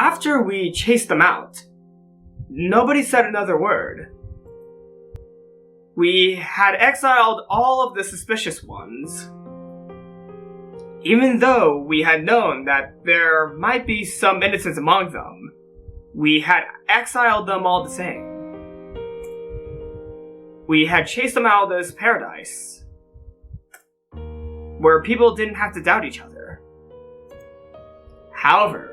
After we chased them out, nobody said another word. We had exiled all of the suspicious ones, even though we had known that there might be some innocents among them. We had exiled them all the same. We had chased them out of this paradise, where people didn't have to doubt each other. However,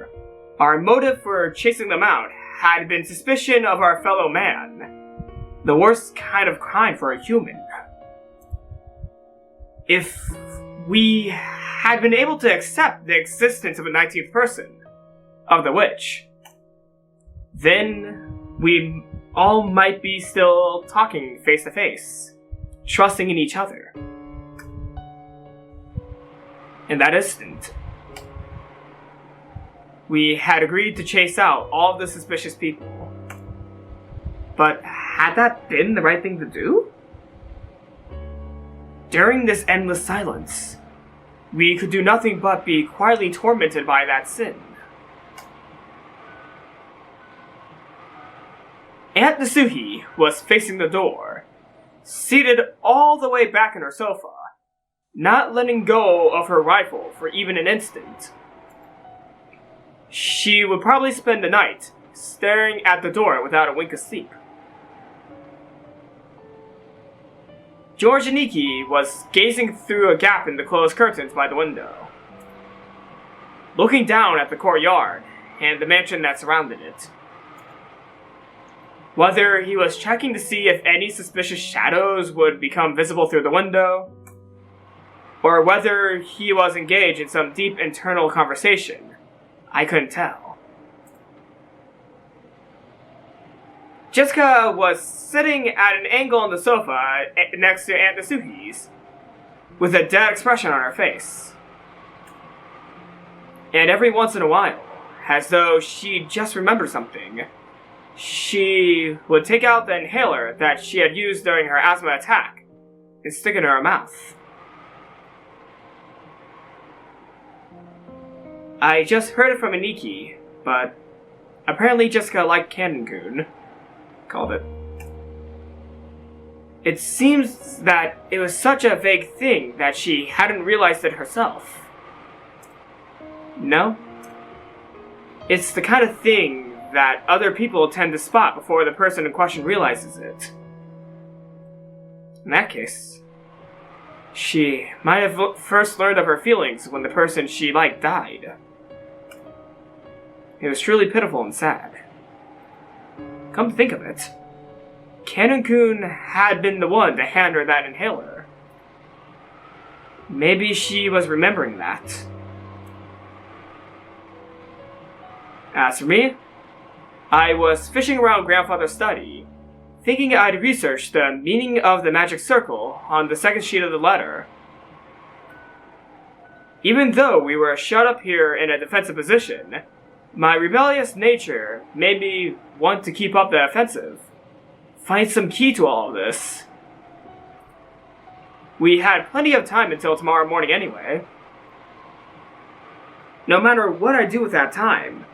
our motive for chasing them out had been suspicion of our fellow man, the worst kind of crime for a human. If we had been able to accept the existence of a 19th person, of the witch, then we all might be still talking face to face, trusting in each other. In that instant, we had agreed to chase out all of the suspicious people. But had that been the right thing to do? During this endless silence, we could do nothing but be quietly tormented by that sin. Aunt Nasuhi was facing the door, seated all the way back in her sofa, not letting go of her rifle for even an instant. She would probably spend the night staring at the door without a wink of sleep. George Aniki was gazing through a gap in the closed curtains by the window, looking down at the courtyard and the mansion that surrounded it. Whether he was checking to see if any suspicious shadows would become visible through the window, or whether he was engaged in some deep internal conversation, I couldn't tell. Jessica was sitting at an angle on the sofa next to Aunt Nasuhi's, with a dead expression on her face. And every once in a while, as though she just remembered something, she would take out the inhaler that she had used during her asthma attack and stick it in her mouth. I just heard it from Aniki, but apparently Jessica liked Canon-kun, called it. It seems that it was such a vague thing that she hadn't realized it herself. No? It's the kind of thing that other people tend to spot before the person in question realizes it. In that case, she might have first learned of her feelings when the person she liked died. It was truly pitiful and sad. Come to think of it, Canon-kun had been the one to hand her that inhaler. Maybe she was remembering that. As for me, I was fishing around Grandfather's study, thinking I'd research the meaning of the magic circle on the second sheet of the letter. Even though we were shut up here in a defensive position, my rebellious nature made me want to keep up the offensive, find some key to all of this. We had plenty of time until tomorrow morning anyway. No matter what I do with that time,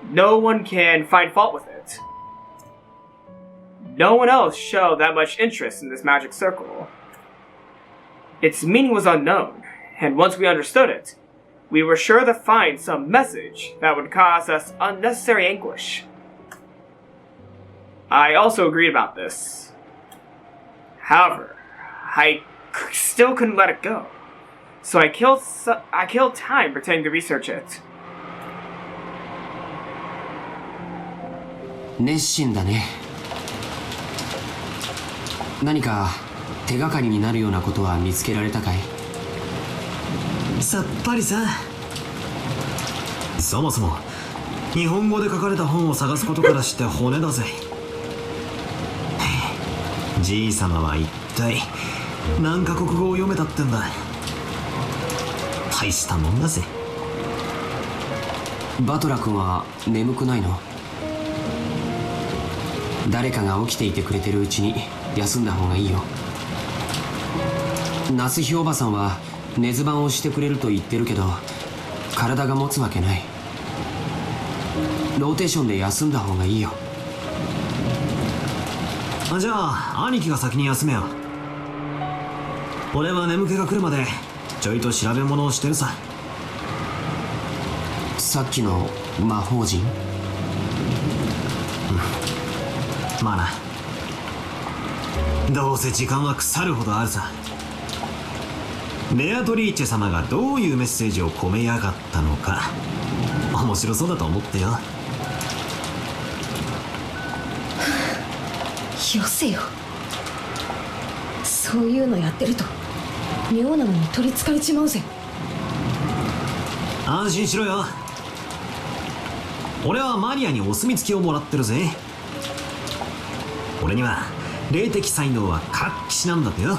no one can find fault with it. No one else showed that much interest in this magic circle. Its meaning was unknown, and once we understood it, we were sure to find some message that would cause us unnecessary anguish. I also agreed about this. However, I still couldn't let it go, so I killed time pretending to research it. 熱心だね。何か手がかりになるようなことは見つけられたかい？さっぱりさ。そもそも日本語で書かれた本を探すことからして骨だぜ。じいさまは一体何カ国語を読めたってんだ。大したもんだぜ。バトラ君は眠くないの？誰かが起きていてくれてるうちに休んだ方がいいよ。夏日おばさんは寝ず番をしてくれると言ってるけど、体が持つわけない。ローテーションで休んだ方がいいよ。じゃあ兄貴が先に休めよ。俺は眠気が来るまでちょいと調べ物をしてるさ。さっきの魔法陣？まあな。どうせ時間は腐るほどあるさ。ベアトリーチェ様がどういうメッセージを込めやがったのか面白そうだと思ってよ。よせよ。そういうのやってると妙なのに取りつかれちまうぜ。安心しろよ。俺はマリアにお墨付きをもらってるぜ。俺には霊的才能は活気しなんだってよ。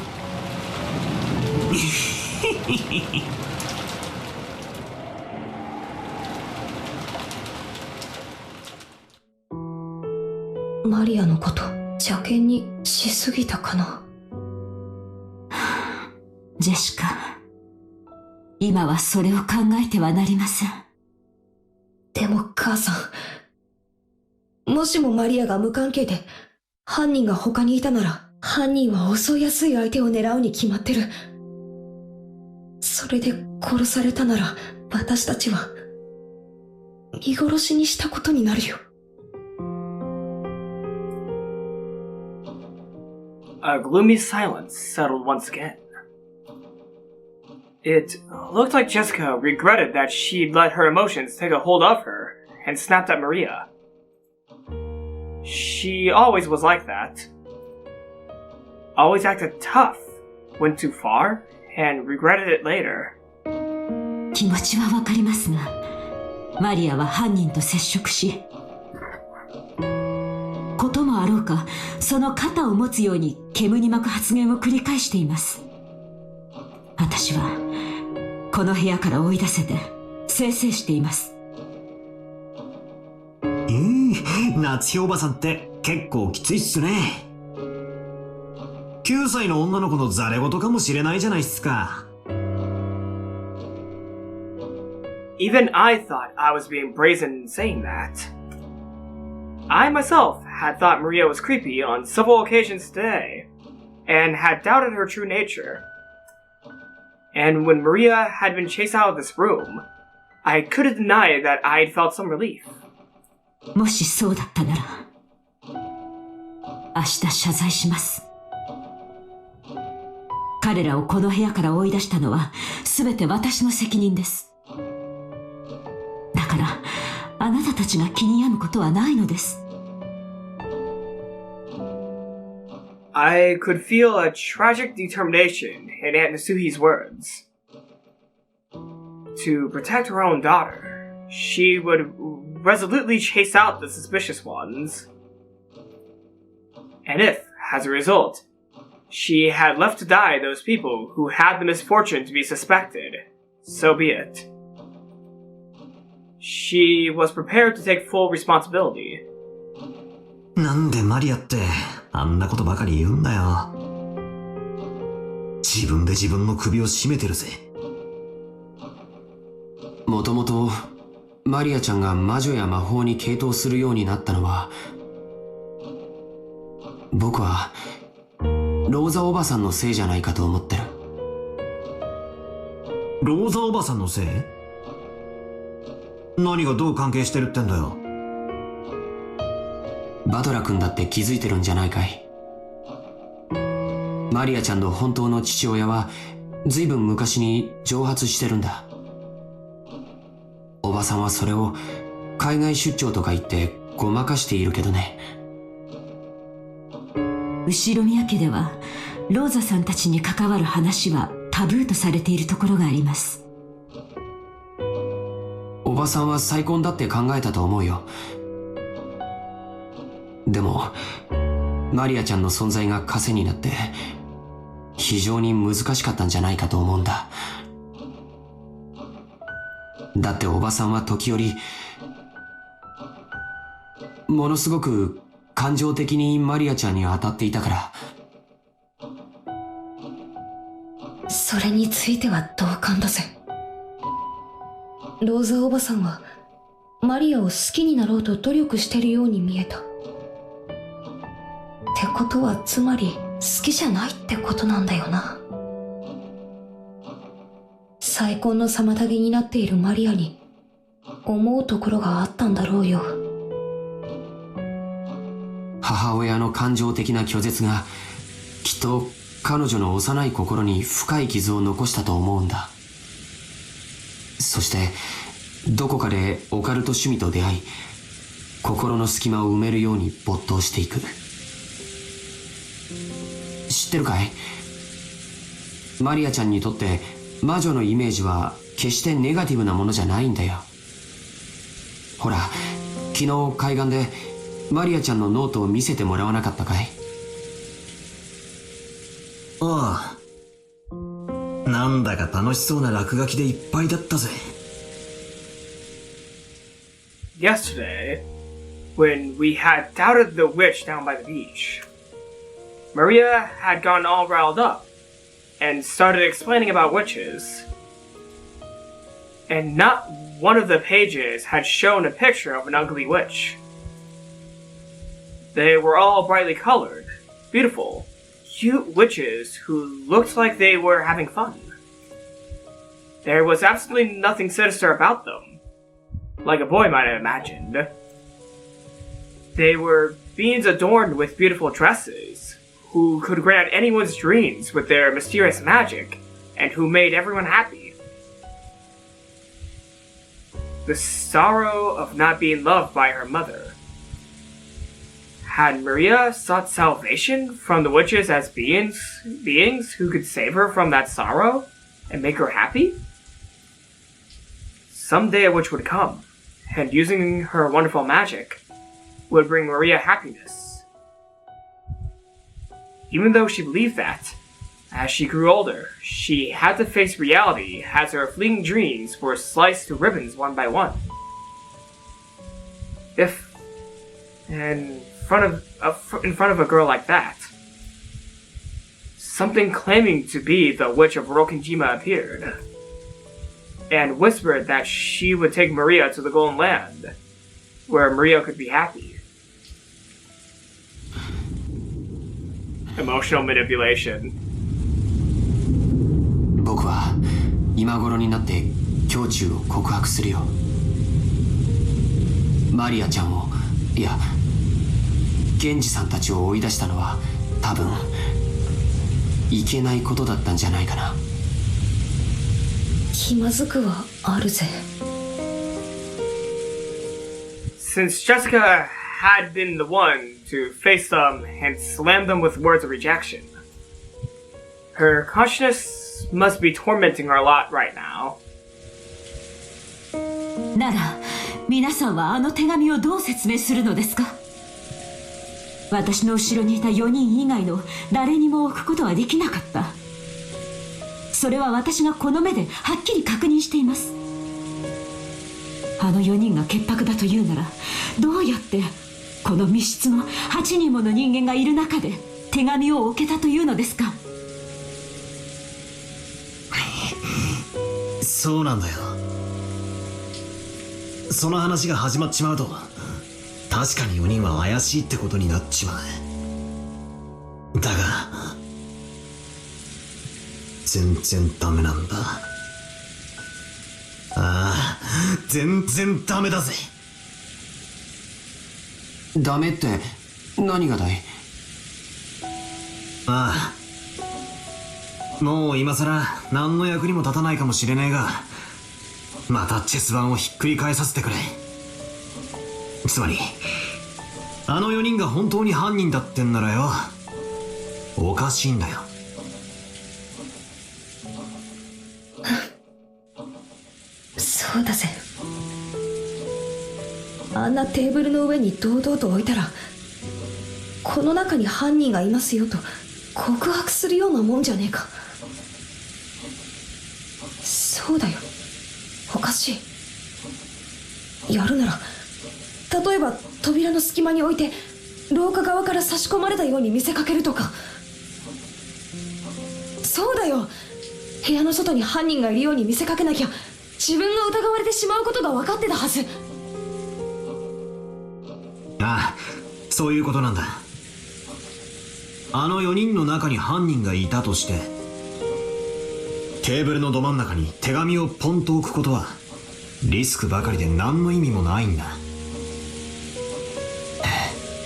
マリアのこと邪険にしすぎたかな。ジェシカ、今はそれを考えてはなりません。でも母さん、もしもマリアが無関係で犯人が他にいたなら、犯人は襲いやすい相手を狙うに決まってる。それで殺されたなら私たちは見殺しにしたことになるよ。A gloomy silence settled once again. It looked like Jessica regretted that she'd let her emotions take a hold of her and snapped at Maria. She always was like that. Always acted tough, went too far, and regretted it later. 気持ちはわかりますが、マリアは犯人と接触し、こともあろうか、その肩を持つように煙に巻く発言を繰り返しています。私はこの部屋から追い出せて清々しています。夏日おばさんって結構きついっすね。9歳の女の子のザレ言かもしれないじゃないっすか。Even I thought I was being brazen in saying that. I myself had thought Maria was creepy on several occasions today, and had doubted her true nature. And when Maria had been chased out of this room, I couldn't deny that I'd felt some relief. もしそうだったなら、明日謝罪します。彼らをこの部屋から追い出したのは全て私の責任です。だから、あなたたちが気に病むことはないのです。I could feel a tragic determination in Aunt Nasuhi's words. To protect her own daughter, she would resolutely chase out the suspicious ones. And if, as a result, she had left to die those people who had the misfortune to be suspected, so be it. She was prepared to take full responsibility. なんでマリアってあんなことばかり言うんだよ。自分で自分の首を絞めてるぜ。もともとマリアちゃんが魔女や魔法に傾倒するようになったのは、僕はローザおばさんのせいじゃないかと思ってる。ローザおばさんのせい？何がどう関係してるってんだよ。バトラ君だって気づいてるんじゃないかい。マリアちゃんの本当の父親はずいぶん昔に蒸発してるんだ。おばさんはそれを海外出張とか言ってごまかしているけどね。後ろ宮家ではローザさんたちに関わる話はタブーとされているところがあります。おばさんは再婚だって考えたと思うよ。でもマリアちゃんの存在が枷になって非常に難しかったんじゃないかと思うんだ。だっておばさんは時折ものすごく感情的にマリアちゃんに当たっていたから。それについては同感だぜ。ローザおばさんはマリアを好きになろうと努力してるように見えた。ってことはつまり好きじゃないってことなんだよな。再婚の妨げになっているマリアに思うところがあったんだろうよ。母親の感情的な拒絶がきっと彼女の幼い心に深い傷を残したと思うんだ。そしてどこかでオカルト趣味と出会い、心の隙間を埋めるように没頭していく。知ってるかい？マリアちゃんにとって魔女のイメージは決してネガティブなものじゃないんだよ。ほら、昨日海岸でマリアちゃんのノートを見せてもらわなかったかい？ああ。なんだか楽しそうな落書きでいっぱいだったぜ。Yesterday, when we had doubted the witch down by the beach, Maria had gotten all riled up and started explaining about witches. And not one of the pages had shown a picture of an ugly witch. They were all brightly colored, beautiful, cute witches who looked like they were having fun. There was absolutely nothing sinister about them, like a boy might have imagined. They were beings adorned with beautiful dresses, who could grant anyone's dreams with their mysterious magic, and who made everyone happy. The sorrow of not being loved by her mother. Had Maria sought salvation from the witches as beings who could save her from that sorrow and make her happy? Someday a witch would come, and using her wonderful magic, would bring Maria happiness. Even though she believed that, as she grew older, she had to face reality as her fleeting dreams were sliced to ribbons one by one. If, in front of a girl like that, something claiming to be the witch of Rokkenjima appeared, and whispered that she would take Maria to the Golden Land, where Maria could be happy. Emotional manipulation. 僕は今頃になって胸中を告白するよ。マリアちゃんを、いや、源氏さんたちを追い出したのは多分いけないことだったんじゃないかな。気まずくはあるぜ。Since Jessica had been the one to face them and slam them with words of rejection, her consciousness must be tormenting her a lot right now. なら、皆さんはあの手紙をどう説明するのですか？私の後ろにいた4人以外の誰にも置くことはできなかった。それは私がこの目ではっきり確認しています。あの4人が潔白だというなら、どうやってこの密室の8人もの人間がいる中で手紙を置けたというのですか？そうなんだよ。その話が始まっちまうと、確かに4人は怪しいってことになっちまう。だが全然ダメなんだ。ああ、全然ダメだぜ。ダメって何がだい？ああ、もう今さら何の役にも立たないかもしれねえが、またチェス盤をひっくり返させてくれ。つまりあの4人が本当に犯人だってんならよ、おかしいんだよ。そうだぜ。あんなテーブルの上に堂々と置いたら、この中に犯人がいますよと告白するようなもんじゃねえか。そうだよ、おかしい。やるなら、例えば扉の隙間に置いて廊下側から差し込まれたように見せかけるとか。そうだよ、部屋の外に犯人がいるように見せかけなきゃ自分が疑われてしまうことが分かってたはず。ああ、そういうことなんだ。あの4人の中に犯人がいたとして、テーブルのど真ん中に手紙をポンと置くことはリスクばかりで何の意味もないんだ。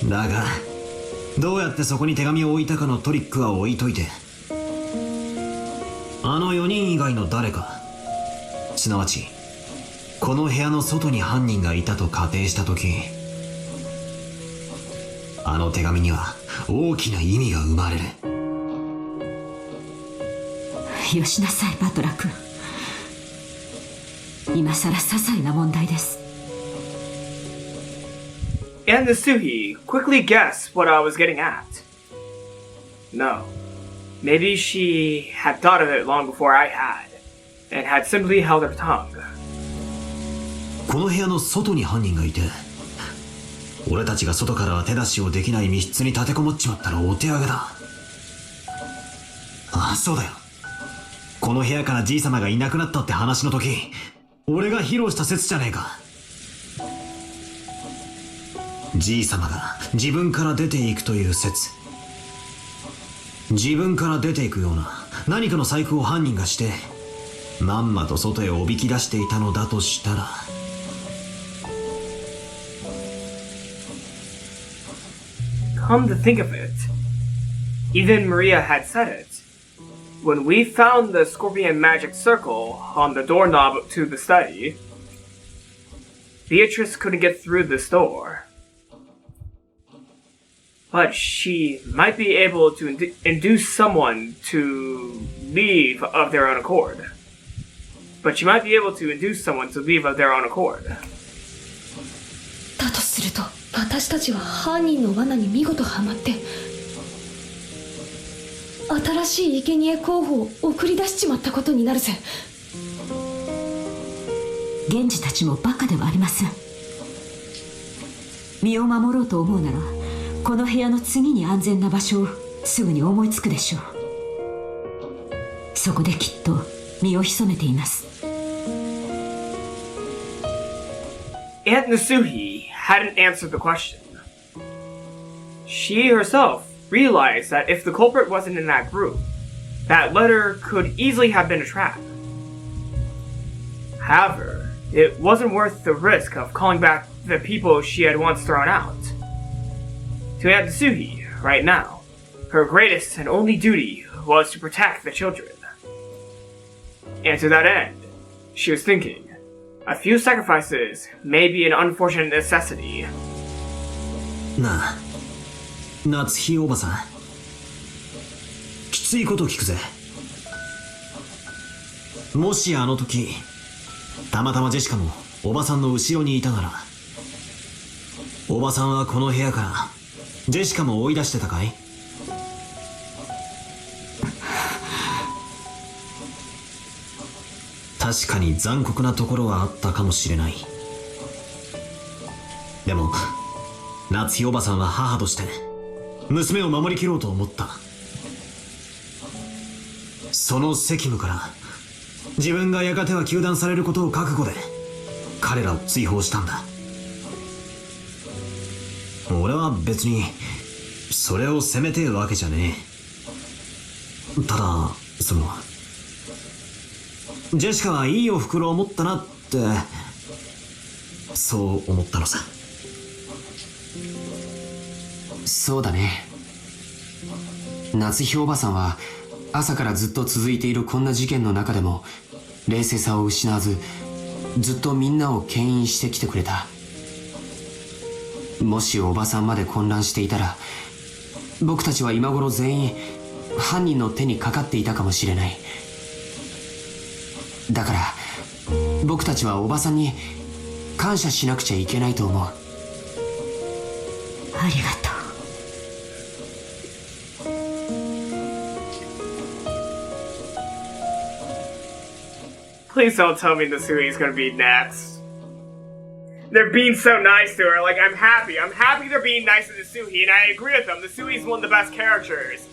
だがどうやってそこに手紙を置いたかのトリックは置いといて、あの4人以外の誰か、すなわちこの部屋の外に犯人がいたと仮定したとき、あの手紙には大きな意味が生まれる。よしなさいバトラ君。今さら些細な問題です。 And Nasuhi quickly guessed what I was getting at. No. Maybe she had thought of it long before I had, and had simply held her tongue. この部屋の外に犯人がいて、俺たちが外からは手出しをできない密室に立てこもっちまったらお手上げだ。ああ、そうだよ。この部屋からじい様がいなくなったって話の時、俺が披露した説じゃねえか。じい様が自分から出ていくという説。自分から出ていくような何かの細工を犯人がしてまんまと外へおびき出していたのだとしたら、Come to think of it, even Maria had said it. When we found the scorpion magic circle on the doorknob to the study, Beatrice couldn't get through this door. But she might be able to induce someone to leave of their own accord. But she might be able to induce someone to leave of their own accord. だとすると私たちは犯人の罠に見事はまって、新しい生贄候補を送り出しちまったことになるぜ。源氏たちもバカではありません。身を守ろうと思うならこの部屋の次に安全な場所をすぐに思いつくでしょう。そこできっと身を潜めています。 Aunt Nasuhi hadn't answered the question. She herself realized that if the culprit wasn't in that group, that letter could easily have been a trap. However, it wasn't worth the risk of calling back the people she had once thrown out. To Aunt Nasuhi, right now, her greatest and only duty was to protect the children. And to that end, she was thinking, a few sacrifices may be an unfortunate necessity. なあ、夏日おばさん、きついこと聞くぜ。もしあの時たまたまジェシカもおばさんの後ろにいたなら、おばさんはこの部屋からジェシカも追い出してたかい？確かに残酷なところはあったかもしれない。でも夏日おばさんは母として娘を守りきろうと思った。その責務から自分がやがては糾弾されることを覚悟で彼らを追放したんだ。俺は別にそれを責めてえわけじゃねえ。ただそのジェシカはいいお袋を持ったなってそう思ったのさ。そうだね。夏日おばさんは朝からずっと続いているこんな事件の中でも冷静さを失わず、ずっとみんなを牽引してきてくれた。もしおばさんまで混乱していたら、僕たちは今頃全員犯人の手にかかっていたかもしれない。だから僕たちはおばさんに感謝しなくちゃいけないと思う。ありがとう。Please don't tell me Nasuhi's gonna be next. They're being so nice to her. Like, I'm happy. I'm happy they're being nice to Nasuhi, and I agree with them. Nasuhi's one of the best characters.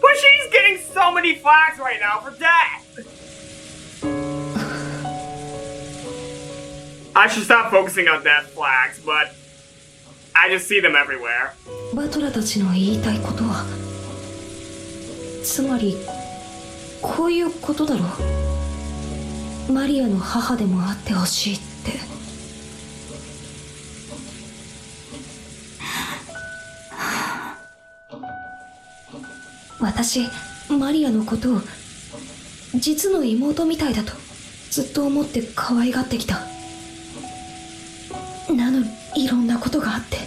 But she's getting so many flags right now for death! I should stop focusing on death flags, but I just see them everywhere. バトラたちの言いたいことは、つまりこういうことだろう。マリアの母でもあってほしいって。私、マリアのことを実の妹みたいだとずっと思って可愛がってきた。なのにいろんなことがあって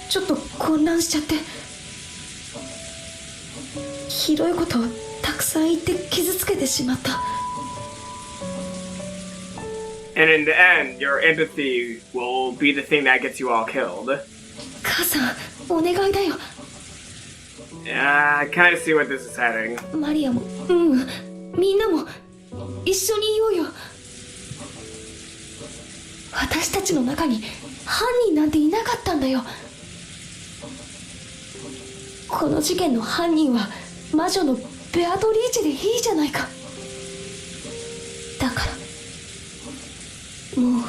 ちょっと混乱しちゃって、ひどいことをたくさん言って傷つけてしまった。 And in the end, your empathy will be the thing that gets you all killed. 母さん、お願いだよ。 Yeah, I kind of see where this is heading. マリアも、みんなも一緒にいようよ。私たちの中に犯人なんていなかったんだよ。この事件の犯人は魔女のベアトリーチでいいじゃないか。だからもう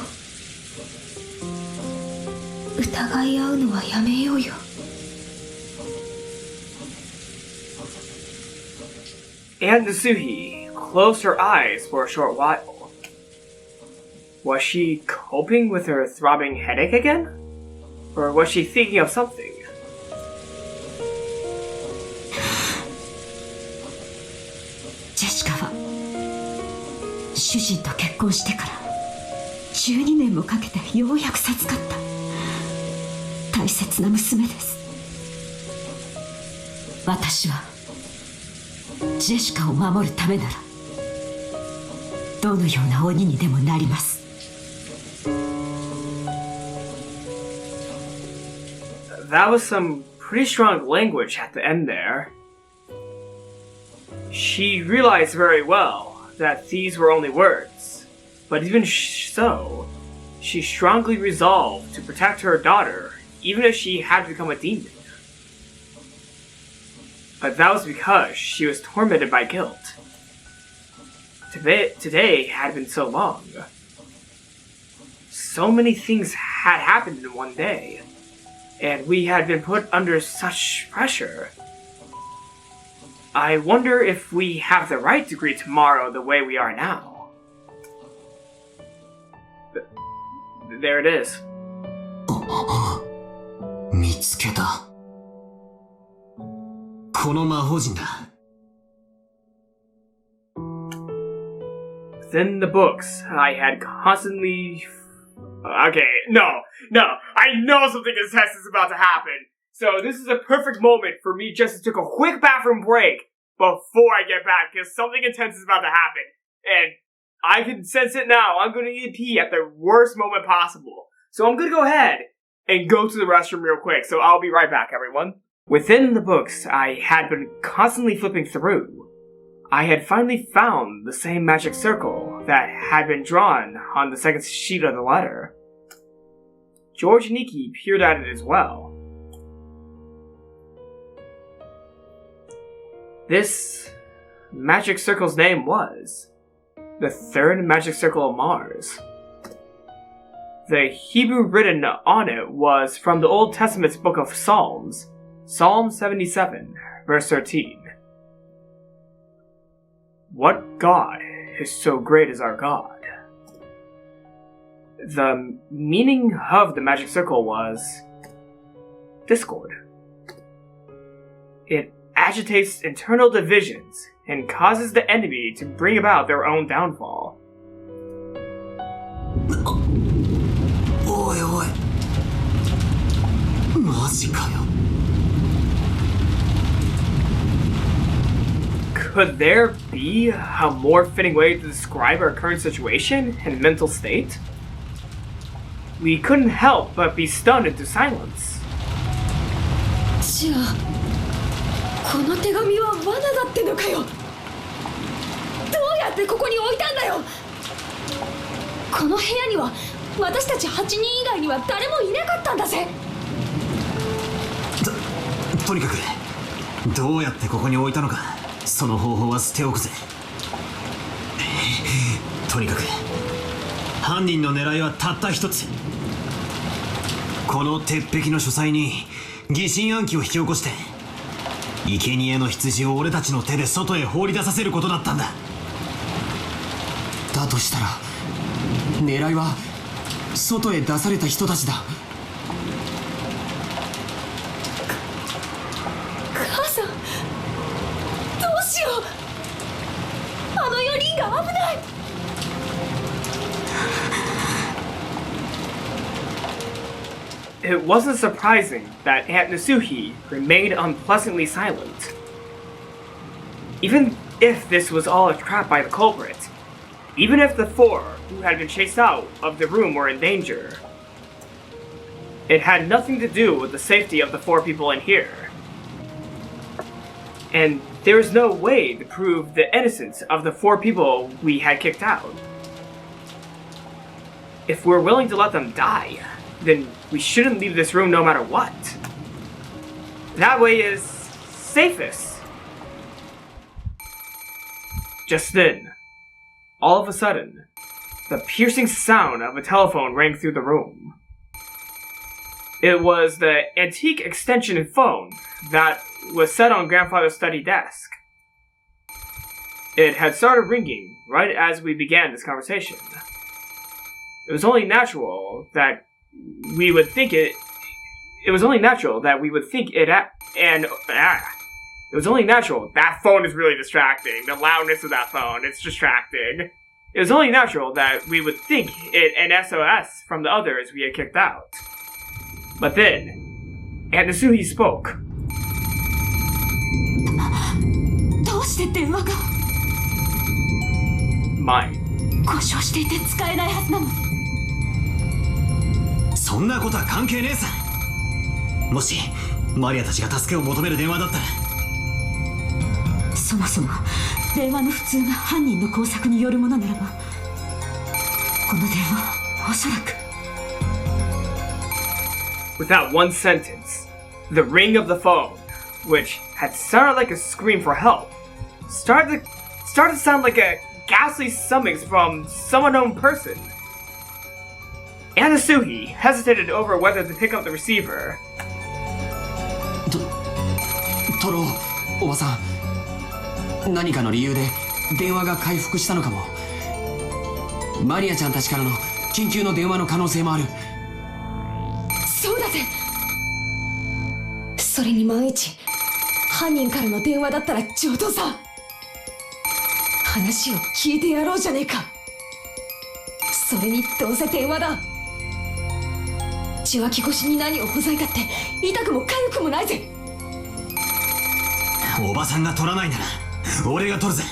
疑い合うのはやめようよ。 And Nasuhi closed her eyes for a short while. Was she coping with her throbbing headache again? Or was she thinking of something? ジェシカは主人と結婚してから12年もかけてようやく授かった大切な娘です。私はジェシカを守るためならどのような鬼にでもなります。 That was some pretty strong language at the end there. She realized very well that these were only words, but even so, she strongly resolved to protect her daughter, even if she had to become a demon. But that was because she was tormented by guilt. Today had been so long. So many things had happened in one day, and we had been put under such pressure. I wonder if we have the right to greet tomorrow the way we are now. There it is. 見つけた。この魔法陣だ。Within the books, I had constantly... Okay, no, I know something intense is about to happen. So this is a perfect moment for me just to take a quick bathroom break before I get back, because something intense is about to happen. And I can sense it now. I'm going to need to pee at the worst moment possible. So I'm going to go ahead and go to the restroom real quick. So I'll be right back, everyone. Within the books I had been constantly flipping through, I had finally found the same magic circle that had been drawn on the second sheet of the letter. George and Nikki peered at it as well. This magic circle's name was the third magic circle of Mars. The Hebrew written on it was from the Old Testament's book of Psalms, Psalm 77, verse 13. What God is so great as our God? The meaning of the magic circle was discord. It agitates internal divisions and causes the enemy to bring about their own downfall. おいおい、マジかよ。 Could there be a more fitting way to describe our current situation and mental state? We couldn't help but be stunned into silence. じゃあこの手紙は罠だってのかよ。どうやってここに置いたんだよ。この部屋には私たち8人以外には誰もいなかったんだぜ。とにかくどうやってここに置いたのか、その方法は捨ておくぜ。とにかく犯人の狙いはたった一つ。この鉄壁の書斎に疑心暗鬼を引き起こして生贄の羊を俺たちの手で外へ放り出させることだったんだ。だとしたら狙いは外へ出された人たちだ。母さん、どうしよう。あの4人が危ない。It wasn't surprising that Aunt Nasuhi remained unpleasantly silent. Even if this was all a trap by the culprit, even if the four who had been chased out of the room were in danger, it had nothing to do with the safety of the four people in here. And there is no way to prove the innocence of the four people we had kicked out. If we're willing to let them die, then we shouldn't leave this room no matter what. That way is safest. Just then, all of a sudden, the piercing sound of a telephone rang through the room. It was the antique extension phone that was set on Grandfather's study desk. It had started ringing right as we began this conversation. It was only natural that we would think it. It was only natural that we would think it. It was only natural. That phone is really distracting. The loudness of that phone, it's distracting. It was only natural that we would think it an SOS from the others we had kicked out. But then, Aunt Nasuhi spoke. どうして電話が Mine. 故障していて使えないはずなの。そんなことは関係ねえさ。もしマリアたちが助けを求める電話だったら。そもそも電話の普通が犯人の工作によるものならば、この電話おそらく。Without one sentence, the ring of the phone, which had sounded like a scream for help, started to sound like a ghastly summons from some unknown person. Anasuhi hesitated over whether to pick up the receiver. トロ、おばさん、何かの理由で電話が回復したのかも。マリアちゃんたちからの緊急の電話の可能性もある。そうだぜ。それに万一犯人からの電話だったら上等さ。話を聞いてやろうじゃねえか。それにどうせ電話だ。受話器越しに何をほざいたって痛くも痒くもないぜ。おばさんが取らないなら俺が取るぜ。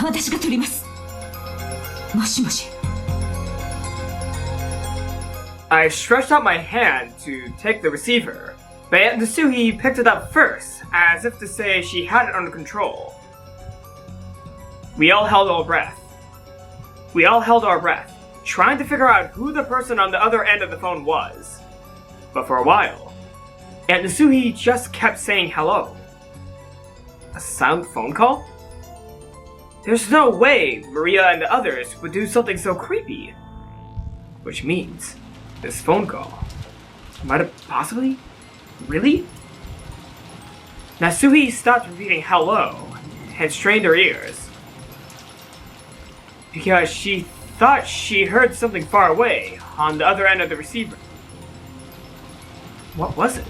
私が取ります。もしもし。I stretched out my hand to take the receiver, but Aunt Nasuhi picked it up first, as if to say she had it under control. We all held our breath. Trying to figure out who the person on the other end of the phone was. But for a while, Aunt Nasuhi just kept saying hello. A silent phone call? There's no way Maria and the others would do something so creepy. Which means this phone call might have possibly? Really? Nasuhi stopped repeating hello and strained her ears. Because she thought she heard something far away on the other end of the receiver. What was it?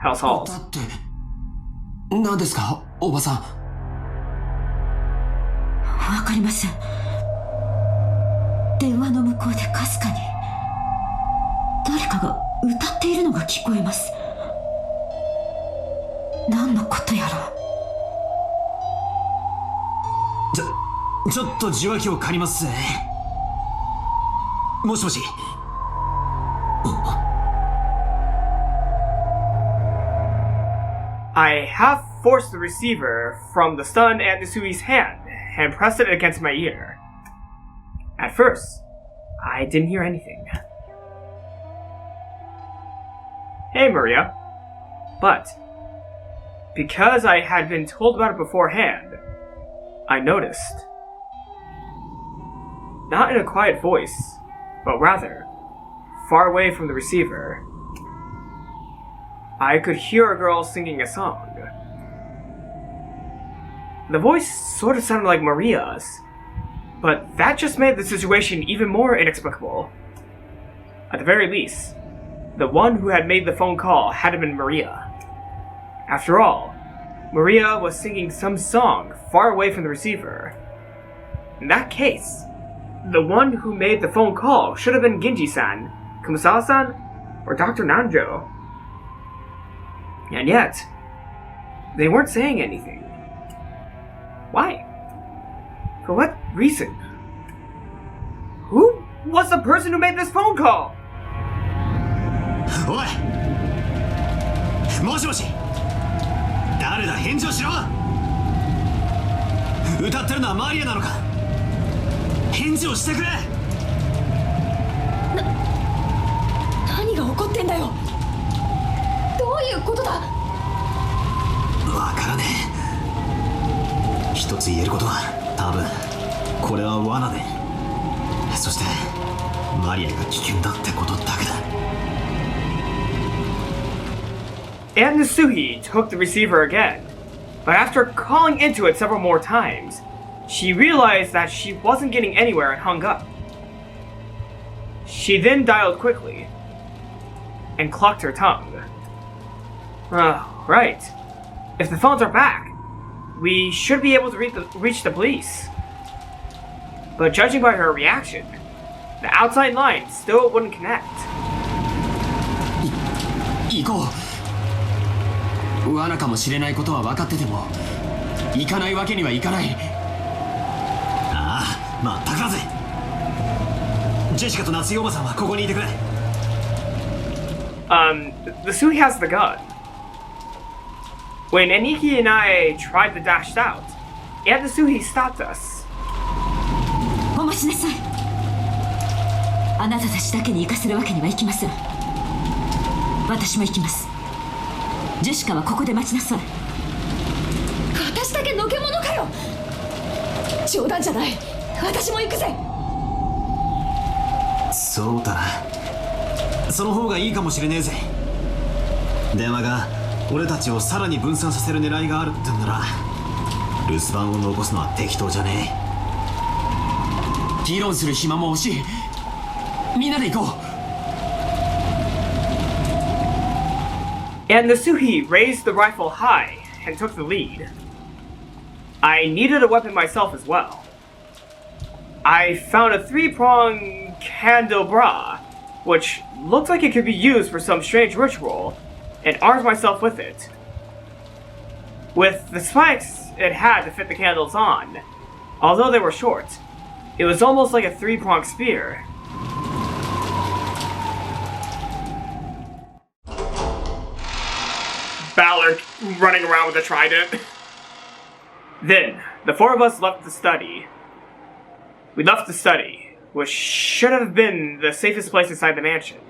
House Halls. だって何ですか、おばさん。わかりません。電話の向こうでかすかに誰かが歌っているのが聞こえます。何のことやら。ちょっと受話器を借りますぜ。もしもし。I half forced the receiver from the stunned Aunt Nasuhi's hand and pressed it against my ear. At first, I didn't hear anything. Hey, Maria. But because I had been told about it beforehand, I noticed. Not in a quiet voice, but rather, far away from the receiver, I could hear a girl singing a song. The voice sort of sounded like Maria's, but that just made the situation even more inexplicable. At the very least, the one who had made the phone call had to been Maria. After all, Maria was singing some song far away from the receiver. In that case, the one who made the phone call should have been Genji-san, Kumasawa-san, or Dr. Nanjo. And yet, they weren't saying anything. Why? For what reason? Who was the person who made this phone call? おい、もしもし、誰だ、返事をしろ。歌ってるのはマリアなのか。返事をしてくれ。何が起こってんだよ。どういうことだ。わからねえ。一つ言えることは、多分これは罠で、そしてマリアが危険だってことだけだ。And Nasuhi took the receiver again, but after calling into it several more times, she realized that she wasn't getting anywhere and hung up. She then dialed quickly and clucked her tongue. Right. If the phones are back, we should be able to reach the police. But judging by her reaction, the outside line still wouldn't connect. 行こう。罠かもしれないことは分かってても行かないわけにはいかない。ああ、まったくだぜ。ジェシカと夏井おばさんはここにいてくれ。Nasuhi has the gun. When Aniki and I tried to dash out, Aunt Nasuhi stopped us. お待ちなさい。あなたたちだけに行かせるわけにはいきません。私も行きます。ジェシカはここで待ちなさい。私だけのけ者かよ。冗談じゃない。私も行くぜ。そうだな。その方がいいかもしれねえぜ。電話が俺たちをさらに分散させる狙いがあるってんなら、留守番を残すのは適当じゃねえ。議論する暇も惜しい。みんなで行こう。And Nasuhi raised the rifle high and took the lead. I needed a weapon myself as well. I found a 3-prong candelabra, which looked like it could be used for some strange ritual, and armed myself with it. With the spikes it had to fit the candles on, although they were short, it was almost like a 3-pronged spear. Ballard running around with a trident. Then, the four of us left the study. We left the study, which should have been the safest place inside the mansion.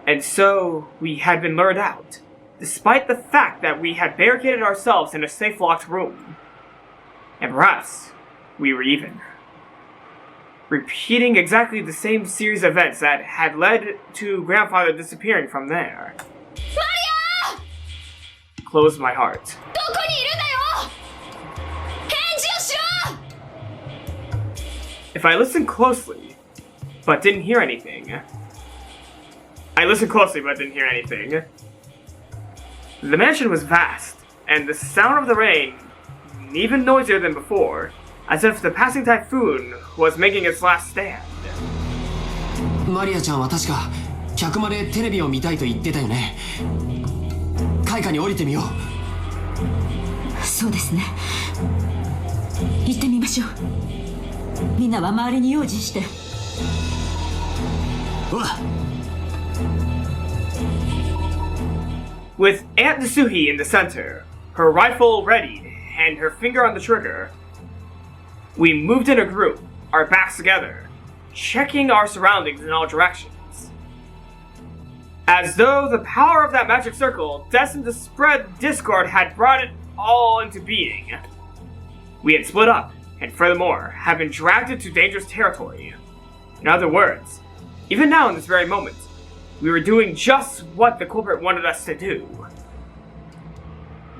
And so, we had been lured out, despite the fact that we had barricaded ourselves in a safe locked room. And perhaps, we were even. Repeating exactly the same series of events that had led to grandfather disappearing from there. Maria! Closed my heart. どこにいるんだよ！返事をしろ！ If I listened closely, but didn't hear anything. I listened closely, but didn't hear anything. The mansion was vast, and the sound of the rain, even noisier than before, as if the passing typhoon was making its last stand. マリアちゃんは確か客までテレビを見たいと言ってたよね。階下に降りてみよう。そうですね。行ってみましょう。みんなは周りに用心して。おい。With Aunt Nasuhi in the center, her rifle ready, and her finger on the trigger, we moved in a group, our backs together, checking our surroundings in all directions. As though the power of that magic circle, destined to spread discord, had brought it all into being. We had split up, and furthermore, had been dragged into dangerous territory. In other words, even now in this very moment, we were doing just what the culprit wanted us to do.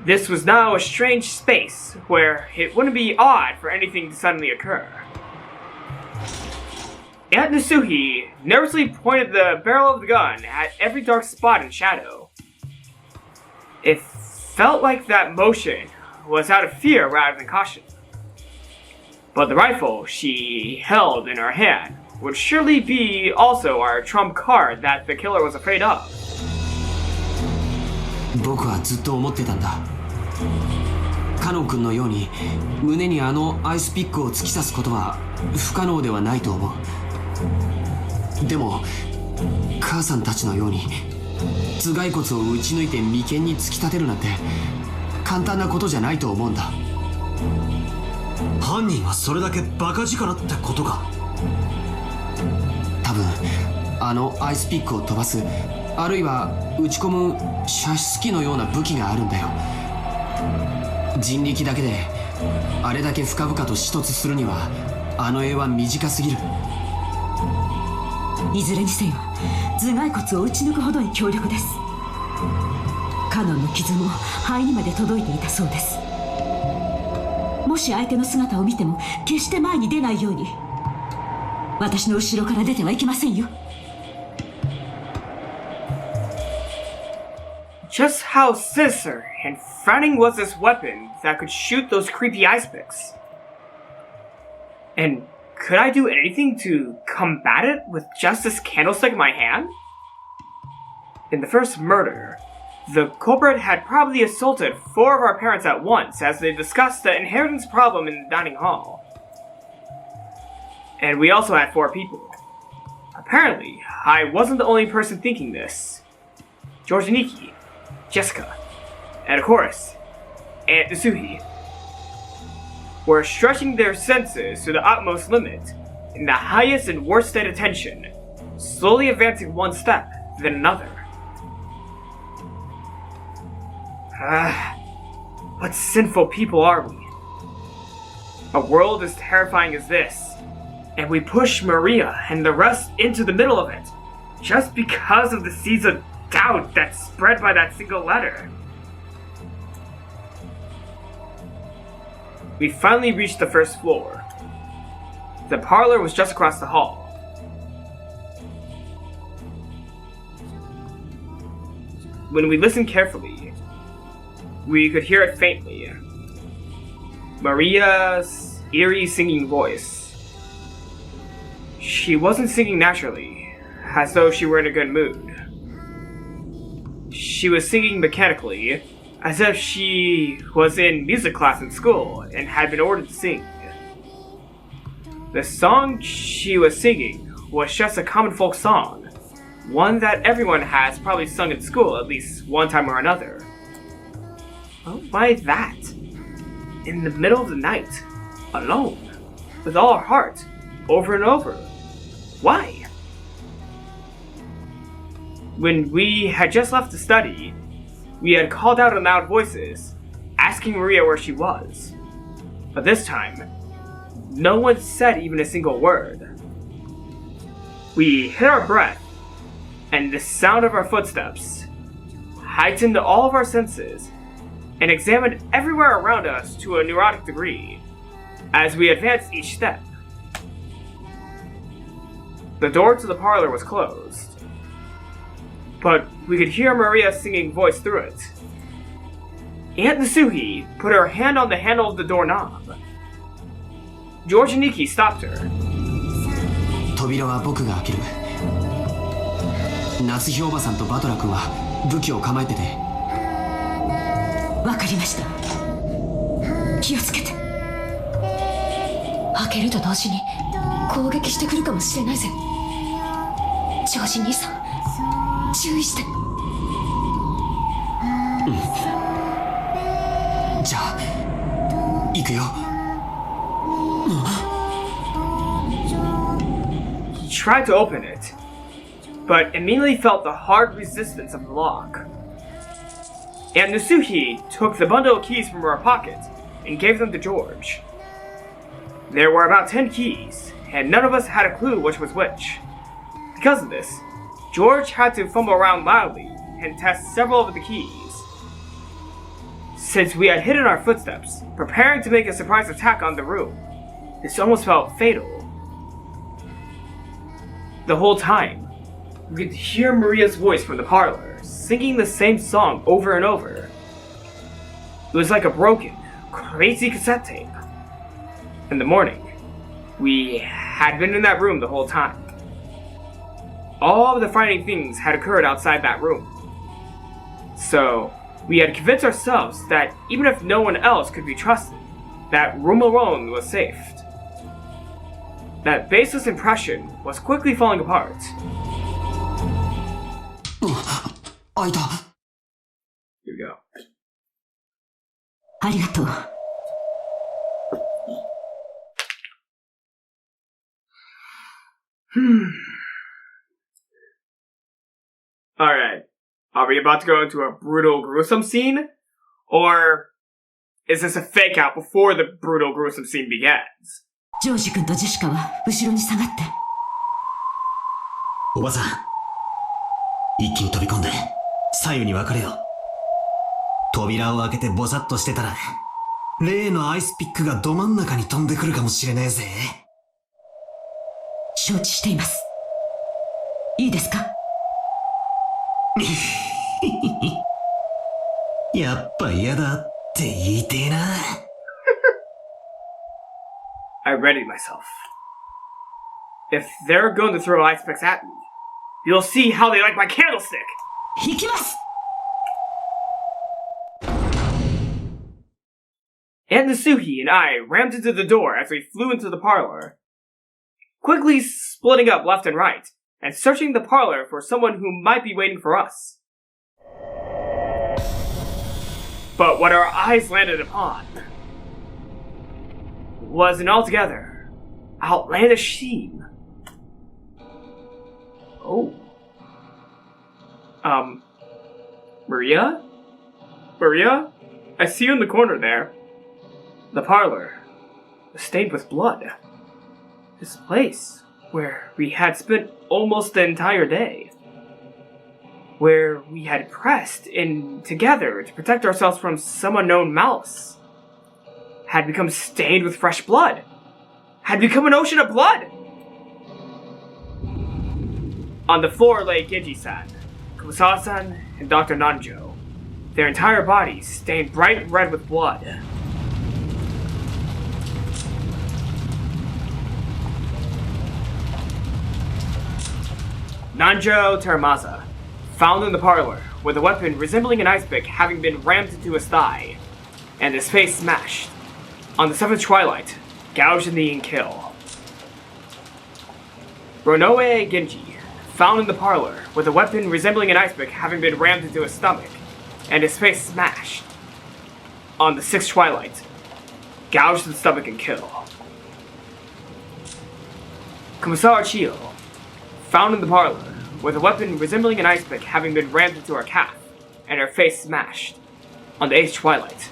This was now a strange space where it wouldn't be odd for anything to suddenly occur. Aunt Nasuhi nervously pointed the barrel of the gun at every dark spot and shadow. It felt like that motion was out of fear rather than caution. But the rifle she held in her hand would surely be also our trump card that the killer was afraid of. 僕はずっと思ってたんだ。カノン君のように胸にあのアイスピックを突き刺すことは不可能ではないと思う。でも母さんたちのように頭蓋骨を打ち抜いて眉間に突き立てるなんて簡単なことじゃないと思うんだ。犯人はそれだけバカ力ってことか。多分あのアイスピックを飛ばす、あるいは打ち込む射出機のような武器があるんだよ。人力だけであれだけ深々と刺突するにはあの絵は短すぎる。いずれにせよ頭蓋骨を打ち抜くほどに強力です。カノンの傷も肺にまで届いていたそうです。もし相手の姿を見ても決して前に出ないように、私の後ろから出てはいけませんよ。Just how sinister and frowning was this weapon that could shoot those creepy ice picks? And could I do anything to combat it with just this candlestick in my hand? In the first murder, the culprit had probably assaulted 4 of our parents at once as they discussed the inheritance problem in the dining hall. And we also had 4 people. Apparently, I wasn't the only person thinking this. George Nikki, Jessica, and of course, Aunt Nasuhi were stretching their senses to the utmost limit, in the highest and worst state of tension, slowly advancing one step, then another. What sinful people are we? A world as terrifying as this, and we push Maria and the rest into the middle of it, just because of the seeds of doubt that's spread by that single letter. We finally reached the first floor. The parlor was just across the hall. When we listened carefully, we could hear it faintly. Maria's eerie singing voice. She wasn't singing naturally, as though she were in a good mood. She was singing mechanically, as if she was in music class in school and had been ordered to sing. The song she was singing was just a common folk song, one that everyone has probably sung in school at least one time or another. Well, why that? In the middle of the night, alone, with all our heart, over and over. Why? When we had just left the study, we had called out in loud voices, asking Maria where she was. But this time, no one said even a single word. We hit our breath, and the sound of our footsteps heightened all of our senses and examined everywhere around us to a neurotic degree as we advanced each step. The door to the parlor was closed, but we could hear Maria's singing voice through it. Aunt Nasuhi put her hand on the handle of the doorknob. George and Nikki stopped her. 扉は僕が開ける。夏日おばさんとバトラ君は武器を構えてて。わかりました。気をつけて。開けると同時に攻撃してくるかもしれないぜ。ジョージ兄さん、注意して。じゃあ行くよ。He tried to open it, but immediately felt the hard resistance of the lock. And Nasuhi took the bundle of keys from her pocket and gave them to George. There were about 10 keys, and none of us had a clue which was which. Because of this, George had to fumble around loudly and test several of the keys. Since we had hidden our footsteps, preparing to make a surprise attack on the room, this almost felt fatal. The whole time, we could hear Maria's voice from the parlor, singing the same song over and over. It was like a broken, crazy cassette tape. In the morning, we had been in that room the whole time. All of the frightening things had occurred outside that room. So, we had convinced ourselves that even if no one else could be trusted, that room alone was safe. That baseless impression was quickly falling apart. 開いた。 Here we go. ありがとう。Alright. Are we about to go into a brutal, gruesome scene? Or is this a fake out before the brutal, gruesome scene begins? ジョージ君とジェシカは後ろに下がって。おばさん、一気に飛び込んで左右に分かれよう。扉を開けてボサッとしてたら例のアイスピックがど真ん中に飛んでくるかもしれねえぜ。承知しています。いいですか？やっぱ嫌だって言いてえな。I readied myself. If they're going to throw ice picks at me, you'll see how they like my candlestick! 行きます！ And Nasuhi and I rammed into the door as we flew into the parlor, quickly splitting up left and right, and searching the parlor for someone who might be waiting for us. But what our eyes landed upon was an altogether outlandish scene. Oh. Maria? Maria? I see you in the corner there. The parlor was stained with blood. This place where we had spent almost the entire day. Where we had pressed in together to protect ourselves from some unknown malice. Had become stained with fresh blood. Had become an ocean of blood. On the floor lay Genji-san, Kumasawa-san, and Dr. Nanjo. Their entire bodies stained bright red with blood. Nanjo Teramaza, found in the parlor, with a weapon resembling an ice pick having been rammed into his thigh, and his face smashed. On the seventh Twilight, gouged in the knee and kill. Ronoe Genji, found in the parlor, with a weapon resembling an ice pick having been rammed into his stomach, and his face smashed. On the sixth Twilight, gouged in the stomach and kill. Kumasawa Chiyo, found in the parlor, with a weapon resembling an ice pick having been rammed into her calf, and her face smashed. On the eighth Twilight,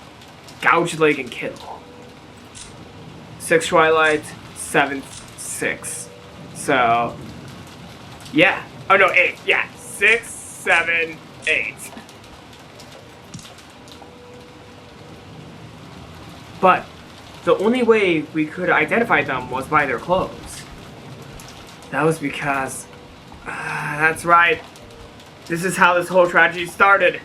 gouged leg and kill. Sixth Twilight, seventh, six. So, yeah. Oh no, 8. Yeah, 6, 7, 8. But the only way we could identify them was by their clothes. That was because... that's right. This is how this whole tragedy started.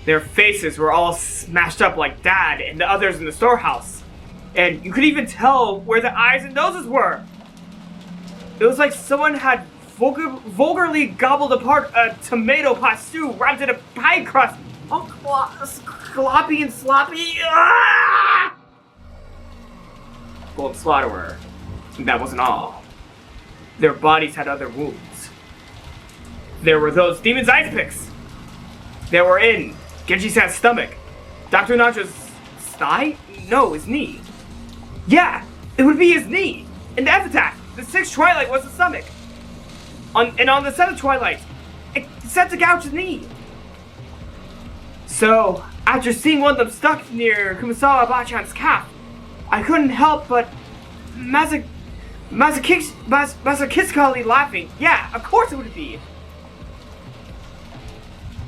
Their faces were all smashed up like Dad and the others in the storehouse. And you could even tell where the eyes and noses were. It was like someone had vulgarly gobbled apart a tomato pie stew wrapped in a pie crust. Oh, sloppy and sloppy. Ah! Gold Slaughterer. And that wasn't all. Their bodies had other wounds. There were those demon's ice picks. They were in Genji-san's stomach. Dr. Nanjo's thigh? No, his knee. Yeah, it would be his knee. In the epitaph, the sixth Twilight was the stomach. on the set of Twilight, it said to gouge his knee. So, after seeing one of them stuck near Kumasawa Bachan's calf, I couldn't help but masochistically laughing. Yeah, of course it would be.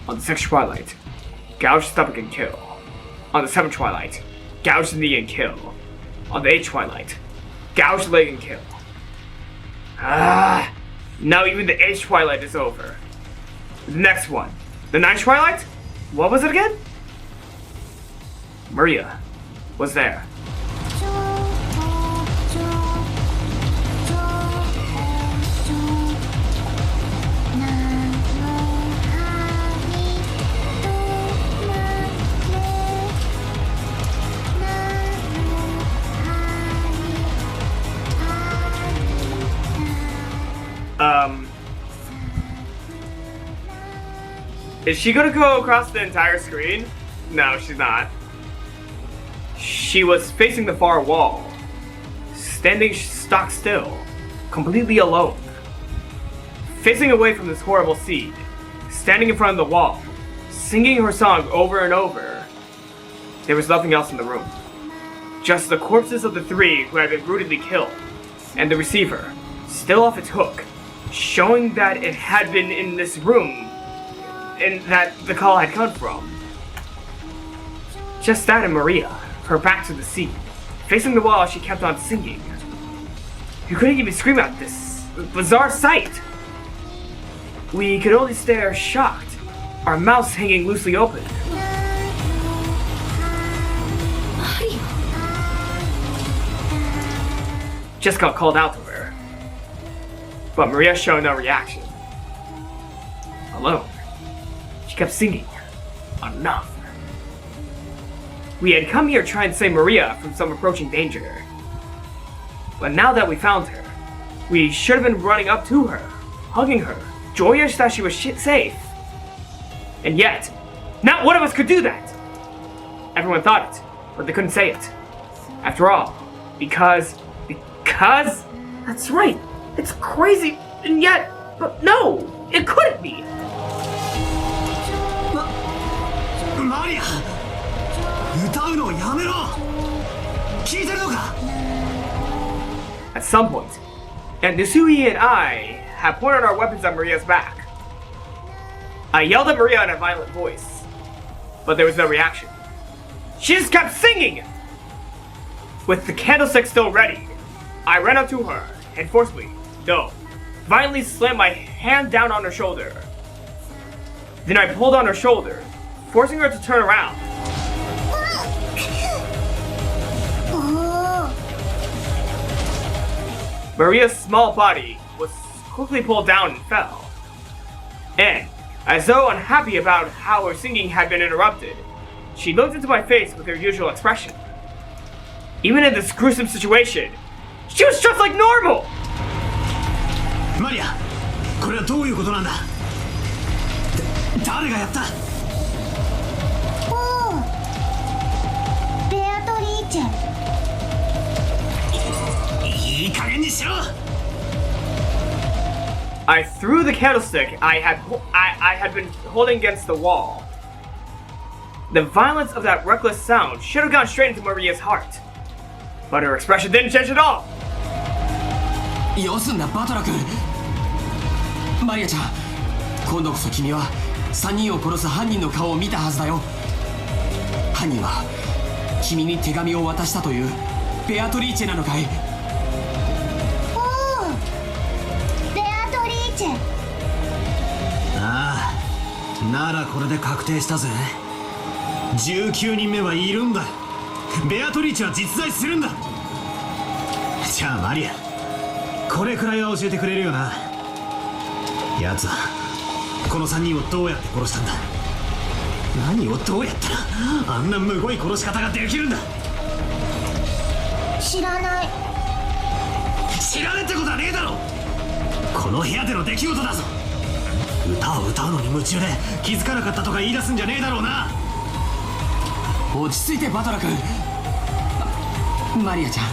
On the 6th Twilight, gouge stomach and kill. On the 7th Twilight, gouge the knee and kill. On the 8th Twilight, gouge the leg and kill. Now even the 8th Twilight is over. The next one, the 9th Twilight? What was it again? Maria was there. Is she gonna go across the entire screen? No, she's not. She was facing the far wall, standing stock still, completely alone. Facing away from this horrible scene, standing in front of the wall, singing her song over and over. There was nothing else in the room. Just the corpses of the 3 who had been brutally killed, and the receiver, still off its hook, showing that it had been in this room and that the call had come from. Just that and Maria, her back to the sea, facing the wall as she kept on singing. You couldn't even scream at this bizarre sight. We could only stare shocked, our mouths hanging loosely open. Just got called out to her. But Maria showed no reaction. Alone. She kept singing. Enough. We had come here trying to save Maria from some approaching danger. But now that we found her, we should have been running up to her, hugging her, joyous that she was safe. And yet, not one of us could do that. Everyone thought it, but they couldn't say it. After all, because, that's right, it's crazy, and yet, but no, it couldn't be. Maria! 歌うのをやめろ! 聞いてるのか? At some point, and Nisui and I had pointed our weapons at Maria's back. I yelled at Maria in a violent voice, but there was no reaction. She just kept singing! With the candlestick still ready, I ran up to her and forcibly, violently slammed my hand down on her shoulder. Then I pulled on her shoulder, forcing her to turn around. Maria's small body was quickly pulled down and fell. And, as though unhappy about how her singing had been interrupted, she looked into my face with her usual expression. Even in this gruesome situation, she was just like normal! Maria, これはどういうことなんだ? 誰がやった? ベアトリーチェ。いい加減にしろ! I threw the candlestick I had been holding against the wall. The violence of that reckless sound should have gone straight into Maria's heart. But her expression didn't change at all. よすんなバトラ君。マリアちゃん、今度こそ君は3人を殺す犯人の顔を見たはずだよ。犯人は君に手紙を渡したというベアトリーチェなのかい？おお、ベアトリーチェ。ああ、ならこれで確定したぜ。19人目はいるんだ。ベアトリーチェは実在するんだ。じゃあマリア、これくらいは教えてくれるよな。奴はこの3人をどうやって殺したんだ？何をどうやったらあんなむごい殺し方ができるんだ？知らない。知らねえってことはねえだろ。この部屋での出来事だぞ。歌を歌うのに夢中で気づかなかったとか言い出すんじゃねえだろうな。落ち着いてバトラ君。マリアちゃん、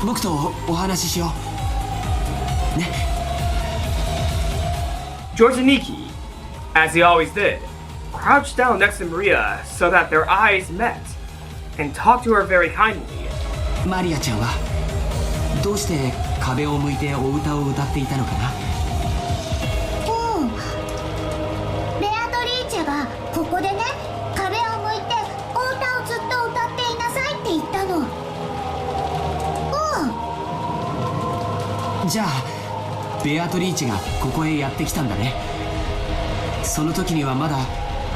僕とお話ししようね。Georgianiki, as he always did, crouched down next to Maria so that their eyes met, and talked to her very kindly. マリアちゃんはどうして壁を向いてお歌を歌っていたのかな。うん。ベアトリーチェがここでね、壁を向いてお歌をずっと歌っていなさいって言ったの。じゃあベアトリーチェがここへやってきたんだね。その時にはまだ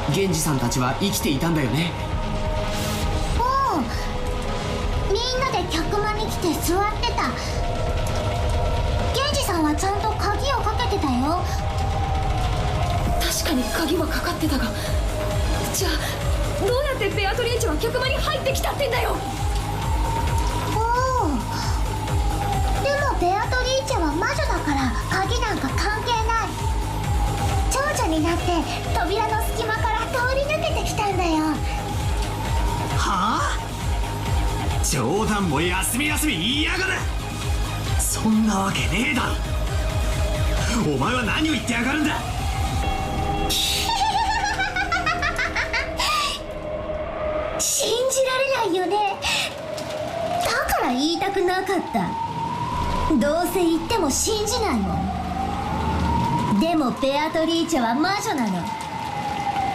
源氏さんたちは生きていたんだよね。みんなで客間に来て座ってた。源氏さんはちゃんと鍵をかけてたよ。確かに鍵はかかってたが、じゃあどうやってベアトリーチェは客間に入ってきたってんだよ。でもベアトリーチェは魔女だから鍵なんか関係ない。蝶々になって扉の隙間から通り抜けてきたんだよ。はあ、冗談も休み休み言いやがる。そんなわけねえだろ。お前は何を言ってやがるんだ。信じられないよね。だから言いたくなかった。どうせ言っても信じないもん。でもベアトリーチェは魔女なの。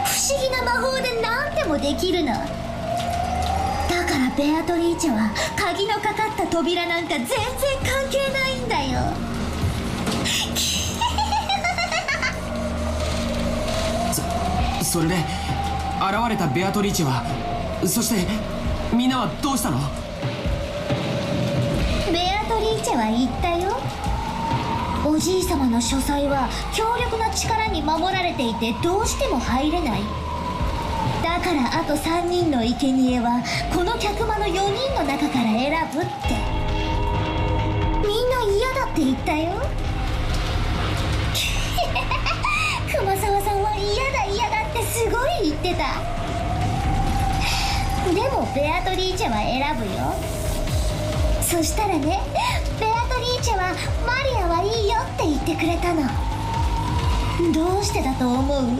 不思議な魔法で何でもできるの。だからベアトリーチェは鍵のかかった扉なんか全然関係ないんだよ。それで現れたベアトリーチェは、そしてみんなはどうしたの。ベアトリーチェは言ったよ。おじいさまの書斎は強力な力に守られていてどうしても入れない。だからあと3人の生贄はこの客間の4人の中から選ぶって。みんな嫌だって言ったよ。熊沢さんは嫌だ嫌だってすごい言ってた。でもベアトリーチェは選ぶよ。そしたらね、ベアトリーチェはマリアはいいよって言ってくれたの。どうしてだと思う？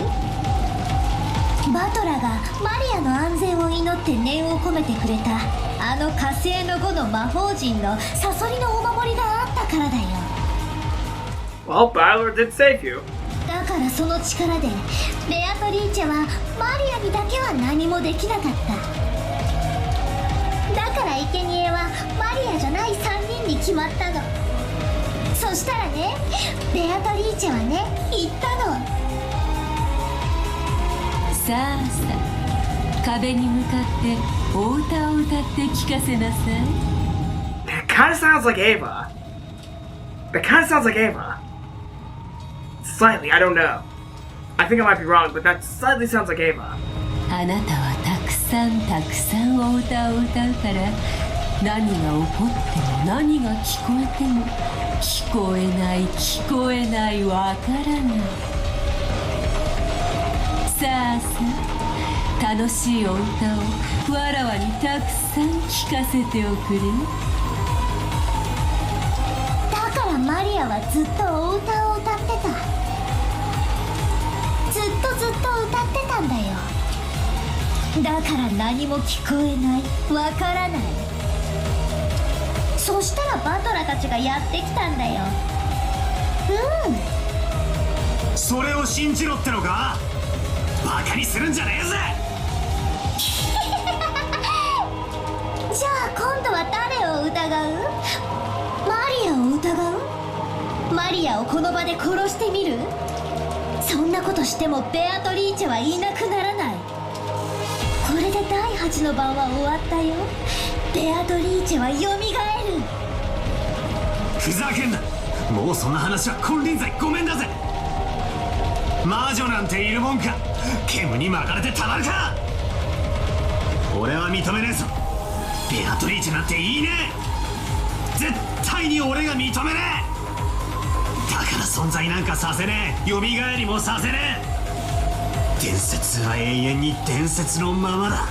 バトラがマリアの安全を祈って念を込めてくれたあの火星の5の魔法陣のサソリのお守りがあったからだよ。 Well, Byler did save you. だからその力でベアトリーチェはマリアにだけは何もできなかった。だから生贄はマリアじゃない3人に決まったの。そしたらね、ベアトリーチェはね、言ったの。さあさあ、壁に向かってお歌を歌って聞かせなさい。 That kind of sounds like Ava. That kind of sounds like Ava. Slightly, I don't know. I think I might be wrong, but that slightly sounds like Ava. あなたはたくさんたくさんお歌を歌うから、何が起こっても何が聞こえても聞こえない聞こえないわからない。さあさあ、楽しいお歌をわらわにたくさん聞かせておくれ。だからマリアはずっとお歌を歌ってた。ずっと歌ってたんだよ。だから何も聞こえない、わからない。そしたらバトラたちがやってきたんだよ。それを信じろってのか。バカにするんじゃねえぜ。じゃあ今度は誰を疑う？マリアを疑う？マリアをこの場で殺してみる？そんなことしてもベアトリーチェはいなくならない。これで第8の番は終わったよ。ベアトリーチェはよみがえる。ふざけんな。もうそんな話は金輪際ごめんだぜ。魔女なんているもんか。煙に巻かれてたまるか。俺は認めねえぞ。ベアトリーチェなんていいね。絶対に俺が認めねえ。だから存在なんかさせねえ。蘇りもさせねえ。伝説は永遠に伝説のままだ。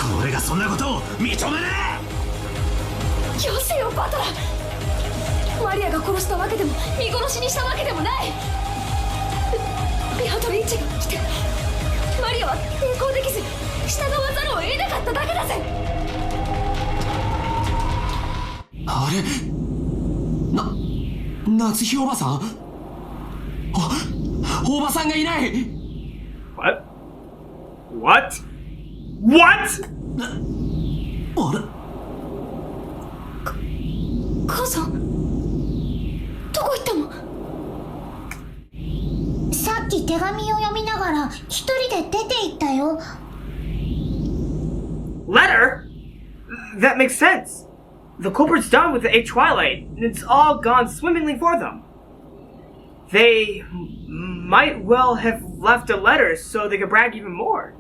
この俺がそんなことを認めねえ。よせよバトラ。マリアが殺したわけでも見殺しにしたわけでもない。ベアトリーチェが来てマリアは抵抗できず従わざるを得なかっただけだぜ。あれ、夏日おばさん、おばさんがいない。 What? What? あれ、母さんどこ行ったの？さっき手紙を読みながら一人で出て行ったよ。 Letter? That makes sense. The culprit's done with a Twilight, and it's all gone swimmingly for them. They might well have left a letter so they could brag even more.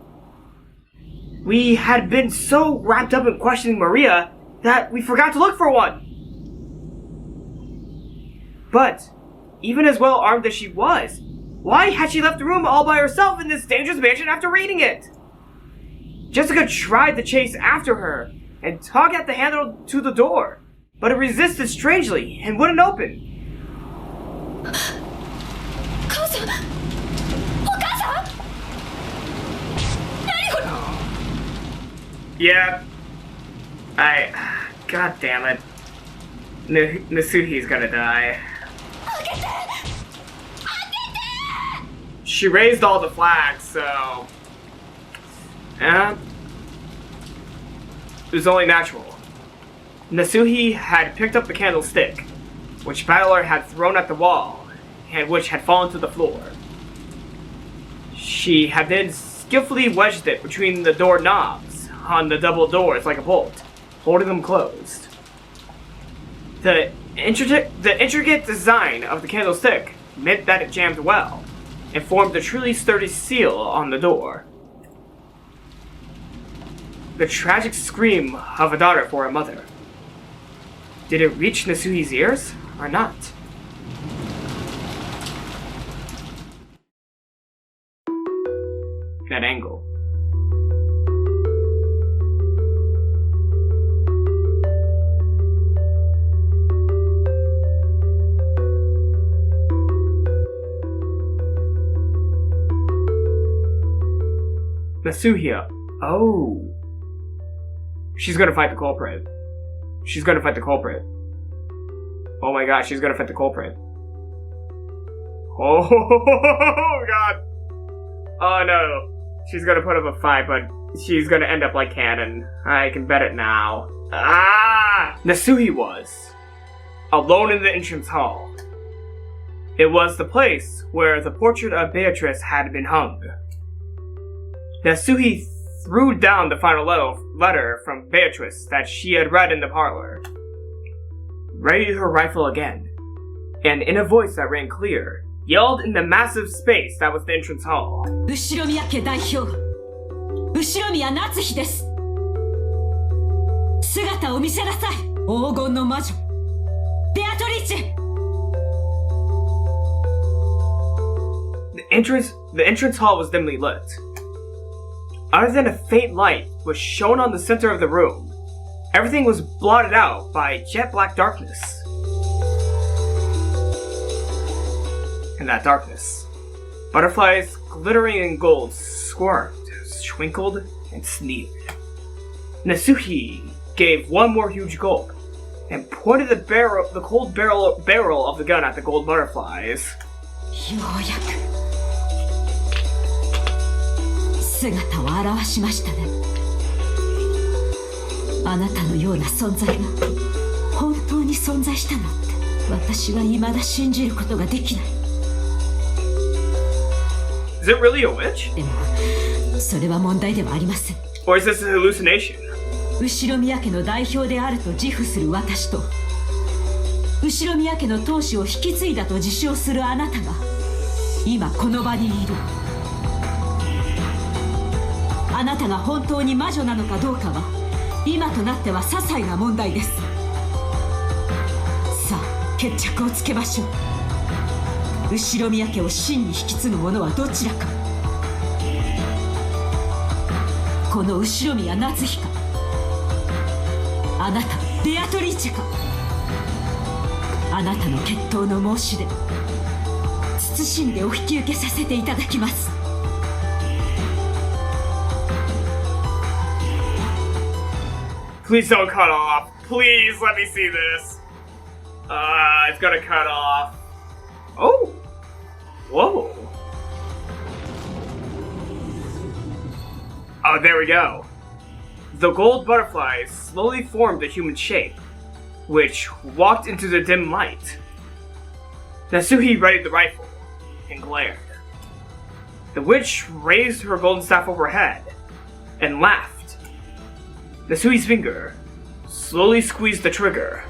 We had been so wrapped up in questioning Maria that we forgot to look for one. But, even as well armed as she was, why had she left the room all by herself in this dangerous mansion after reading it? Jessica tried to chase after her and tug at the handle to the door, but it resisted strangely and wouldn't open. 母さん、お母さん、何これ。 Yeah. God damn it. Nasuhi's gonna die. She raised all the flags, so... it was only natural. Nasuhi had picked up the candlestick, which Battler had thrown at the wall, and which had fallen to the floor. She had then skillfully wedged it between the door knobs on the double doors like a bolt, holding them closed. The intricate design of the candlestick meant that it jammed well, and formed a truly sturdy seal on the door. The tragic scream of a daughter for a mother. Did it reach Nasuhi's ears, or not? That angle. Nasuhia. Oh. She's gonna fight the culprit. She's gonna fight the culprit. Oh my god, she's gonna fight the culprit. Oh god. Oh no. She's gonna put up a fight, but she's gonna end up like Canon. I can bet it now. Ah! Nasuhi was alone in the entrance hall. It was the place where the portrait of Beatrice had been hung. Nasuhi threw down the final letter from Beatrice that she had read in the parlor, readied her rifle again, and in a voice that rang clear, yelled in the massive space that was the entrance hall. 後宮家代表、後宮夏日です。姿を見せなさい、黄金の魔女、ベアトリーチェ。The entrance hall was dimly lit. Other than a faint light was shown on the center of the room, everything was blotted out by jet black darkness. In that darkness, butterflies glittering in gold squirmed, twinkled, and sneered. Nasuhi gave one more huge gulp and pointed the cold barrel of the gun at the gold butterflies. ようやく姿を現しましたね。あなたのような存在が本当に存在したのって私は未だ信じることができない。 Is it really a witch? でもそれは問題ではありません。 Or is this a hallucination? 後宮家の代表であると自負する私と後宮家の当主を引き継いだと自称するあなたが今この場にいる。あなたが本当に魔女なのかどうかは今となっては些細な問題です。さあ決着をつけましょう。後宮家を真に引き継ぐ者はどちらか。この後宮夏日か、あなたベアトリーチェか。あなたの決闘の申し出、謹んでお引き受けさせていただきます。Please don't cut off. Please let me see this. It's gonna cut off. Oh. Whoa. Oh, there we go. The gold butterflies slowly formed a human shape, which walked into the dim light. Natsuhi readied the rifle and glared. The witch raised her golden staff overhead and laughed. Natsuhi's finger slowly squeezed the trigger.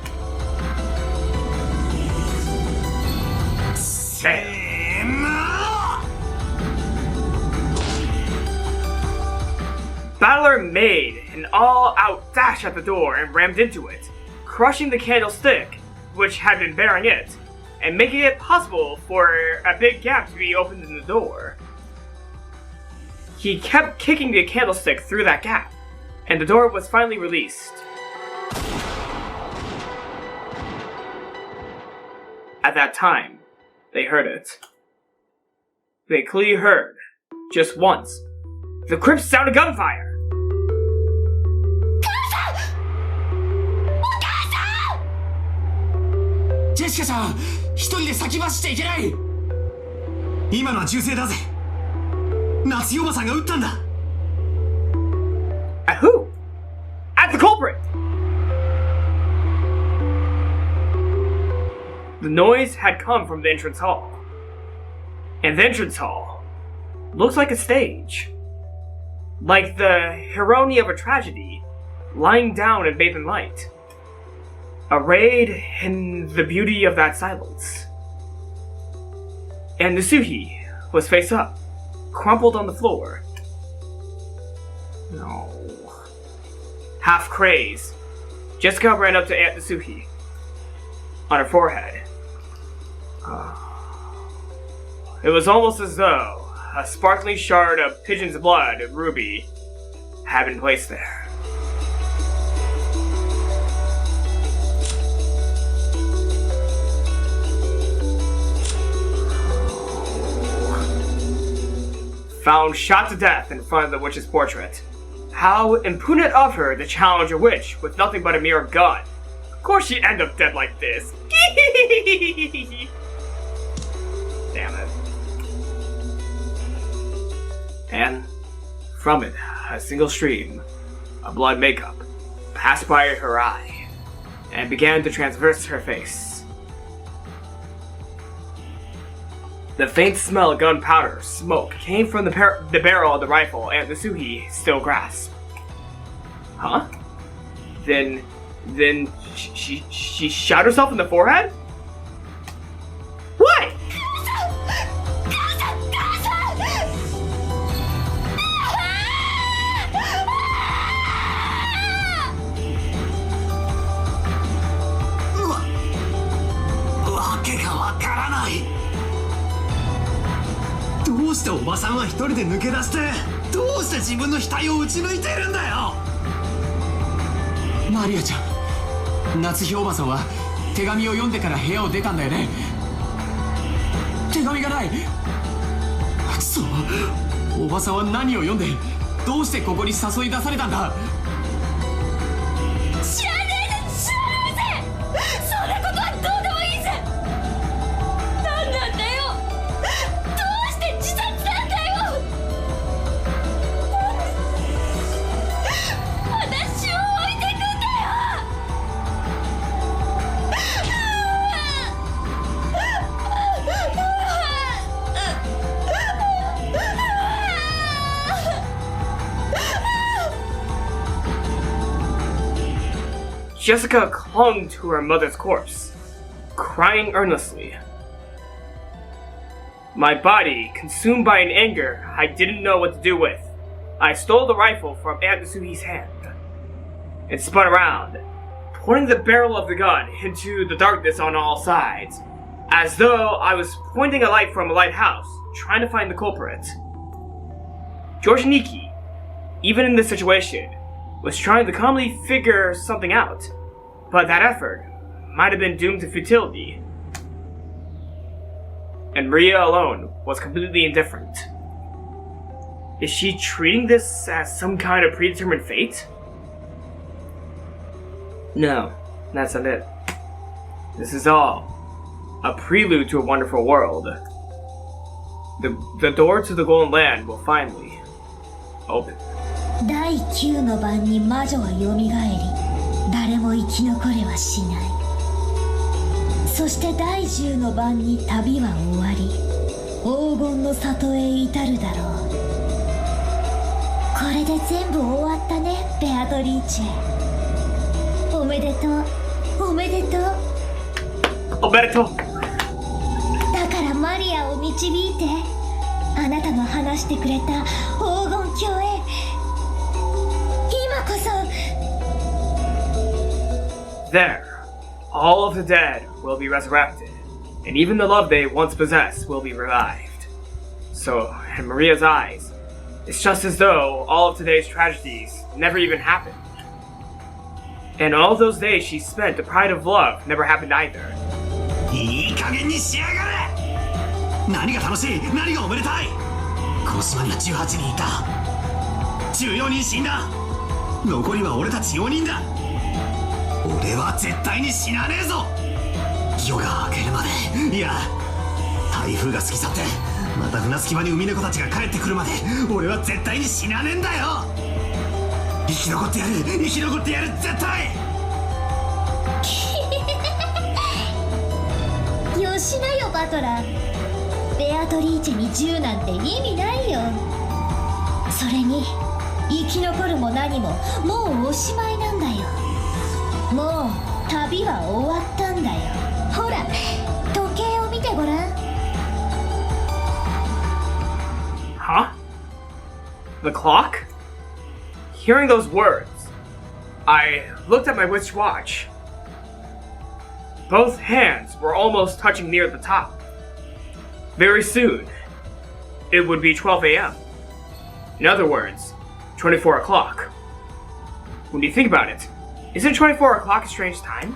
Battler made an all-out dash at the door and rammed into it, crushing the candlestick, which had been bearing it, and making it possible for a big gap to be opened in the door. He kept kicking the candlestick through that gap, and the door was finally released. At that time, they heard it. They clearly heard, just once, the crypt sound of gunfire. ジェシカちゃん、一人で先走っちゃいけない。今のは銃声だぜ。夏代おばさんが撃ったんだ。At who? At the culprit! The noise had come from the entrance hall. And the entrance hall looked like a stage. Like the heroine of a tragedy, lying down and bathed in light. Arrayed in the beauty of that silence. And Natsuhi was face up, crumpled on the floor. No. Half crazed, Jessica ran up to Aunt Natsuhi. On her forehead. It was almost as though a sparkling shard of pigeon's blood, ruby, had been placed there. Found shot to death in front of the witch's portrait. How impudent of her to challenge a witch with nothing but a mere gun. Of course she'd end up dead like this. Damn it. And from it, a single stream of blood makeup passed by her eye and began to traverse her face. The faint smell of gunpowder smoke came from the barrel of the rifle Aunt Natsuhi still grasped. Huh? Then she shot herself in the forehead? Why? Wakeがわからない。どうしておばさんは一人で抜け出してどうして自分の額を撃ち抜いてるんだよ。マリアちゃん、夏日おばさんは手紙を読んでから部屋を出たんだよね。手紙がない。そう、おばさんは何を読んでどうしてここに誘い出されたんだ。知らねえぜ、知らねえぜ。そんなことはどうでもいいぜ。何なんだよ。どうして自殺なんだよ。私を置いてくんだよ。Jessica clung to her mother's corpse, crying earnestly. My body, consumed by an anger I didn't know what to do with, I stole the rifle from Aunt Natsuhi's hand and spun around, pointing the barrel of the gun into the darkness on all sides, as though I was pointing a light from a lighthouse, trying to find the culprit. George Niki, even in this situation, was trying to calmly figure something out, but that effort might have been doomed to futility. And Maria alone was completely indifferent. Is she treating this as some kind of predetermined fate? No, that's not it. This is all a prelude to a wonderful world. The door to the Golden Land will finally open. 第9の晩に魔女は蘇り、誰も生き残れはしない。そして第10の晩に旅は終わり、黄金の里へ至るだろう。これで全部終わったね、ベアトリーチェ。おめでとう、おめでとう。おめでとう。だからマリアを導いて、あなたの話してくれた黄金鏡へ。今こそ。There, all of the dead will be resurrected, and even the love they once possessed will be revived. So, in Maria's eyes, it's just as though all of today's tragedies never even happened. And all those days she spent deprived of love never happened either. いい加減にしやがれ。何が楽しい、何がおめでたい。この島には18人いた。14人死んだ。残りは俺たち4人だ。俺は絶対に死なねえぞ。夜が明けるまで、いや台風が過ぎ去ってまた船着き場に海猫たちが帰ってくるまで俺は絶対に死なねえんだよ。生き残ってやる、生き残ってやる、絶対。よしなよバトラー。ベアトリーチェに銃なんて意味ないよ。それに生き残るも何ももうおしまいなんだよ。もう旅は終わったんだよ。ほら時計を見てごらん。Huh? The clock? Hearing those words, I looked at my Wits watch. Both hands were almost touching near the top. Very soon, it would be 12 a.m. In other words, 24 o'clock. When you think about it, isn't 24 o'clock a strange time?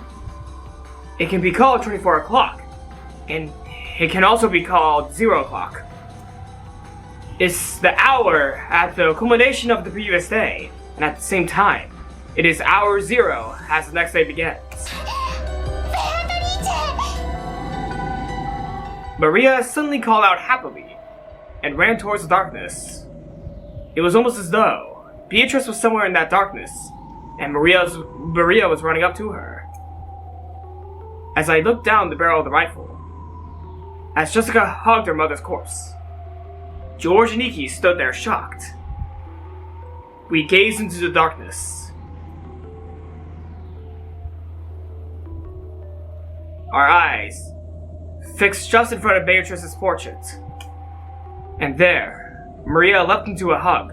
It can be called 24 o'clock, and it can also be called 0 o'clock. It's the hour at the culmination of the previous day, and at the same time, it is hour 0 as the next day begins. Maria suddenly called out happily and ran towards the darkness. It was almost as though Beatrice was somewhere in that darkness, and Maria was running up to her. As I looked down the barrel of the rifle, as Jessica hugged her mother's corpse, George and Nikki stood there shocked. We gazed into the darkness. Our eyes fixed just in front of Beatrice's portrait. And there, Maria leapt into a hug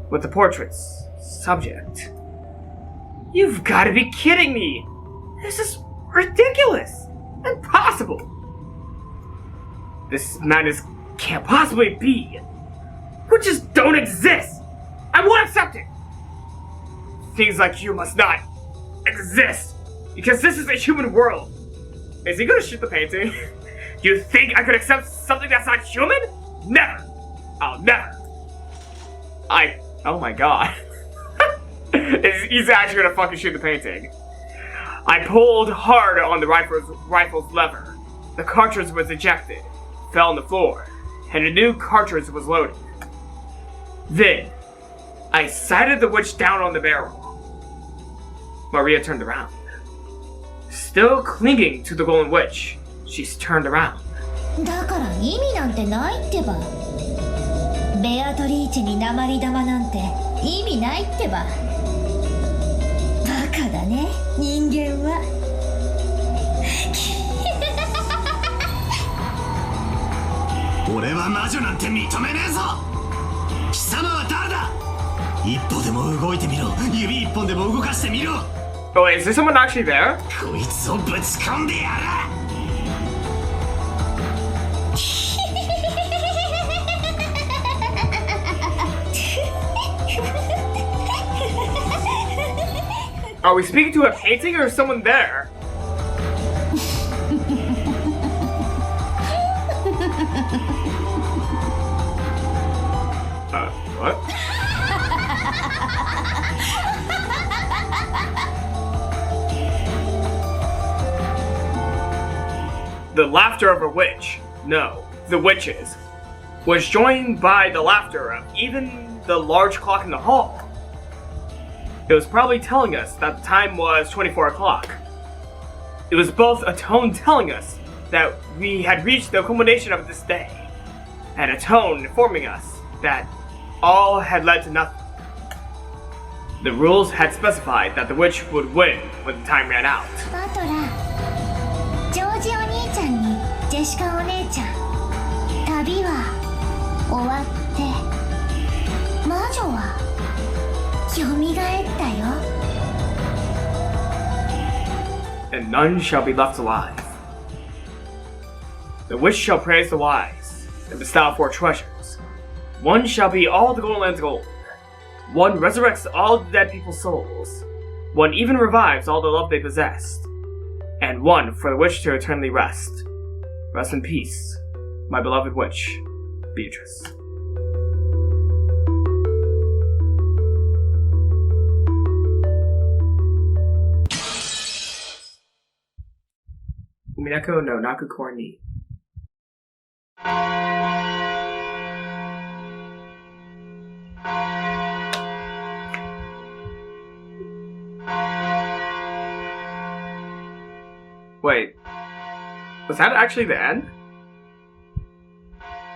with the portrait's subject. You've got to be kidding me! This is ridiculous! Impossible! This madness can't possibly be! Witches don't exist! I won't accept it! Things like you must not exist! Because this is a human world! Is he gonna shoot the painting? Do you think I could accept something that's not human? Never! I'll never! Oh my god. He's actually gonna fucking shoot the painting. I pulled hard on the rifle's lever. The cartridge was ejected, fell on the floor, and a new cartridge was loaded. Then, I sighted the witch down on the barrel. Maria turned around. Still clinging to the golden witch, she's turned around. だから意味なんてないってば。ベアトリーチェに鉛玉なんて意味ないってば。バカだね、人間は。俺は魔女なんて認めねえぞ。貴様は誰だ。一歩でも動いてみろ。指一本でも動かしてみろ。Oh, is there someone actually there? こいつをぶち込んでやる。Are we speaking to a painting or someone there? What? The laughter of a witch, no, the witches, was joined by the laughter of even the large clock in the hall. It was probably telling us that the time was 24 o'clock. It was both a tone telling us that we had reached the culmination of this day, and a tone informing us that all had led to nothing. The rules had specified that the witch would win when the time ran out. バトラー、ジョージお兄ちゃんにジェシカお姉ちゃん、旅は終わって魔女は蘇ったよ。 And none shall be left alive. The witch shall praise the wise, and bestow 4 treasures. One shall be all the Golden Land's gold. One resurrects all the dead people's souls. One even revives all the love they possessed. And one for the witch to eternally rest. Rest in peace, my beloved witch, Beatrice. Umineko no Nakukor ni. Wait, was that actually the end?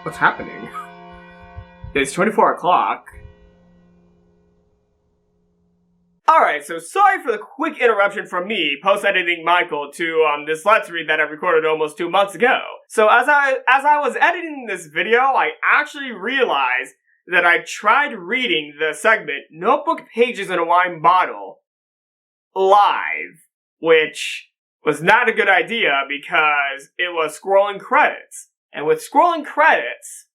What's happening? It's 24 o'clock. Alright, so sorry for the quick interruption from me, post-editing Michael, to this Let's Read that I recorded almost 2 months ago. So as I was editing this video, I actually realized that I tried reading the segment Notebook Pages in a Wine Bottle live, which was not a good idea because it was scrolling credits. And with scrolling credits,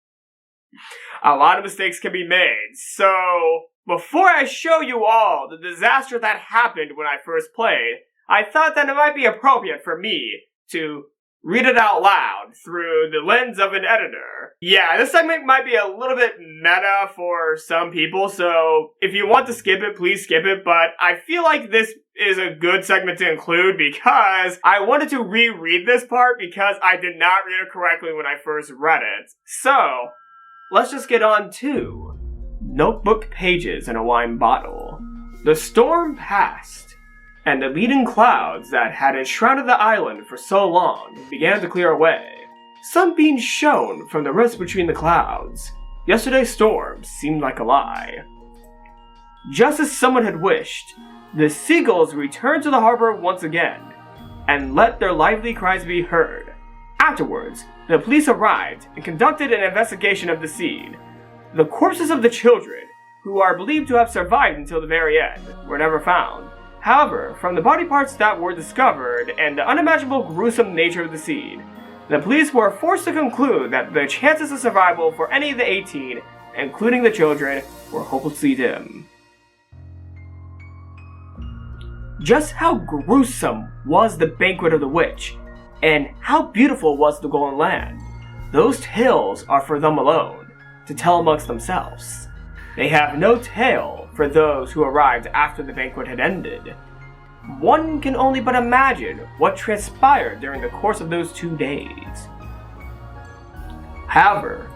a lot of mistakes can be made. So before I show you all the disaster that happened when I first played, I thought that it might be appropriate for me to read it out loud through the lens of an editor. Yeah, this segment might be a little bit meta for some people, so if you want to skip it, please skip it, but I feel like this is a good segment to include because I wanted to reread this part because I did not read it correctly when I first read it. So, let's just get on to Notebook Pages in a Wine Bottle. The storm passed, and the leading clouds that had enshrouded the island for so long began to clear away. Sunbeams shone from the rifts between the clouds. Yesterday's storm seemed like a lie. Just as someone had wished, the seagulls returned to the harbor once again, and let their lively cries be heard. Afterwards, the police arrived and conducted an investigation of the scene. The corpses of the children, who are believed to have survived until the very end, were never found. However, from the body parts that were discovered and the unimaginable gruesome nature of the scene, the police were forced to conclude that the chances of survival for any of the 18, including the children, were hopelessly dim. Just how gruesome was the banquet of the witch, and how beautiful was the Golden Land? Those tales are for them alone, to tell amongst themselves. They have no tale for those who arrived after the banquet had ended. One can only but imagine what transpired during the course of those 2 days. However,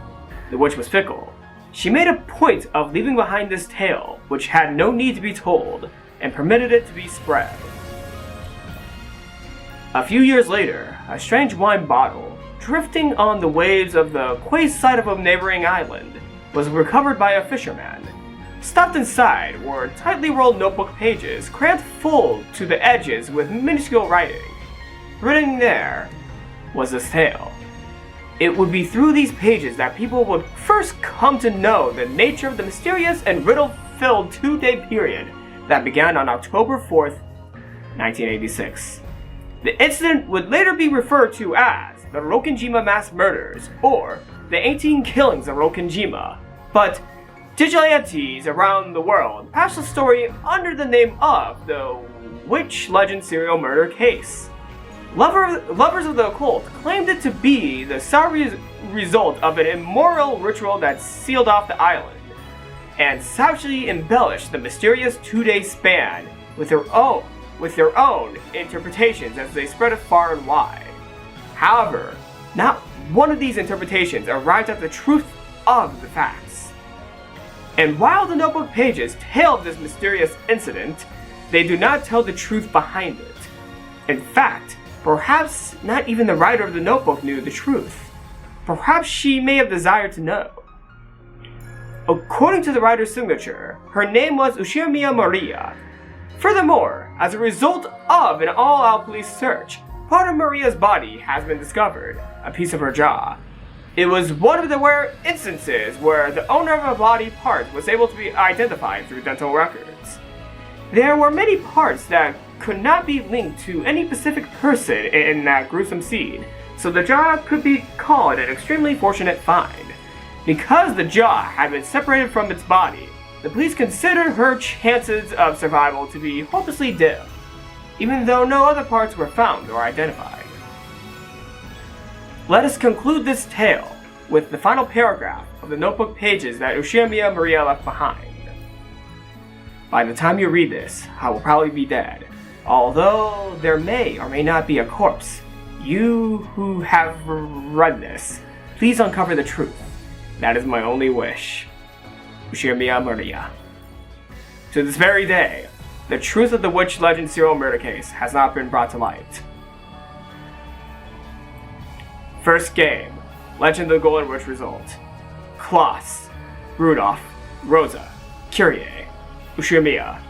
the witch was fickle. She made a point of leaving behind this tale, which had no need to be told, and permitted it to be spread. A few years later, a strange wine bottle, drifting on the waves of the quayside of a neighboring island, was recovered by a fisherman. Stuffed inside were tightly rolled notebook pages, crammed full to the edges with minuscule writing. Written there was this tale. It would be through these pages that people would first come to know the nature of the mysterious and riddle-filled 2-day period that began on October 4th, 1986. The incident would later be referred to as the Rokkenjima mass murders, or the 18 killings of Rokkenjima, but vigilantes around the world passed the story under the name of the Witch Legend serial murder case. Lovers of the occult claimed it to be the sorry result of an immoral ritual that sealed off the island, and savagely embellished the mysterious 2-day span with their own interpretations as they spread it far and wide. However, not one of these interpretations arrived at the truth of the facts. And while the notebook pages tell of this mysterious incident, they do not tell the truth behind it. In fact, perhaps not even the writer of the notebook knew the truth. Perhaps she may have desired to know. According to the writer's signature, her name was Ushimiya Maria. Furthermore, as a result of an all-out police search, part of Maria's body has been discovered, a piece of her jaw. It was one of the rare instances where the owner of a body part was able to be identified through dental records. There were many parts that could not be linked to any specific person in that gruesome scene, so the jaw could be called an extremely fortunate find. Because the jaw had been separated from its body, the police considered her chances of survival to be hopelessly dim, even though no other parts were found or identified. Let us conclude this tale with the final paragraph of the notebook pages that Ushimiya Maria left behind. By the time you read this, I will probably be dead. Although there may or may not be a corpse, you who have read this, please uncover the truth. That is my only wish. Ushimiya Maria. To this very day, the truth of the Witch Legend serial murder case has not been brought to light. First game, Legend of the Golden Witch result. Klaus, Rudolph, Rosa, Kyrie, Ushimiya,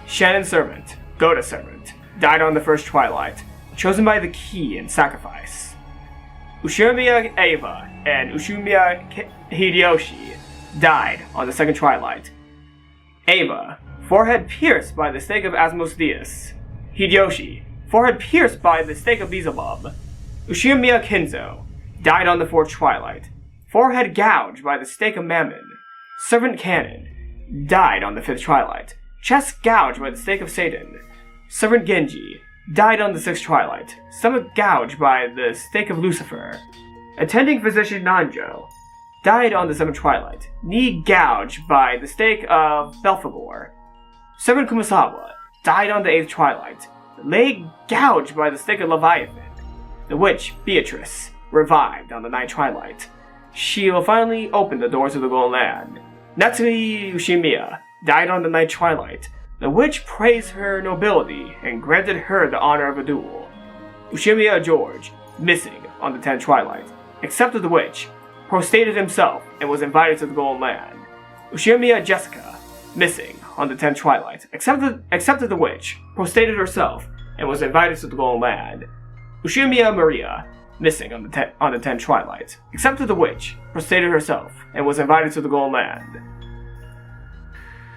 Shannon Servant, Goda Servant, died on the first Twilight, chosen by the key in sacrifice. Ushimiya Eva and Ushimiya Hideyoshi died on the second Twilight. Eva, forehead pierced by the stake of Asmodeus. Hideyoshi, forehead pierced by the stake of Beelzebub. Ushimiya Kinzo, died on the fourth Twilight. Forehead gouged by the stake of Mammon. Servant Cannon, died on the fifth Twilight. Chest gouged by the stake of Satan. Servant Genji, died on the sixth Twilight. Stomach gouged by the stake of Lucifer. Attending physician Nanjo, died on the seventh Twilight. Knee gouged by the stake of Belphegor. Servant Kumasawa, died on the eighth Twilight. Leg gouged by the stake of Leviathan. The witch, Beatrice, revived on the ninth Twilight. She will finally open the doors of the Golden Land. Natsuki Ushimiya died on the ninth Twilight. The witch praised her nobility and granted her the honor of a duel. Ushimiya George, missing on the 10th Twilight, accepted the witch, prostrated himself, and was invited to the Golden Land. Ushimiya Jessica, missing on the 10th Twilight, accepted the witch, prostrated herself, and was invited to the Golden Land. Ushimiya Maria, missing on the 10th Twilight, accepted the witch, prostrated herself, and was invited to the Golden Land.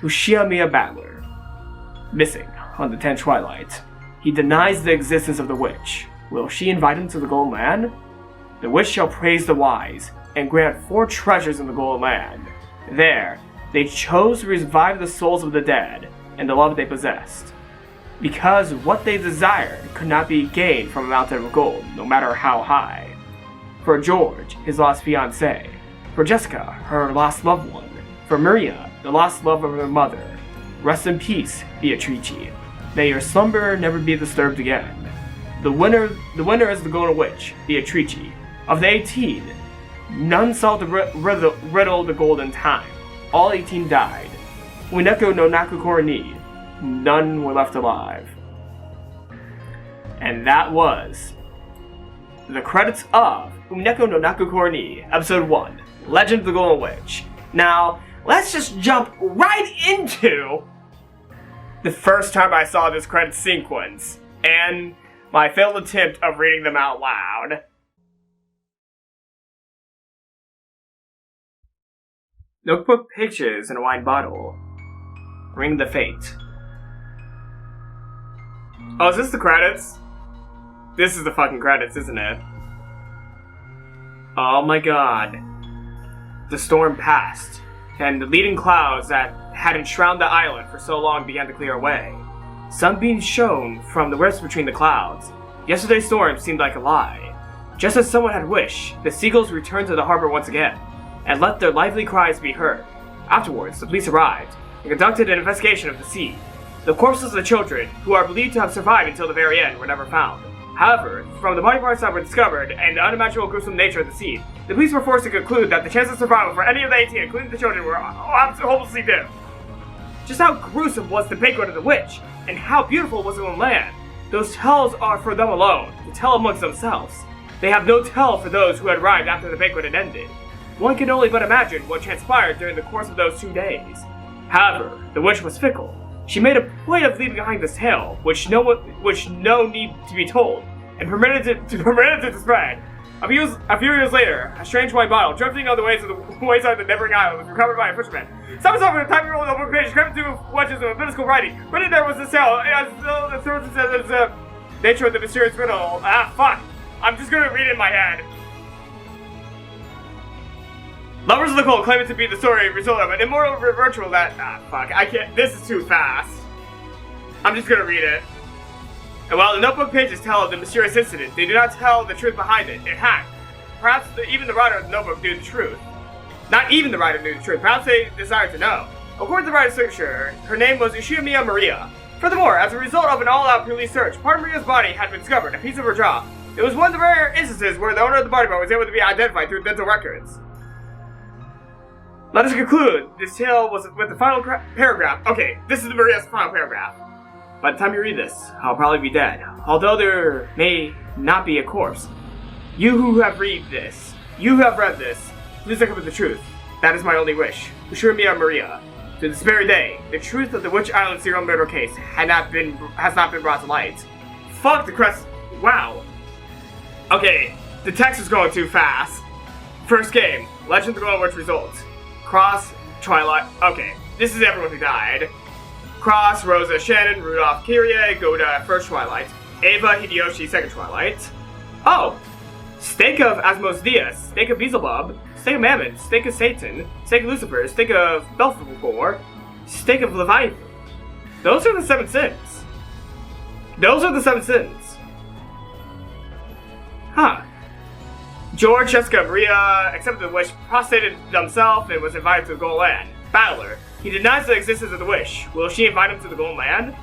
Ushimiya Battler, missing on the 10th Twilight. He denies the existence of the witch. Will she invite him to the Golden Land? The witch shall praise the wise and grant 4 treasures in the Golden Land. There, they chose to revive the souls of the dead and the love they possessed. Because what they desired could not be gained from a mountain of gold, no matter how high. For George, his lost fiancée. For Jessica, her lost loved one. For Maria, the lost love of her mother. Rest in peace, Beatrice. May your slumber never be disturbed again. The winner is the Golden Witch, Beatrice. Of the 18, none solved the riddle of the golden time. All 18 died. Umineko no Nakukori ni. None were left alive. And that was the credits of Umineko no Nakukori ni, Episode 1, Legend of the Golden Witch. Now, let's just jump right into the first time I saw this credit sequence, and my failed attempt of reading them out loud. Notebook pages in a wine bottle. Ring the fate. Oh, is this the credits? This is the fucking credits, isn't it? Oh my god. The storm passed, and the leading clouds that had enshrouded the island for so long began to clear away. Sunbeams shone from the rifts between the clouds. Yesterday's storm seemed like a lie. Just as someone had wished, the seagulls returned to the harbor once again, and let their lively cries be heard. Afterwards, the police arrived and conducted an investigation of the scene. The corpses of the children, who are believed to have survived until the very end, were never found. However, from the body parts that were discovered and the unimaginable gruesome nature of the scene, the police were forced to conclude that the chances of survival for any of the 18, including the children, were hopelessly dim. Just how gruesome was the banquet of the witch, and how beautiful was it on land? Those tales are for them alone, to tell amongst themselves. They have no tell for those who had arrived after the banquet had ended. One can only but imagine what transpired during the course of those 2 days. However, the witch was fickle. She made a point of leaving behind this tale, which no need to be told, and permitted it to spread. A few years later, a strange white bottle, drifting on the wayside of the neighboring island, was recovered by a fisherman. Someone saw a tiny roll of notebook page, crammed into wedges of minuscule writing. Written there was this tale, the source says the nature of the mysterious riddle. Fuck! I'm just gonna read it in my head. Lovers of the Cold claim it to be the story result of an immortal ritual that... fuck, I can't... This is too fast. I'm just gonna read it. And while the notebook pages tell of the mysterious incident, they do not tell the truth behind it. In fact, perhaps even the writer of the notebook knew the truth. Not even the writer knew the truth. Perhaps they desired to know. According to the writer's signature, her name was Ushimiya Maria. Furthermore, as a result of an all-out police search, part of Maria's body had been discovered, a piece of her jaw. It was one of the rare instances where the owner of the body part was able to be identified through dental records. Let us conclude. This tale was with the final paragraph. Okay, this is Maria's final paragraph. By the time you read this, I'll probably be dead. Although there may not be a corpse. You who have read this, please look up at the truth. That is my only wish. Assure me on Maria. To this very day, the truth of the Witch Island serial murder case has not been brought to light. Fuck the crest. Wow. Okay, the text is going too fast. First game, Legend of the Golden Witch results. Cross, Twilight. Okay, this is everyone who died. Cross, Rosa, Shannon, Rudolph, Kyrie, Goda, first Twilight. Ava, Hideyoshi, second Twilight. Oh! Stake of Asmos Diaz, Stake of Beelzebub, Stake of Mammon, Stake of Satan, Stake of Lucifer, Stake of Belphegor, Stake of Leviathan. Those are the 7 sins. Huh. George, Jessica, Maria accepted the wish, prostrated himself, and was invited to the Golden Land. Battler. He denies the existence of the wish. Will she invite him to the Golden Land?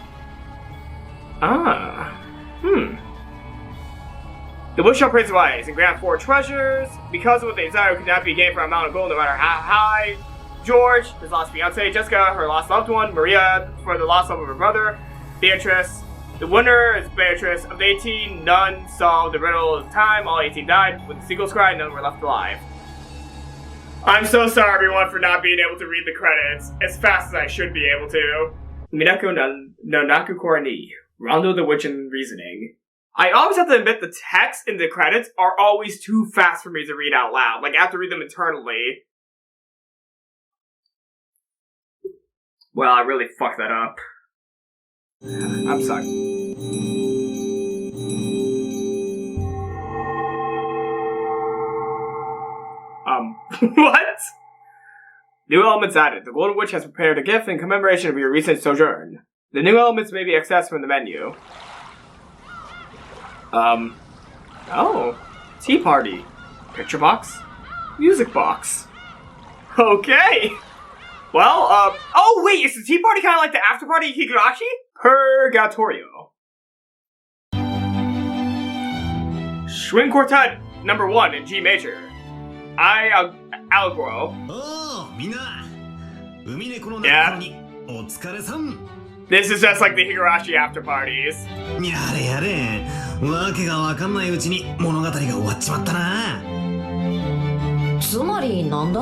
The wish shall praise wise and grant 4 treasures. Because of what they desire could not be gained for a amount of gold no matter how high. George, his lost fiancée. Jessica, her lost loved one. Maria, for the lost love of her brother. Beatrice. The winner is Beatrice. Of the 18, none solved the riddle of time. All 18 died. With the sequels cried, none were left alive. I'm so sorry, everyone, for not being able to read the credits as fast as I should be able to. Umineko no Nakukora ni. Rondo the Witch and Reasoning. I always have to admit the text in the credits are always too fast for me to read out loud. Like, I have to read them internally. Well, I really fucked that up. I'm sorry. What? New elements added. The Golden Witch has prepared a gift in commemoration of your recent sojourn. The new elements may be accessed from the menu. Oh. Tea party. Picture box. Music box. Okay. Well, oh wait, is the tea party kind of like the after party at Higurashi? Purgatorio. String Quartet number 1 in G major. Allegro. Oh, Mina. Umineko no Yeah. o tsukare-san. This is just like the Higurashi after parties. やれやれ。わけがわかんないうちに物語が終わっちまったな。つまりなんだ？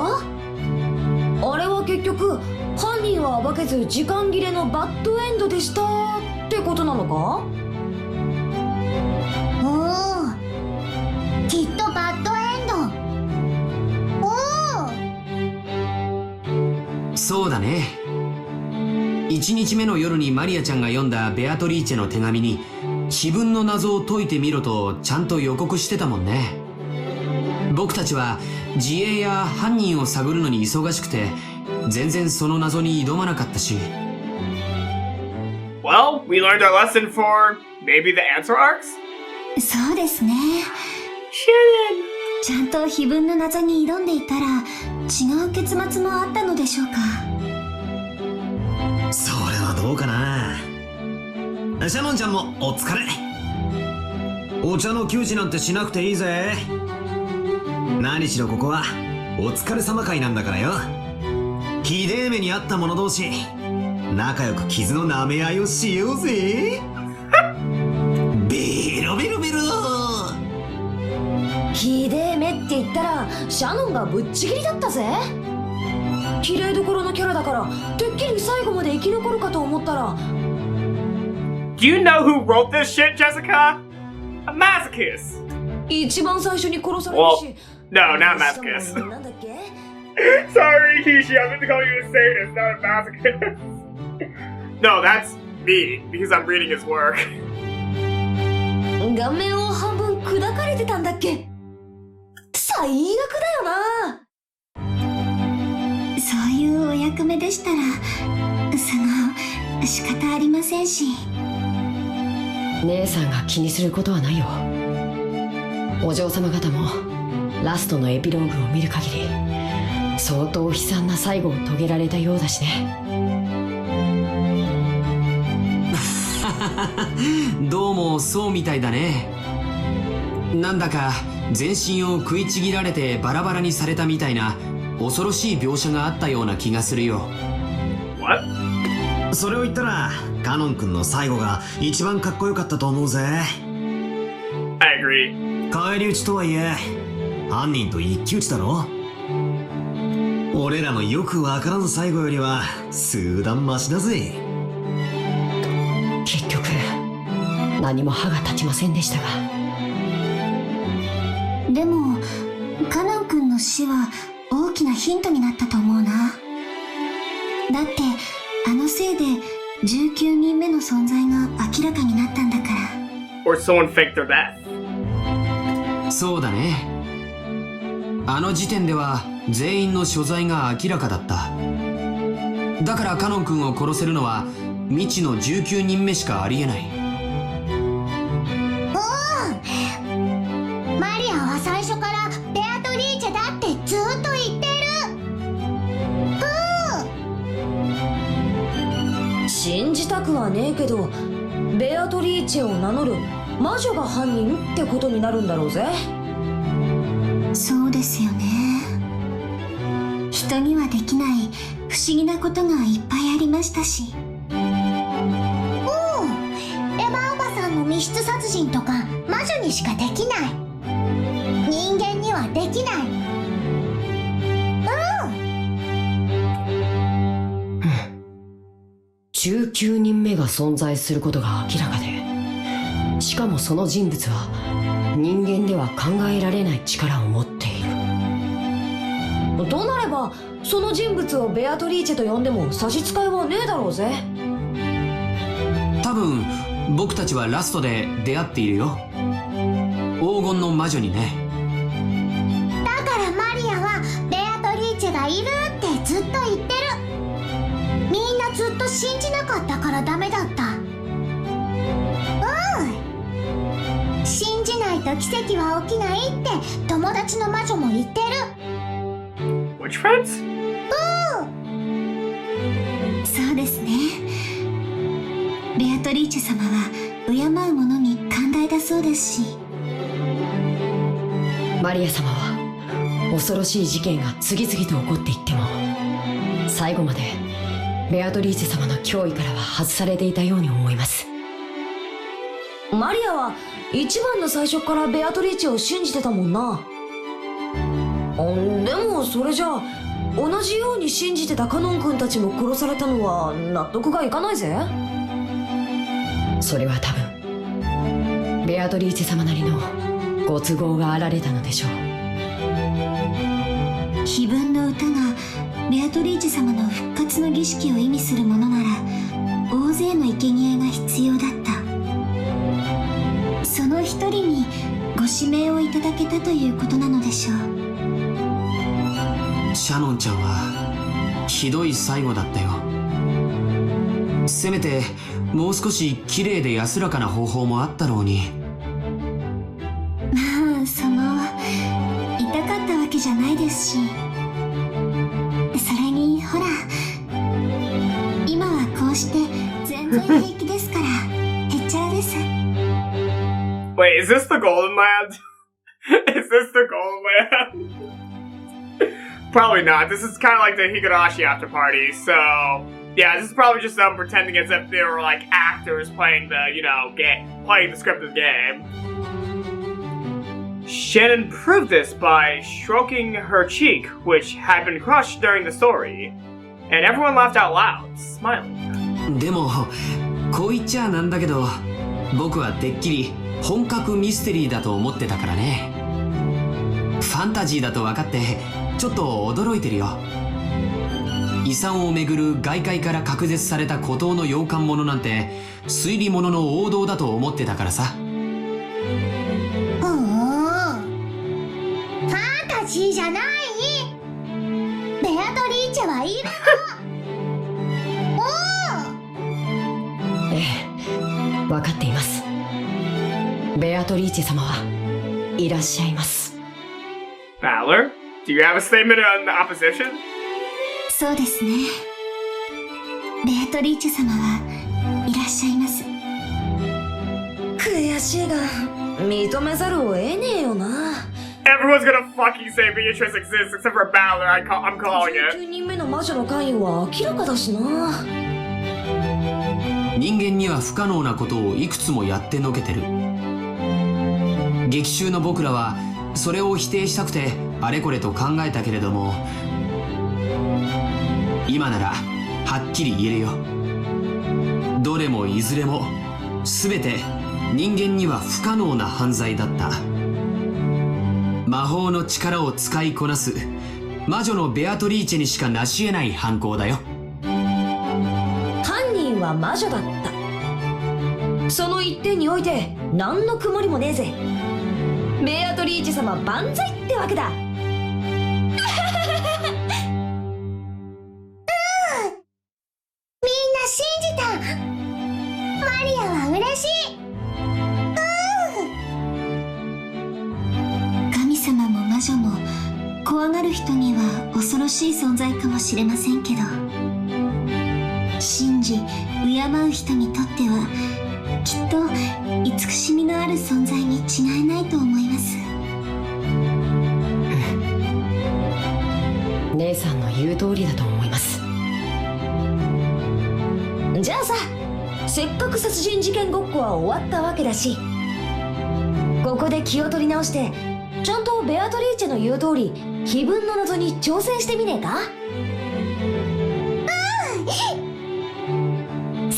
あれは結局犯人は暴けず時間切れのバッドエンドでしたってことなのか？おお、きっとバッドエンド。おお。そうだね。1日目の夜にマリアちゃんが読んだベアトリーチェの手紙に自分の謎を解いてみろとちゃんと予告してたもんね。僕たちは自衛や犯人を探るのに忙しくて全然その謎に挑まなかったし。Well, we learned our lesson for maybe the answer arcs? そうですね。Shannon! ちゃんと碑文の謎に挑んでいたら違う結末もあったのでしょうか。それはどうかな。シャノンちゃんもお疲れ。お茶の給仕なんてしなくていいぜ。何しろここはお疲れ様会なんだからよ。ひでえ目にあった者同士、仲良く傷の舐め合いをしようぜ。ベロベロベロ。ひでえ目って言ったらシャノンがぶっちぎりだったぜ。綺麗どころのキャラだからてっきり最後まで生き残るかと思ったら。 Do you know who wrote this shit, Jessica? A masochist. 一番最初に殺される Well, し。 no, not masochist. なんだっけ。 Sorry, Kishi, I meant to call you a sadist, not a masochist. No, that's me, because I'm reading his work. 顔面を半分砕かれてたんだっけ。最悪だよな。そういうお役目でしたら仕方ありませんし。姉さんが気にすることはないよ。お嬢様方もラストのエピローグを見る限り相当悲惨な最後を遂げられたようだしね。どうもそうみたいだね。なんだか全身を食いちぎられてバラバラにされたみたいな恐ろしい描写があったような気がするよ。 What? それを言ったらカノン君の最後が一番かっこよかったと思うぜ。 I agree. 返り討ちとはいえ犯人と一騎打ちだろ。俺らのよくわからん最後よりは数段マシだぜ。結局何も歯が立ちませんでしたが。でもカノン君の死は大きなヒントになったと思うな。だってあのせいで19人目の存在が明らかになったんだから。 Or someone faked their death. そうだね。あの時点では全員の所在が明らかだった。だからカノン君を殺せるのは未知の19人目しかありえない。マリアは最初からベアトリーチェだってずっと言ってる。信じたくはねえけどベアトリーチェを名乗る魔女が犯人ってことになるんだろうぜ。そうですよね。人にはできない不思議なことがいっぱいありましたし。エヴァおばさんの密室殺人とか魔女にしかできない。人間にはできない。19人目が存在することが明らかで、しかもその人物は人間では考えられない力を持っているとなれば、その人物をベアトリーチェと呼んでも差し支えはねえだろうぜ。多分僕たちはラストで出会っているよ。黄金の魔女にね。だからマリアはベアトリーチェがいるってずっと言ってる。みんなずっと信じなかったからダメだった。信じないと奇跡は起きないって友達の魔女も言ってる。 Which friends? そうですね。ベアトリーチェ様は敬う者に寛大だそうですし。マリア様は恐ろしい事件が次々と起こっていっても最後までベアトリーチェ様の脅威からは外されていたように思います。マリアは一番の最初からベアトリーチェを信じてたもんな。でもそれじゃあ同じように信じてたカノン君たちも殺されたのは納得がいかないぜ。それは多分ベアトリーチェ様なりのご都合があられたのでしょう。碑文の歌がベアトリーチェ様の復活の儀式を意味するものなら大勢の生贄が必要だった。その一人にご指名をいただけたということなのでしょう。シャノンちゃんはひどい最後だったよ。せめてもう少し綺麗で安らかな方法もあったろうに。まあ痛かったわけじゃないですし。然平気ですから、へっちゃらです。Wait, is this the Golden Land? Is this the Golden Land? Probably not. This is kind of like the Higurashi after party, so yeah, this is probably just them pretending as if they were like actors playing the, playing the scripted game. Shannon proved this by stroking her cheek, which had been crushed during the story, and everyone laughed out loud, smiling. でもこう言っちゃなんだけど、僕はてっきり本格ミステリーだと思ってたからね。ファンタジーだと分かってちょっと驚いてるよ。遺産をめぐる外界から隔絶された孤島の洋館物なんて推理物の王道だと思ってたからさ。ファンタジーじゃない。ベアトリーチェはいるの。ええ、分かっています。ベアトリーチェ様はいらっしゃいます。Valor, do you have a statement on the opposition? そうですね。ベアトリーチェ様はいらっしゃいます。悔しいが認めざるを得ねえよな。Everyone's gonna fucking say Beatrice exists except for Valor. I'm calling it. 19人目の魔女の関与は明らかだしな。人間には不可能なことをいくつもやってのけてる。劇中の僕らはそれを否定したくてあれこれと考えたけれども、今ならはっきり言えるよ。どれもいずれも全て人間には不可能な犯罪だった。魔法の力を使いこなす魔女のベアトリーチェにしか成し得ない犯行だよ。犯人は魔女だった。その一点において何の曇りもねえぜ。ベアトリーチェ様万歳ってわけだ。みんな信じた。マリアは嬉しい。神様も魔女も怖がる人には恐ろしい存在かもしれませんけど、信じ敬う人にとってはきっと慈しみのある存在に違いないと思います。姉さんの言う通りだと思います。じゃあさ、せっかく殺人事件ごっこは終わったわけだし、ここで気を取り直してちゃんとベアトリーチェの言う通り碑文の謎に挑戦してみねえか。賛成。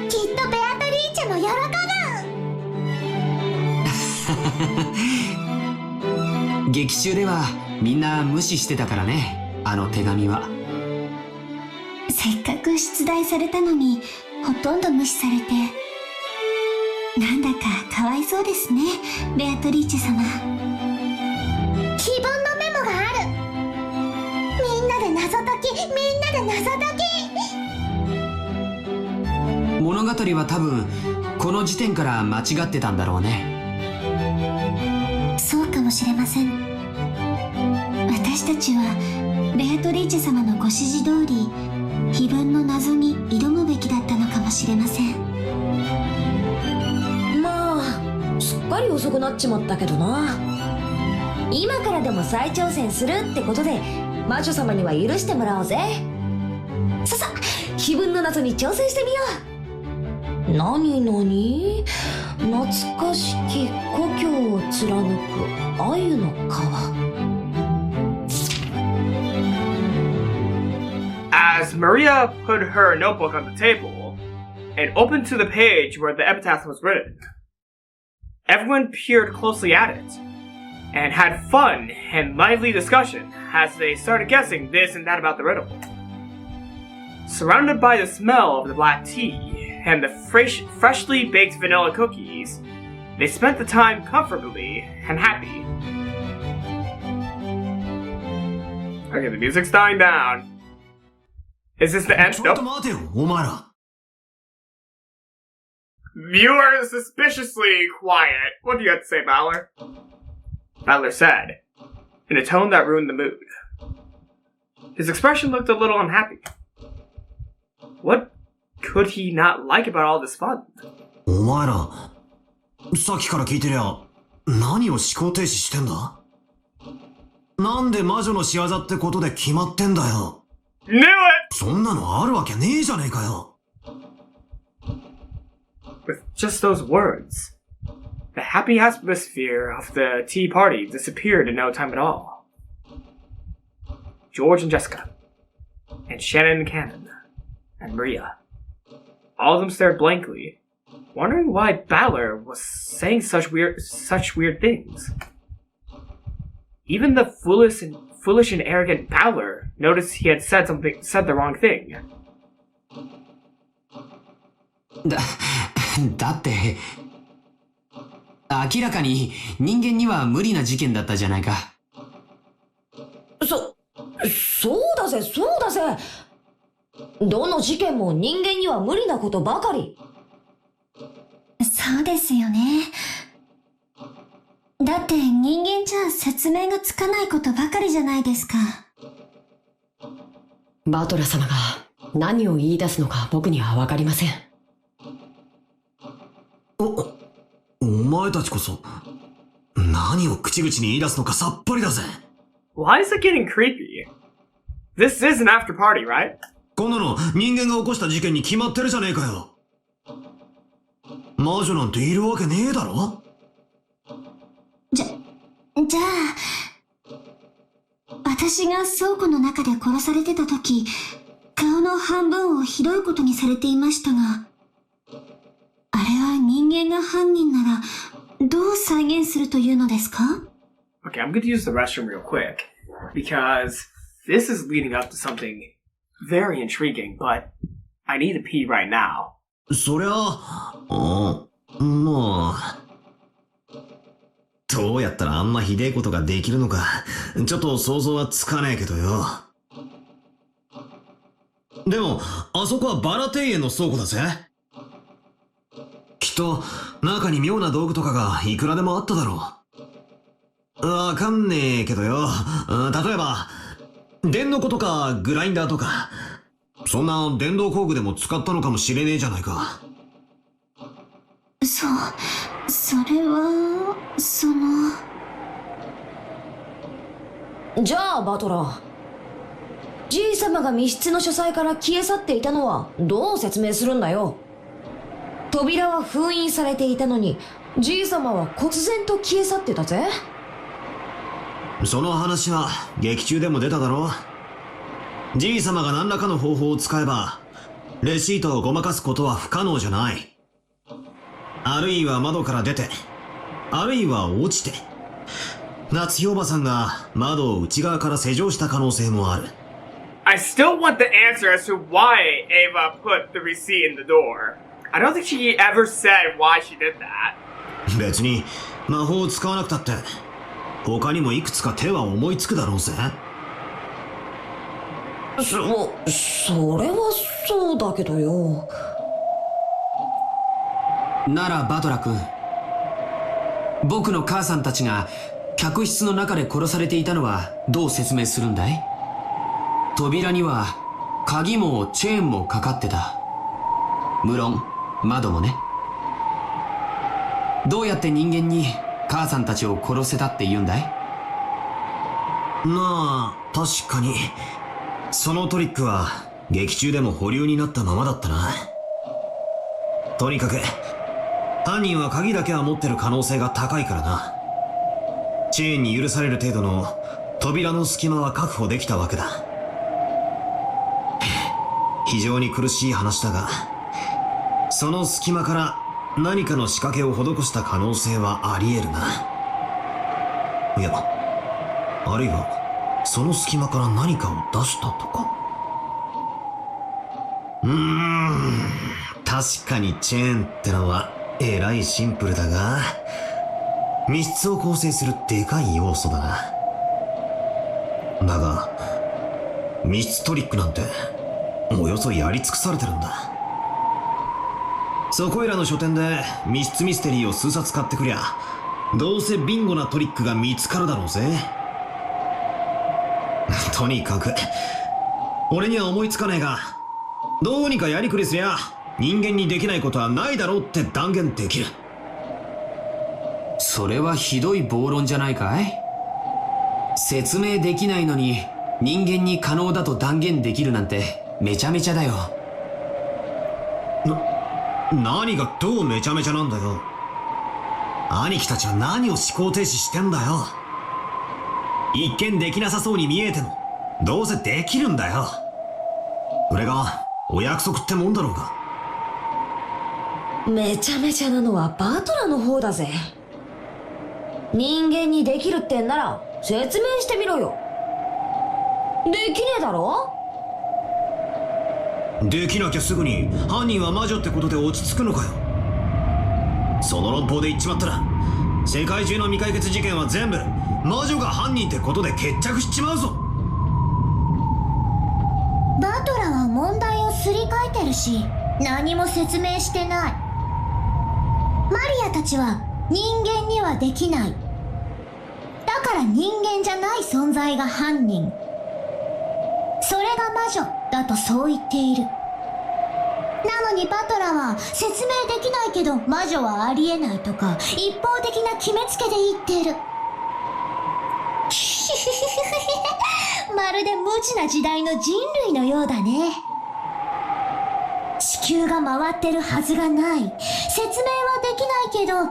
きっとベアトリーチェも喜ぶ。劇中ではみんな無視してたからね、あの手紙は。せっかく出題されたのにほとんど無視されて、なんだかかわいそうですね、ベアトリーチェ様。碑文のメモがある。みんなで謎解き、みんなで謎解き。物語は多分この時点から間違ってたんだろうね。そうかもしれません。私たちはベアトリーチェ様のご指示通り碑文の謎に挑むべきだったのかもしれません。まあすっかり遅くなっちまったけどな。今からでも再挑戦するってことで魔女様には許してもらおうぜ。ささ、碑文の謎に挑戦してみよう。なになに、懐かしき故郷を貫く鮎の川。As Maria put her notebook on the table and opened to the page where the epitaph was written, everyone peered closely at it and had fun and lively discussion as they started guessing this and that about the riddle. Surrounded by the smell of the black tea and the freshly baked vanilla cookies, they spent the time comfortably and happy. Okay, the music's dying down. Is this the end? ちょっと待てよ、お前ら。Viewers suspiciously quiet. What do you have to say, Valor? Valor said, in a tone that ruined the mood. His expression looked a little unhappy. What could he not like about all this fun? お前ら、さっきから聞いてりゃ、何を思考停止してんだ？なんで魔女の仕業ってことで決まってんだよ。Knew it! そんなのあるわけねえじゃねえかよ。With just those words, the happy atmosphere of the tea party disappeared in no time at all. George and Jessica, and Shannon and Cannon, and Maria, all of them stared blankly, wondering why Balor was saying such weird things. Even the foolish and arrogant Balor noticed he had said the wrong thing. だって、明らかに人間には無理な事件だったじゃないか。そうだぜ。どの事件も人間には無理なことばかり。そうですよね。だって人間じゃ説明がつかないことばかりじゃないですか。バトラ様が何を言い出すのか僕にはわかりません。お前たちこそ何を口々に言い出すのかさっぱりだぜ。 Why is it getting creepy? This is an after party, right? こんなの人間が起こした事件に決まってるじゃねえかよ。魔女なんているわけねえだろ。じゃあ私が倉庫の中で殺されてた時、顔の半分をひどいことにされていましたが、あれは人間が犯人ならどう再現するというのですか？ Okay, I'm going to use the restroom real quick, because this is leading up to something very intriguing, but I need to pee right now. そりゃまあどうやったらあんまひでえことができるのかちょっと想像はつかねえけどよ。でもあそこはバラ庭園の倉庫だぜ。きっと中に妙な道具とかがいくらでもあっただろう。わかんねえけどよ。例えば電の子とかグラインダーとか、そんな電動工具でも使ったのかもしれねえじゃないか。それはじゃあバトラー、じい様が密室の書斎から消え去っていたのはどう説明するんだよ。扉は封印されていたのに、じい様は忽然と消え去ってたぜ。その話は劇中でも出ただろう。じい様が何らかの方法を使えばレシートをごまかすことは不可能じゃない。あるいは窓から出て、あるいは落ちて、夏日おばさんが窓を内側から施錠した可能性もある。 I still want the answer as to why Ava put the receipt in the door. I don't think she ever said why she did that. 別に魔法を使わなくたって他にもいくつか手は思いつくだろうぜ。それはそうだけどよ。ならバトラ君、僕の母さんたちが客室の中で殺されていたのはどう説明するんだい？扉には鍵もチェーンもかかってた。無論窓もね。どうやって人間に母さんたちを殺せたって言うんだい？まあ確かにそのトリックは劇中でも保留になったままだったな。とにかく犯人は鍵だけは持ってる可能性が高いからな。チェーンに許される程度の扉の隙間は確保できたわけだ。非常に苦しい話だが、その隙間から何かの仕掛けを施した可能性はあり得るな。いや、あるいはその隙間から何かを出したとか。確かにチェーンってのはえらいシンプルだが、密室を構成するでかい要素だな。だが密室トリックなんておよそやり尽くされてるんだ。そこいらの書店で密室ミステリーを数冊買ってくりゃ、どうせビンゴなトリックが見つかるだろうぜ。とにかく俺には思いつかねえが、どうにかやりくりすりゃ人間にできないことはないだろうって断言できる。それはひどい暴論じゃないかい？説明できないのに人間に可能だと断言できるなんてめちゃめちゃだよ。何がどうめちゃめちゃなんだよ。兄貴たちは何を思考停止してんだよ。一見できなさそうに見えてもどうせできるんだよ。それがお約束ってもんだろうが。めちゃめちゃなのはバトラの方だぜ。人間にできるってんなら説明してみろよ。できねえだろ？できなきゃすぐに犯人は魔女ってことで落ち着くのかよ。その論法で言っちまったら世界中の未解決事件は全部魔女が犯人ってことで決着しちまうぞ。バトラは問題をすり替えてるし何も説明してない。マリアたちは人間にはできない。だから人間じゃない存在が犯人。それが魔女だとそう言っている。なのにバトラは説明できないけど魔女はありえないとか一方的な決めつけで言ってる。まるで無知な時代の人類のようだね。地球が回ってるはずがない。説明はできないけど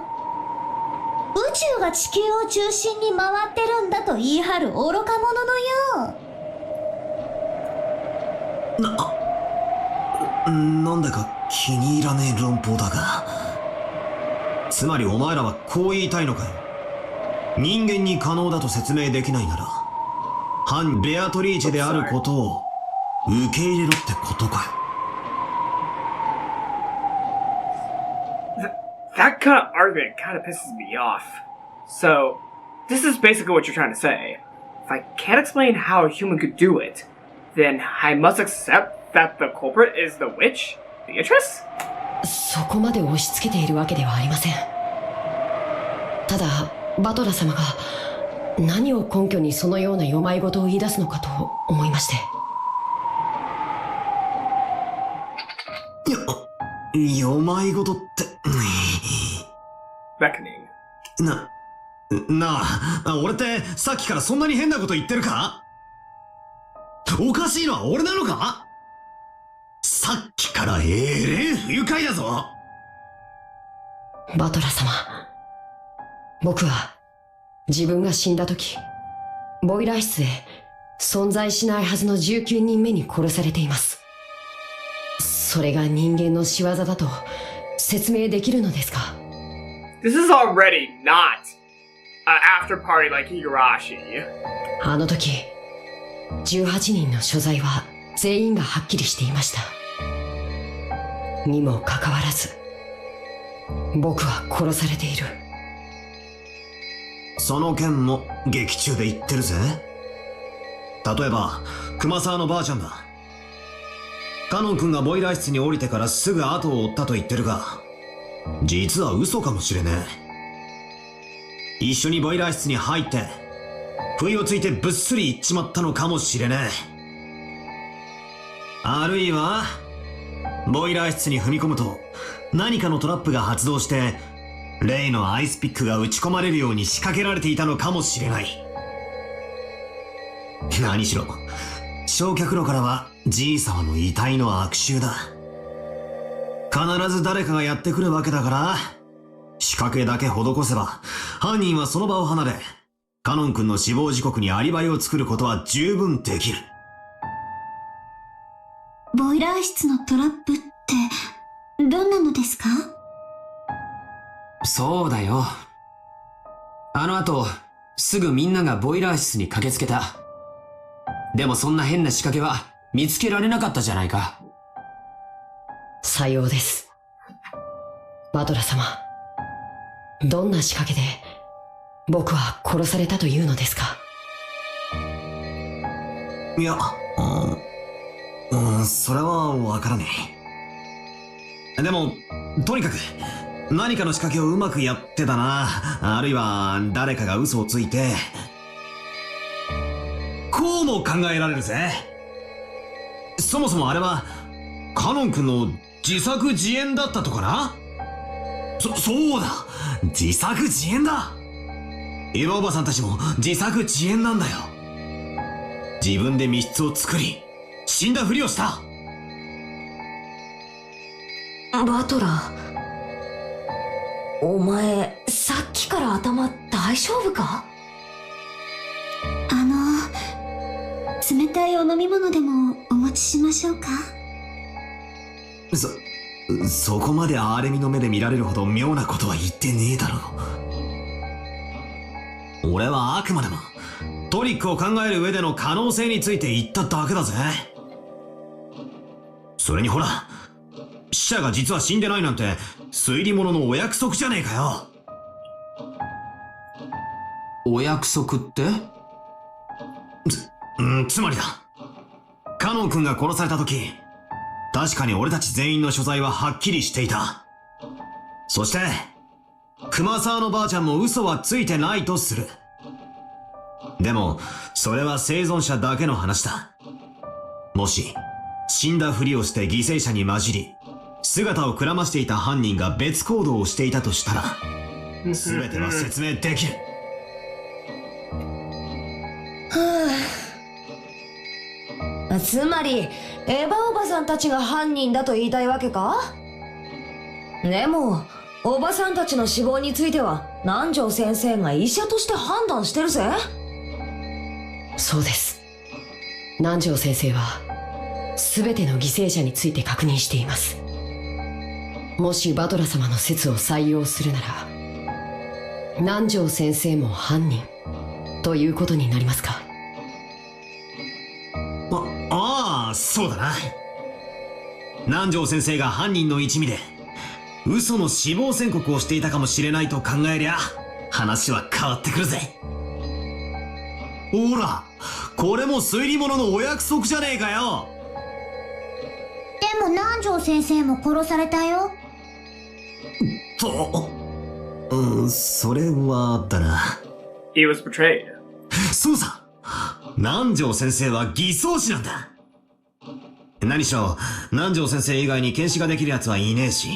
宇宙が地球を中心に回ってるんだと言い張る愚か者のよう。なんだか気に入らねえ論法だが。つまりお前らはこう言いたいのかよ。人間に可能だと説明できないなら反ベアトリーチェであることを受け入れろってことかよ。That kind of argument kind of pisses me off. So, this is basically what you're trying to say. If I can't explain how a human could do it, then I must accept that the culprit is the witch? Beatrice? そこまで押し付けているわけではありません。ただバトラ様が何を根拠にそのような世まい事を言い出すのかと思いまして。世まい事ってReckoning. なあ、俺ってさっきからそんなに変なこと言ってるか？おかしいのは俺なのか？さっきからえれ不愉快だぞ。バトラ様、僕は自分が死んだ時ボイラー室で存在しないはずの19人目に殺されています。それが人間の仕業だと説明できるのですか？ This is already not an after party like Higurashi. あの時18人の所在は全員がはっきりしていました。にもかかわらず僕は殺されている。その件も劇中で言ってるぜ。例えば熊沢のばあちゃんだ。カノン君がボイラー室に降りてからすぐ後を追ったと言ってるが、実は嘘かもしれねえ。一緒にボイラー室に入って不意をついてぶっすり行っちまったのかもしれねえ。あるいはボイラー室に踏み込むと何かのトラップが発動して例のアイスピックが打ち込まれるように仕掛けられていたのかもしれない。何しろ焼却炉からはじいさまの遺体の悪臭だ。必ず誰かがやってくるわけだから仕掛けだけ施せば犯人はその場を離れカノン君の死亡時刻にアリバイを作ることは十分できる。ボイラー室のトラップってどんなのですか？そうだよ。あの後すぐみんながボイラー室に駆けつけた。でもそんな変な仕掛けは見つけられなかったじゃないか。さようです。バトラ様、どんな仕掛けで僕は殺されたというのですか？いや、それはわからねえ。でもとにかく何かの仕掛けをうまくやってたな。あるいは誰かが嘘をついて。こうも考えられるぜ。そもそもあれはカノン君の自作自演だったとかな。そうだ、自作自演だ。エヴァおばさんたちも自作自演なんだよ。自分で密室を作り、死んだふりをした。バトラー、お前さっきから頭大丈夫か？冷たいお飲み物でもお持ちしましょうか？そこまで荒れみの目で見られるほど妙なことは言ってねえだろう。俺はあくまでもトリックを考える上での可能性について言っただけだぜ。それにほら、死者が実は死んでないなんて推理物のお約束じゃねえかよ。お約束って？つまりだ、カノン君が殺された時、確かに俺たち全員の所在ははっきりしていた。そして熊沢のばあちゃんも嘘はついてないとする。でもそれは生存者だけの話だ。もし死んだふりをして犠牲者に混じり姿をくらましていた犯人が別行動をしていたとしたら、全ては説明できる。つまりエヴァおばさんたちが犯人だと言いたいわけか？でもおばさんたちの死亡については南條先生が医者として判断してるぜ。そうです。南條先生は全ての犠牲者について確認しています。もしバトラ様の説を採用するなら、南條先生も犯人ということになりますか？そうだな。南條先生が犯人の一味で嘘の死亡宣告をしていたかもしれないと考えりゃ話は変わってくるぜ。ほら、これも推理物のお約束じゃねえかよ。でも南條先生も殺されたよ。それはだな。 He was betrayed. そうさ、南條先生は偽装師なんだ。何しろ南條先生以外に検視ができる奴はいねえし、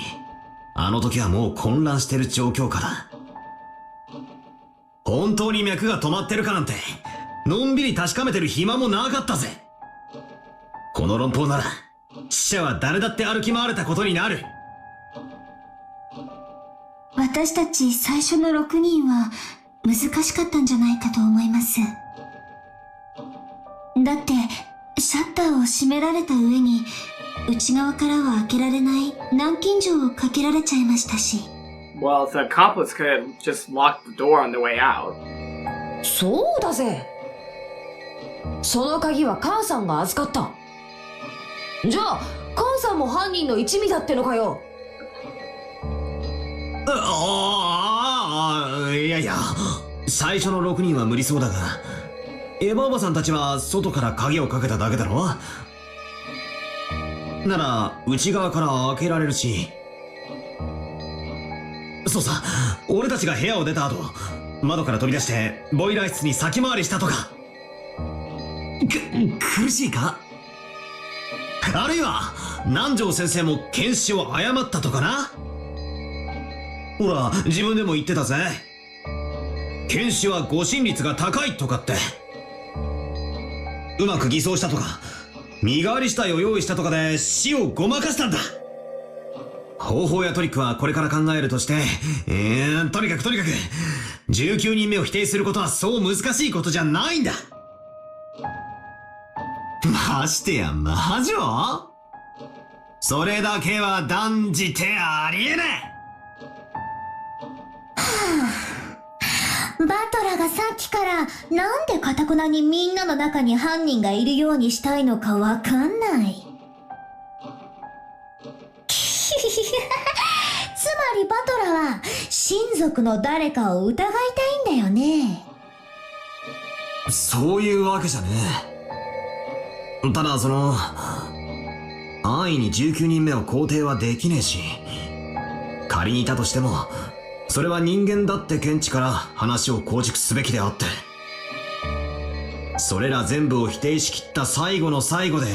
あの時はもう混乱してる状況下だ。本当に脈が止まってるかなんてのんびり確かめてる暇もなかったぜ。この論法なら死者は誰だって歩き回れたことになる。私たち最初の6人は難しかったんじゃないかと思います。だってシャッターを閉められた上に内側からは開けられない軟禁状をかけられちゃいましたし。Well, the accomplice could have just locked the door on the way out. そうだぜ。その鍵は母さんが預かった。じゃあ母さんも犯人の一味だってのかよ。いやいや、最初の6人は無理そうだが、エヴァおばさんたちは外から鍵をかけただけだろ。なら内側から開けられるし。そうさ、俺たちが部屋を出た後、窓から飛び出してボイラー室に先回りしたとか。苦しいか？あるいは南條先生も検視を誤ったとかな。ほら、自分でも言ってたぜ。検視は誤審率が高いとかって。うまく偽装したとか、身代わり死体を用意したとかで死をごまかしたんだ。方法やトリックはこれから考えるとして、とにかく19人目を否定することはそう難しいことじゃないんだ。ましてや魔女？それだけは断じてありえない。バトラがさっきからなんで堅くなにみんなの中に犯人がいるようにしたいのかわかんない。つまりバトラは親族の誰かを疑いたいんだよね。そういうわけじゃねえ。ただ安易に19人目を肯定はできねえし、仮にいたとしてもそれは人間だって見地から話を構築すべきであって、それら全部を否定しきった最後の最後で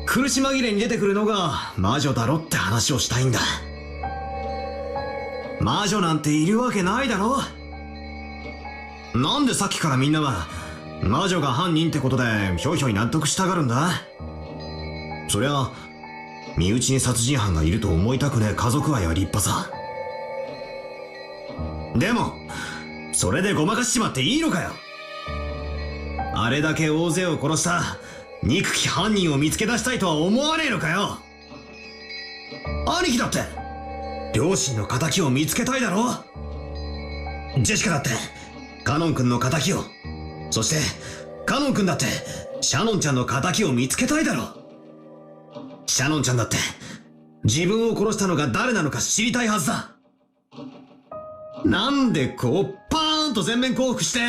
苦し紛れに出てくるのが魔女だろって話をしたいんだ。魔女なんているわけないだろ。なんでさっきからみんなは魔女が犯人ってことでひょいひょい納得したがるんだ。そりゃ身内に殺人犯がいると思いたくねえ家族愛は立派さ。でもそれでごまかしちまっていいのかよ。あれだけ大勢を殺した憎き犯人を見つけ出したいとは思わねえのかよ。兄貴だって両親の仇を見つけたいだろ。ジェシカだってカノン君の仇を、そしてカノン君だってシャノンちゃんの仇を見つけたいだろ。シャノンちゃんだって自分を殺したのが誰なのか知りたいはずだ。なんでこうパーンと全面降伏して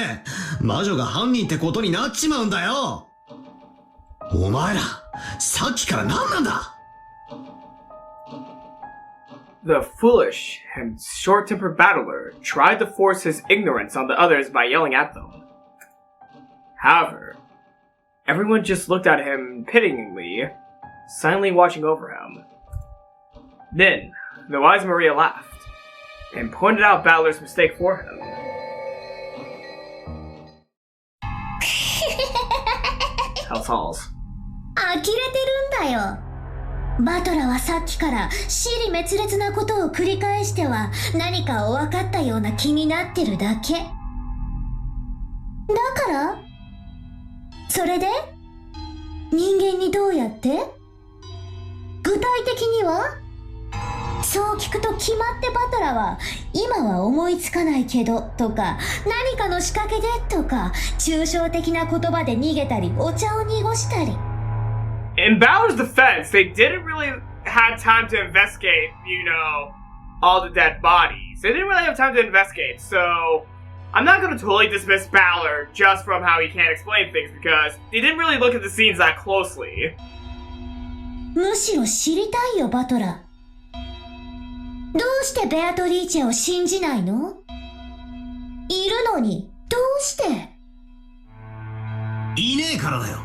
魔女が犯人ってことになっちまうんだよ。お前らさっきから何なんだ。 The foolish and short-tempered battler tried to force his ignorance on the others by yelling at them. However, everyone just looked at him pityingly, silently watching over him. Then, the wise Maria laughed, and pointed out Battler's mistake for him. 呆れてるんだよ。バトラーはさっきから支離滅裂なことを繰り返しては何かを分かったような気になってるだけ。だからそれで人間にどうやって、具体的には。そう聞くと決まってバトラーは今は思いつかないけどとか何かの仕掛けでとか抽象的な言葉で逃げたりお茶を濁したり。In Balor's defense, they didn't really have time to investigate, all the dead bodies. They didn't really have time to investigate, so I'm not going to totally dismiss Balor just from how he can't explain things because they didn't really look at the scenes that closely. むしろ知りたいよバトラー。どうしてベアトリーチェを信じないの？いるのにどうして？いねえからだよ。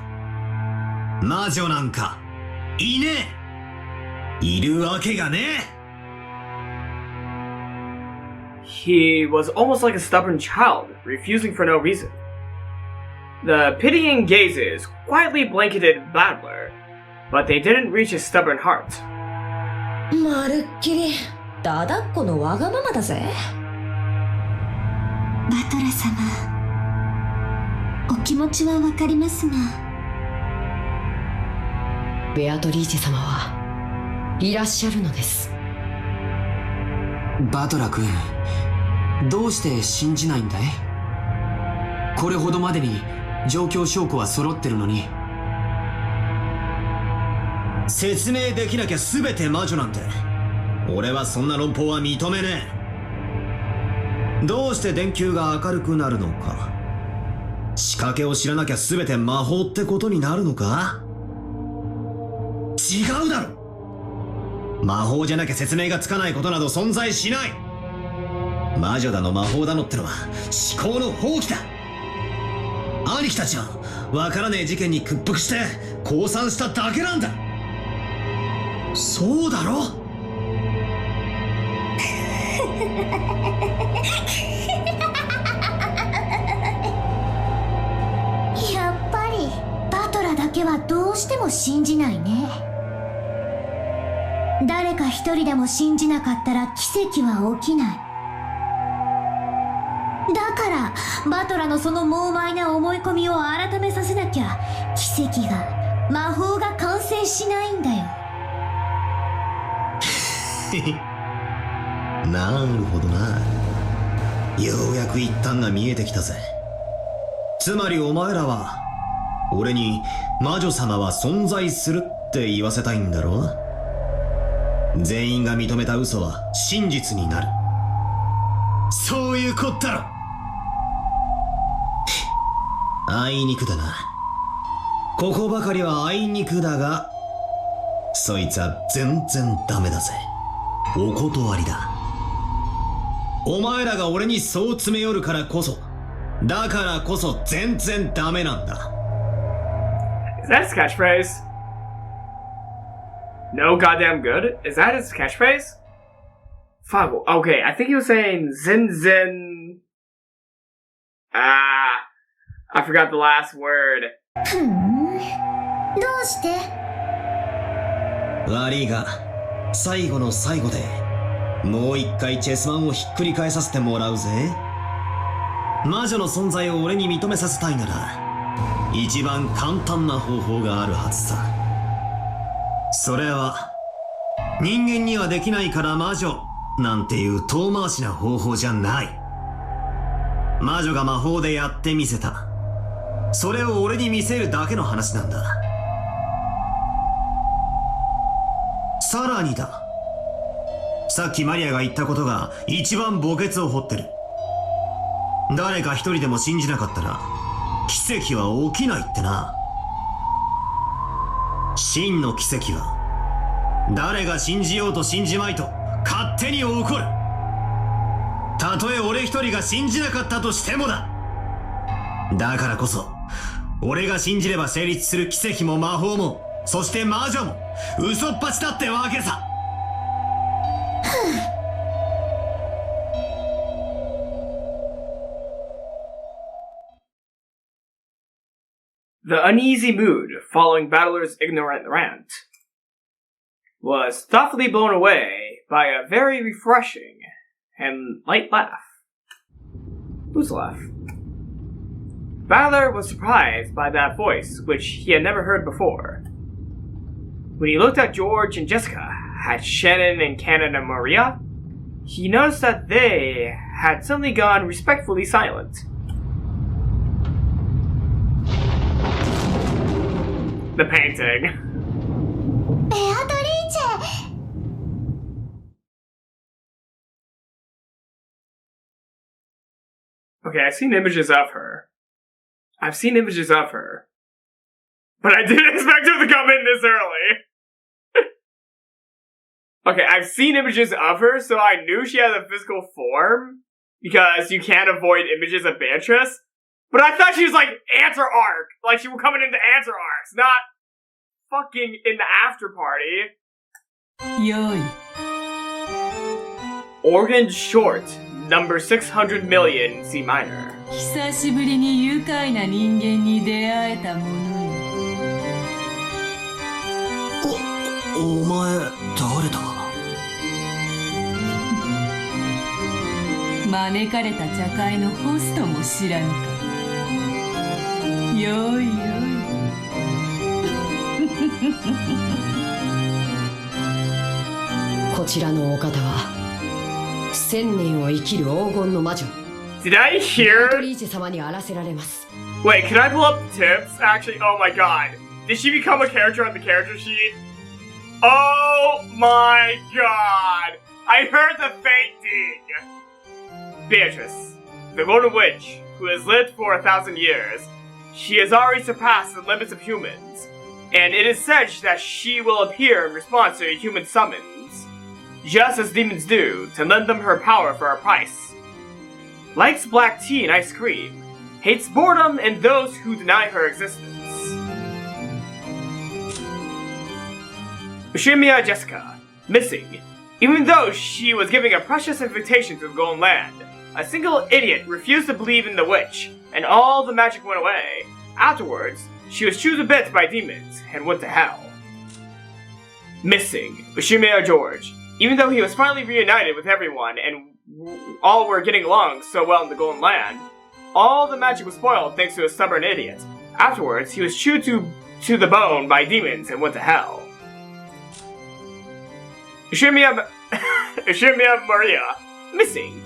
魔女なんかいねえ。いるわけがねえ。 He was almost like a stubborn child, refusing for no reason. The pitying gazes quietly blanketed Battler, but they didn't reach his stubborn heart. まるっきりだだっこのわがままだぜ。バトラ様、お気持ちはわかりますが。ベアトリーチェ様はいらっしゃるのです。バトラ君、どうして信じないんだい？これほどまでに状況証拠は揃ってるのに。説明できなきゃ全て魔女なんて俺はそんな論法は認めねえ。どうして電球が明るくなるのか、仕掛けを知らなきゃ全て魔法ってことになるのか。違うだろ。魔法じゃなきゃ説明がつかないことなど存在しない。魔女だの魔法だのってのは思考の放棄だ。兄貴たちはわからねえ事件に屈服して降参しただけなんだ。そうだろ。やっぱりバトラだけはどうしても信じないね。誰か一人でも信じなかったら奇跡は起きない。だからバトラのその猛獰な思い込みを改めさせなきゃ奇跡が魔法が完成しないんだよ。なるほどな。ようやく一端が見えてきたぜ。つまりお前らは俺に魔女様は存在するって言わせたいんだろ。全員が認めた嘘は真実になる、そういうこったろ。あいにくだな。ここばかりはあいにくだがそいつは全然ダメだぜ。お断りだ。お前らが俺にそう詰め寄るからこそ、だからこそ全然ダメなんだ。Is that his catchphrase? No goddamn good? Is that his catchphrase? Fuck, okay, I think he was saying Zin Zin... I forgot the last word. どうして？悪いが、最後の最後で、もう一回チェス盤をひっくり返させてもらうぜ。魔女の存在を俺に認めさせたいなら、一番簡単な方法があるはずさ。それは、人間にはできないから魔女なんていう遠回しな方法じゃない。魔女が魔法でやってみせた。それを俺に見せるだけの話なんだ。さらにだ。さっきマリアが言ったことが一番墓穴を掘ってる。誰か一人でも信じなかったら奇跡は起きないってな。真の奇跡は誰が信じようと信じまいと勝手に起こる。たとえ俺一人が信じなかったとしてもだ。だからこそ俺が信じれば成立する奇跡も魔法も、そして魔女も嘘っぱちだってわけさ。The uneasy mood following Battler's ignorant rant was thoughtfully blown away by a very refreshing and light laugh. Whose laugh? Battler was surprised by that voice, which he had never heard before. When he looked at George and Jessica, at Shannon and Cannon and Maria, he noticed that they had suddenly gone respectfully silent. The painting. Beatrice! Okay, I've seen images of her. But I didn't expect her to come in this early. Okay, I've seen images of her, so I knew she had a physical form, because you can't avoid images of Beatrice. But I thought she was like Answer Arc. Like she was coming into Answer Arcs, not fucking in the after party. Yoi. Organ Short, number 600 million, C minor. 久しぶりに愉快な人間に出会えたものよ。お前誰だ？招かれた茶会のホストも知らぬか。よいよい。こちらのお方は1000年を生きる黄金の魔女 Did I ベ hear? アトリーチェ様にあらせられます。 Wait, can I pull up the tips? Actually, oh my god. Did she become a character on the character sheet? Oh my god. I heard the fainting. Beatrice, the Golden Witch, who has lived for 1,000 years. She has already surpassed the limits of humans, and it is said that she will appear in response to a human summons, just as demons do, to lend them her power for a price. Likes black tea and ice cream, hates boredom and those who deny her existence. Ushimiya Jessica, missing. Even though she was giving a precious invitation to the Golden Land, a single idiot refused to believe in the witch, and all the magic went away. Afterwards, she was chewed to bits by demons and went to hell. Missing. Ushimiya George. Even though he was finally reunited with everyone and all were getting along so well in the Golden Land, all the magic was spoiled thanks to a stubborn idiot. Afterwards, he was chewed to the bone by demons and went to hell. Ushimiya Maria. Missing.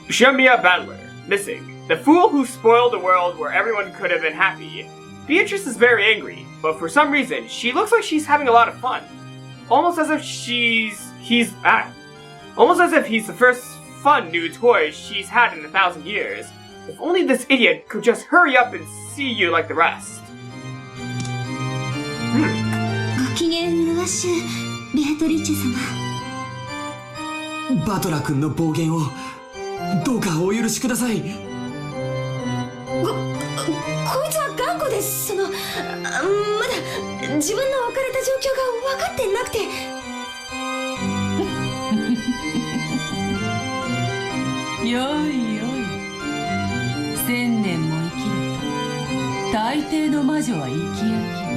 Ushimiya Battler. Missing. The fool who spoiled a world where everyone could have been happy. Beatrice is very angry, but for some reason, she looks like she's having a lot of fun. Almost as if he's the first fun new toy she's had in 1,000 years. If only this idiot could just hurry up and see you like the rest. ご機嫌うるわしゅう、ベアトリーチェ様。バトラ君の暴言をどうかお許しください。こいつは頑固です。まだ自分の置かれた状況が分かってなくて。よいよい。1000年も生きると大抵の魔女は生き飽きる。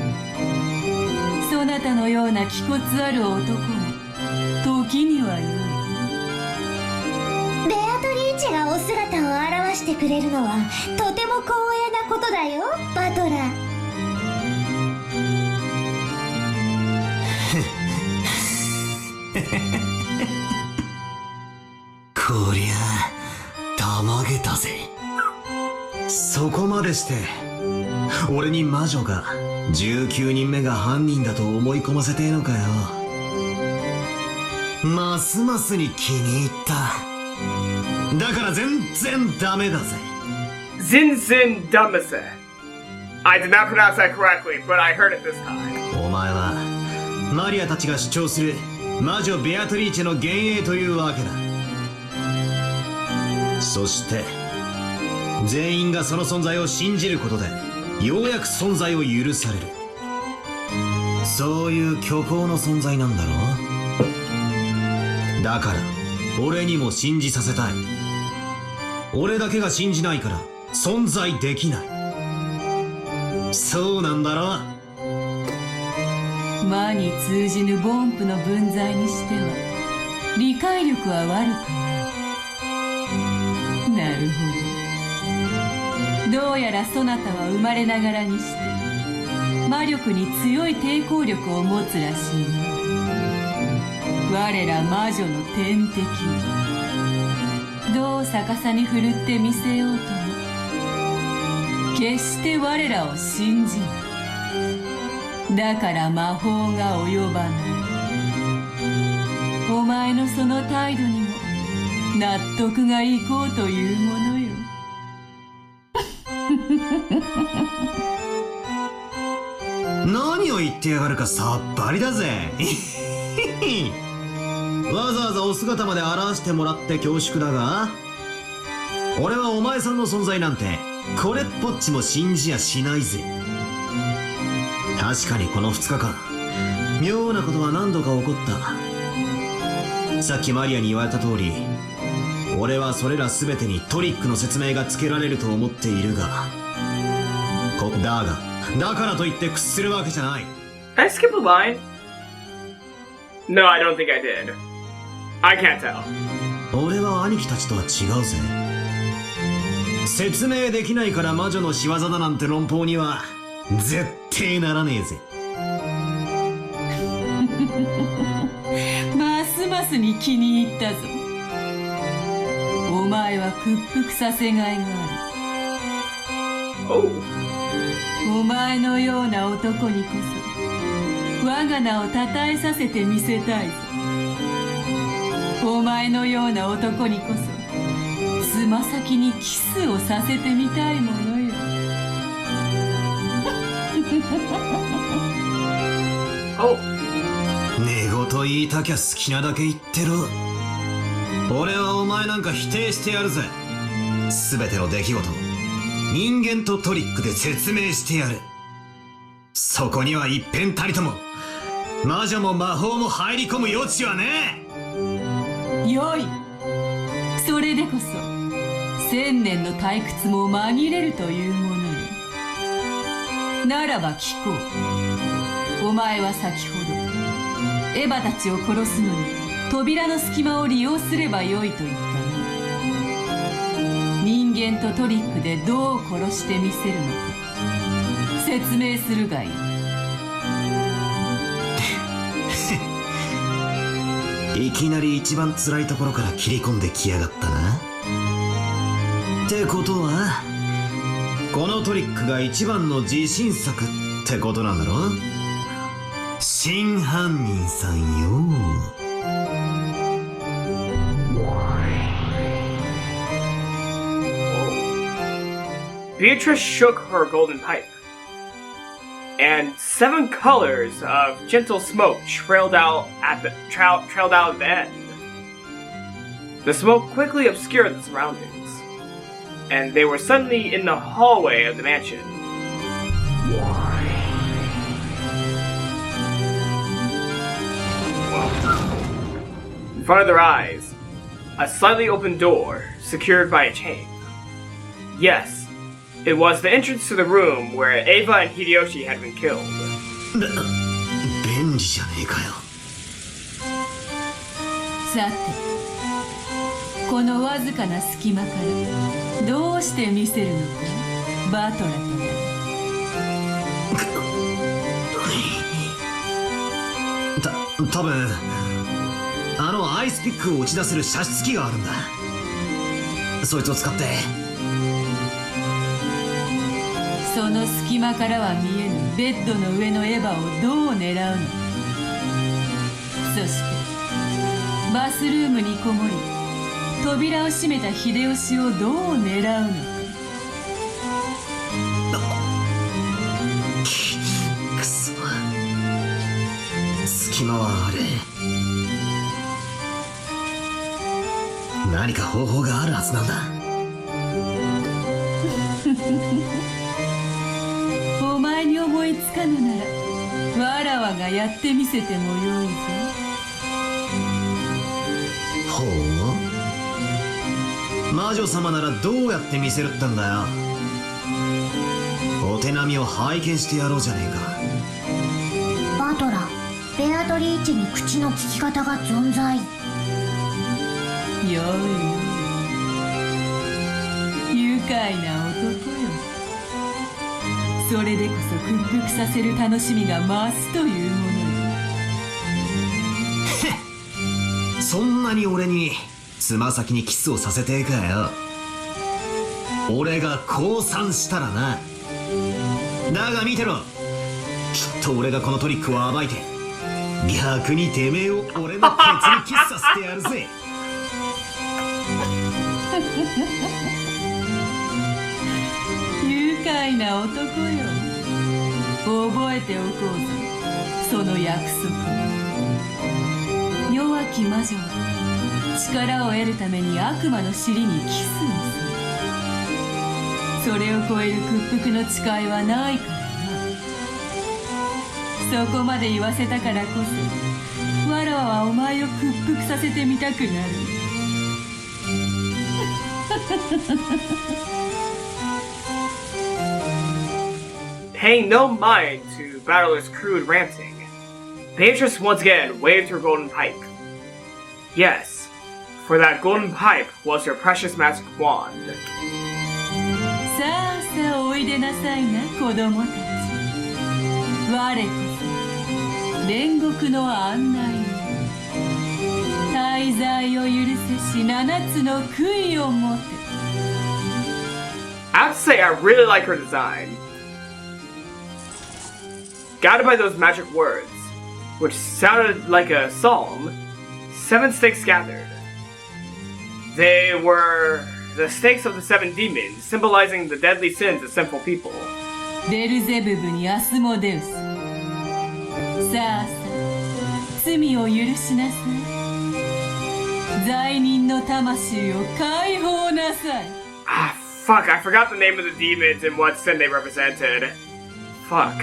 そなたのような気骨ある男も時にはよい。ベアトリーチェがお姿を現してくれるのはとても光栄なことだよ、バトラー。こりゃたまげたぜ。そこまでして俺に魔女が19人目が犯人だと思い込ませてえのかよ。ますますに気に入った。だから全然ダメだぜ。Zinzin Dumbase. I did not pronounce that correctly, but I heard it this time. お前はマリアたちが主張する魔女ベアトリーチェの幻影というわけだ。そして全員がその存在を信じることでようやく存在を許される。そういう虚構の存在なんだろう。だから俺にも信じさせたい。俺だけが信じないから存在できない。そうなんだろう。魔に通じぬ凡夫の分際にしては理解力は悪くない。なるほど。どうやらそなたは生まれながらにして魔力に強い抵抗力を持つらしいな。我ら魔女の天敵。どう逆さに振るってみせようとも決して我らを信じない。だから魔法が及ばない。お前のその態度にも納得がいこうというものよ。何を言ってやがるかさっぱりだぜ。わざわざお姿まで表してもらって恐縮だが、俺はお前さんの存在なんてこれっぽっちも信じやしないぜ。確かにこの2日間妙なことは何度か起こった。さっきマリアに言われた通り、俺はそれら全てにトリックの説明がつけられると思っているが、だからといって屈するわけじゃない。 Can I skip a line? No, I don't think I did. I can't tell. 俺は兄貴たちとは違うぜ。説明できないから魔女の仕業だなんて論法には絶対ならねえぜ。ますますに気に入ったぞ。お前は屈服させがいがある。Oh. お前のような男にこそ我が名をたたえさせてみせたいぞ。お前のような男にこそつま先にキスをさせてみたいものよ。Oh. 寝言言いたきゃ好きなだけ言ってろ。俺はお前なんか否定してやるぜ。全ての出来事を人間とトリックで説明してやる。そこには一遍たりとも魔女も魔法も入り込む余地はねえ。よい。それでこそ1000年の退屈も紛れるというものよ。ならば聞こう。お前は先ほどエヴァたちを殺すのに扉の隙間を利用すればよいと言ったね。人間とトリックでどう殺してみせるのか説明するがいい。いきなり一番辛いところから切り込んできやがったな。ってことはこのトリックが一番の自信作ってことなんだろ。真犯人さんよ。Beatrice shook her golden pipe, and 7 colors of gentle smoke trailed out at the end. The smoke quickly obscured the surroundings, and they were suddenly in the hallway of the mansion. front of their eyes, a slightly open door secured by a chain. Yes, it was the entrance to the room where Ava and Hideyoshi had been killed. 便利じゃねえかよ。さて、このわずかな隙間からどうして見せるのか、バトラと。多分あのアイスピックを打ち出せる射出機があるんだ。そいつを使って。その隙間からは見えぬベッドの上のエヴァをどう狙うのか。そしてバスルームにこもり扉を閉めた秀吉をどう狙うのか。くそ、隙間はある。何か方法があるはずなんだ。お前に思いつかぬならわらわがやってみせてもよいぞ。ほう、魔女様ならどうやって見せるってんだよ。お手並みを拝見してやろうじゃねえか。バトラ、ベアトリーチェに口の利き方が存在。よいよい、愉快な男よ。それでこそ屈服させる楽しみが増すというものよ。そんなに俺につま先にキスをさせてえかよ。俺が降参したらな。だが見てろ、きっと俺がこのトリックを暴いて逆にてめえを俺のケツにキスさせてやるぜ。愉快な男よ。覚えておこうぞ、その約束。弱き魔女は力を得るために悪魔の尻にキスをする。それを超える屈服の誓いはないからな。そこまで言わせたからこそわらわはお前を屈服させてみたくなる。Paying no mind to Battler's crude ranting, Beatrice once again waved her golden pipe. Yes, for that golden pipe was her precious magic wand. さあさあおいでなさいな子供たち。我こそ煉獄の案内人。滞在を許せし7つの悔いを持て。I have to say, I really like her design. Guided by those magic words, which sounded like a psalm, 7 stakes gathered. They were the stakes of the 7 demons, symbolizing the deadly sins of sinful people. ベルゼブブにアスモデウス。さあさあ罪を許しなさい。罪人の魂を解放なさい。Ah, fuck, I forgot the name of the demons and what sin they represented. Fuck.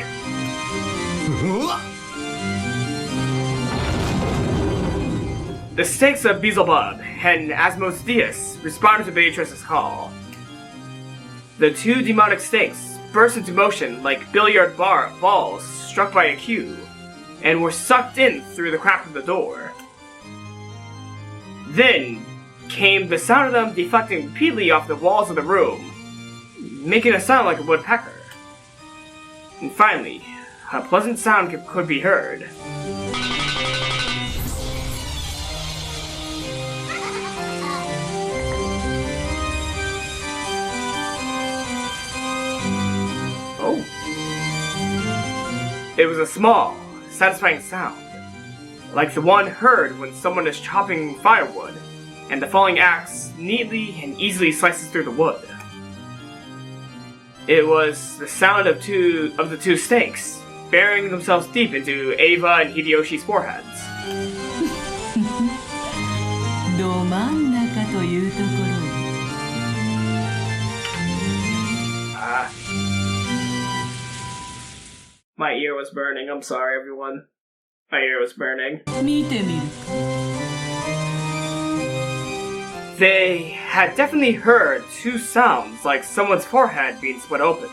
The stakes of Beelzebub and Asmodeus responded to Beatrice's call. The 2 demonic stakes burst into motion like billiard balls struck by a cue, and were sucked in through the crack of the door. Then came the sound of them deflecting repeatedly off the walls of the room, making a sound like a woodpecker. And finally, a pleasant sound could be heard. Oh. It was a small, satisfying sound, like the one heard when someone is chopping firewood, and the falling axe neatly and easily slices through the wood. It was the sound of the two stakes, burying themselves deep into Ava and Hideyoshi's foreheads. ど真ん中というところ。My ear was burning. I'm sorry, everyone. My ear was burning. 見てみるか。they had definitely heard two sounds like someone's forehead being split open.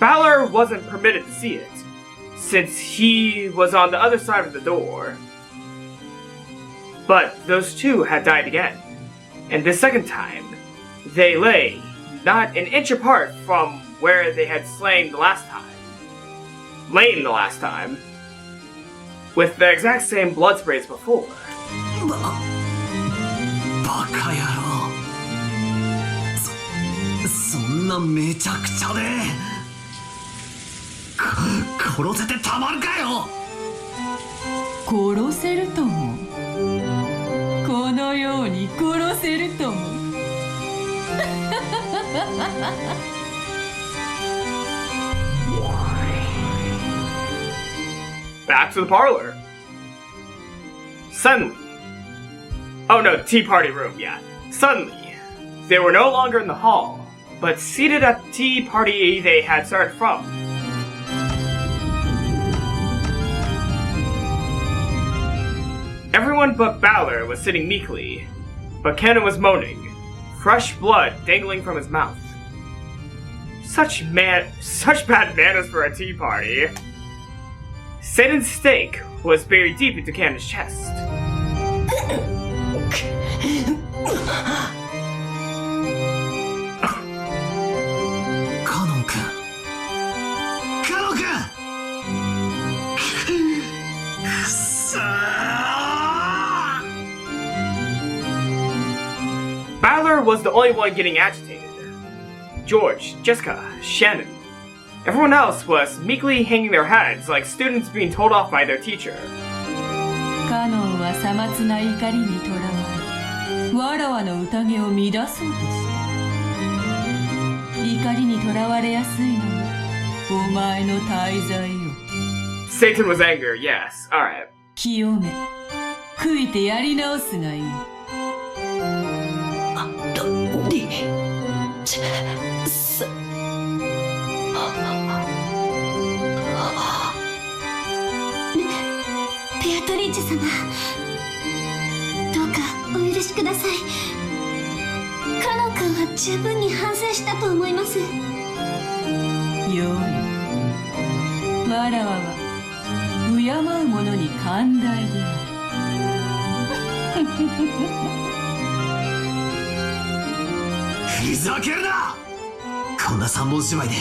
Balor wasn't permitted to see it, since he was on the other side of the door. But those two had died again, and this second time, they lay not an inch apart from where they had lain the last time, with the exact same blood sprays before. バカ野郎。そんなめちゃくちゃで殺せてたまるかよ。殺せるとも。このように殺せるとも。Back to the parlor. Suddenly, oh no, tea party room, yeah. Suddenly, they were no longer in the hall, but seated at the tea party they had started from. Everyone but Balor was sitting meekly, but Kennen was moaning, fresh blood dangling from his mouth. Such bad manners for a tea party. Satan's stake was buried deep into Cannon's chest. カノン君。カノン君。くそー。 Balor was the only one getting agitated. George, Jessica, Shannon. Everyone else was meekly hanging their heads like students being told off by their teacher. カノンはさまつな怒りにとらわれ、わらわの宴を乱そうとした。怒りにとらわれやすいのがお前の大罪よ。Satan was angry, yes, alright. 清め、悔いてやり直すがいい。ベアトリーチェ様、どうかお許しください。カノン君は十分に反省したと思います。よい。わらわは敬う者に寛大である。ふざけるな。こんな三本芝居で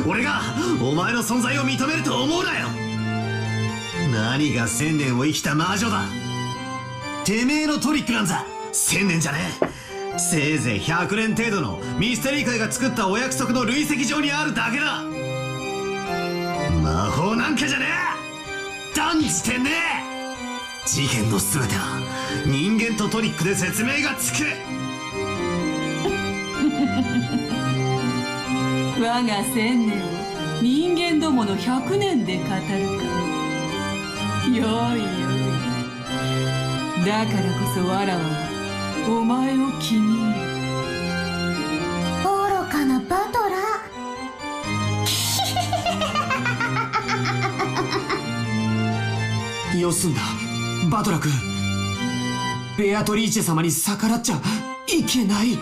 俺がお前の存在を認めると思うなよ。何が1000年を生きた魔女だ。てめえのトリックなんざ1000年じゃねえ。せいぜい100年程度のミステリー界が作ったお約束の累積上にあるだけだ。魔法なんかじゃねえ。断じてねえ。事件の全ては人間とトリックで説明がつく。我が1000年を人間どもの100年で語るか。よいよい。だからこそわらわはお前を気に入る。愚かなバトラー。よすんだバトラ君。ベアトリーチェ様に逆らっちゃいけない。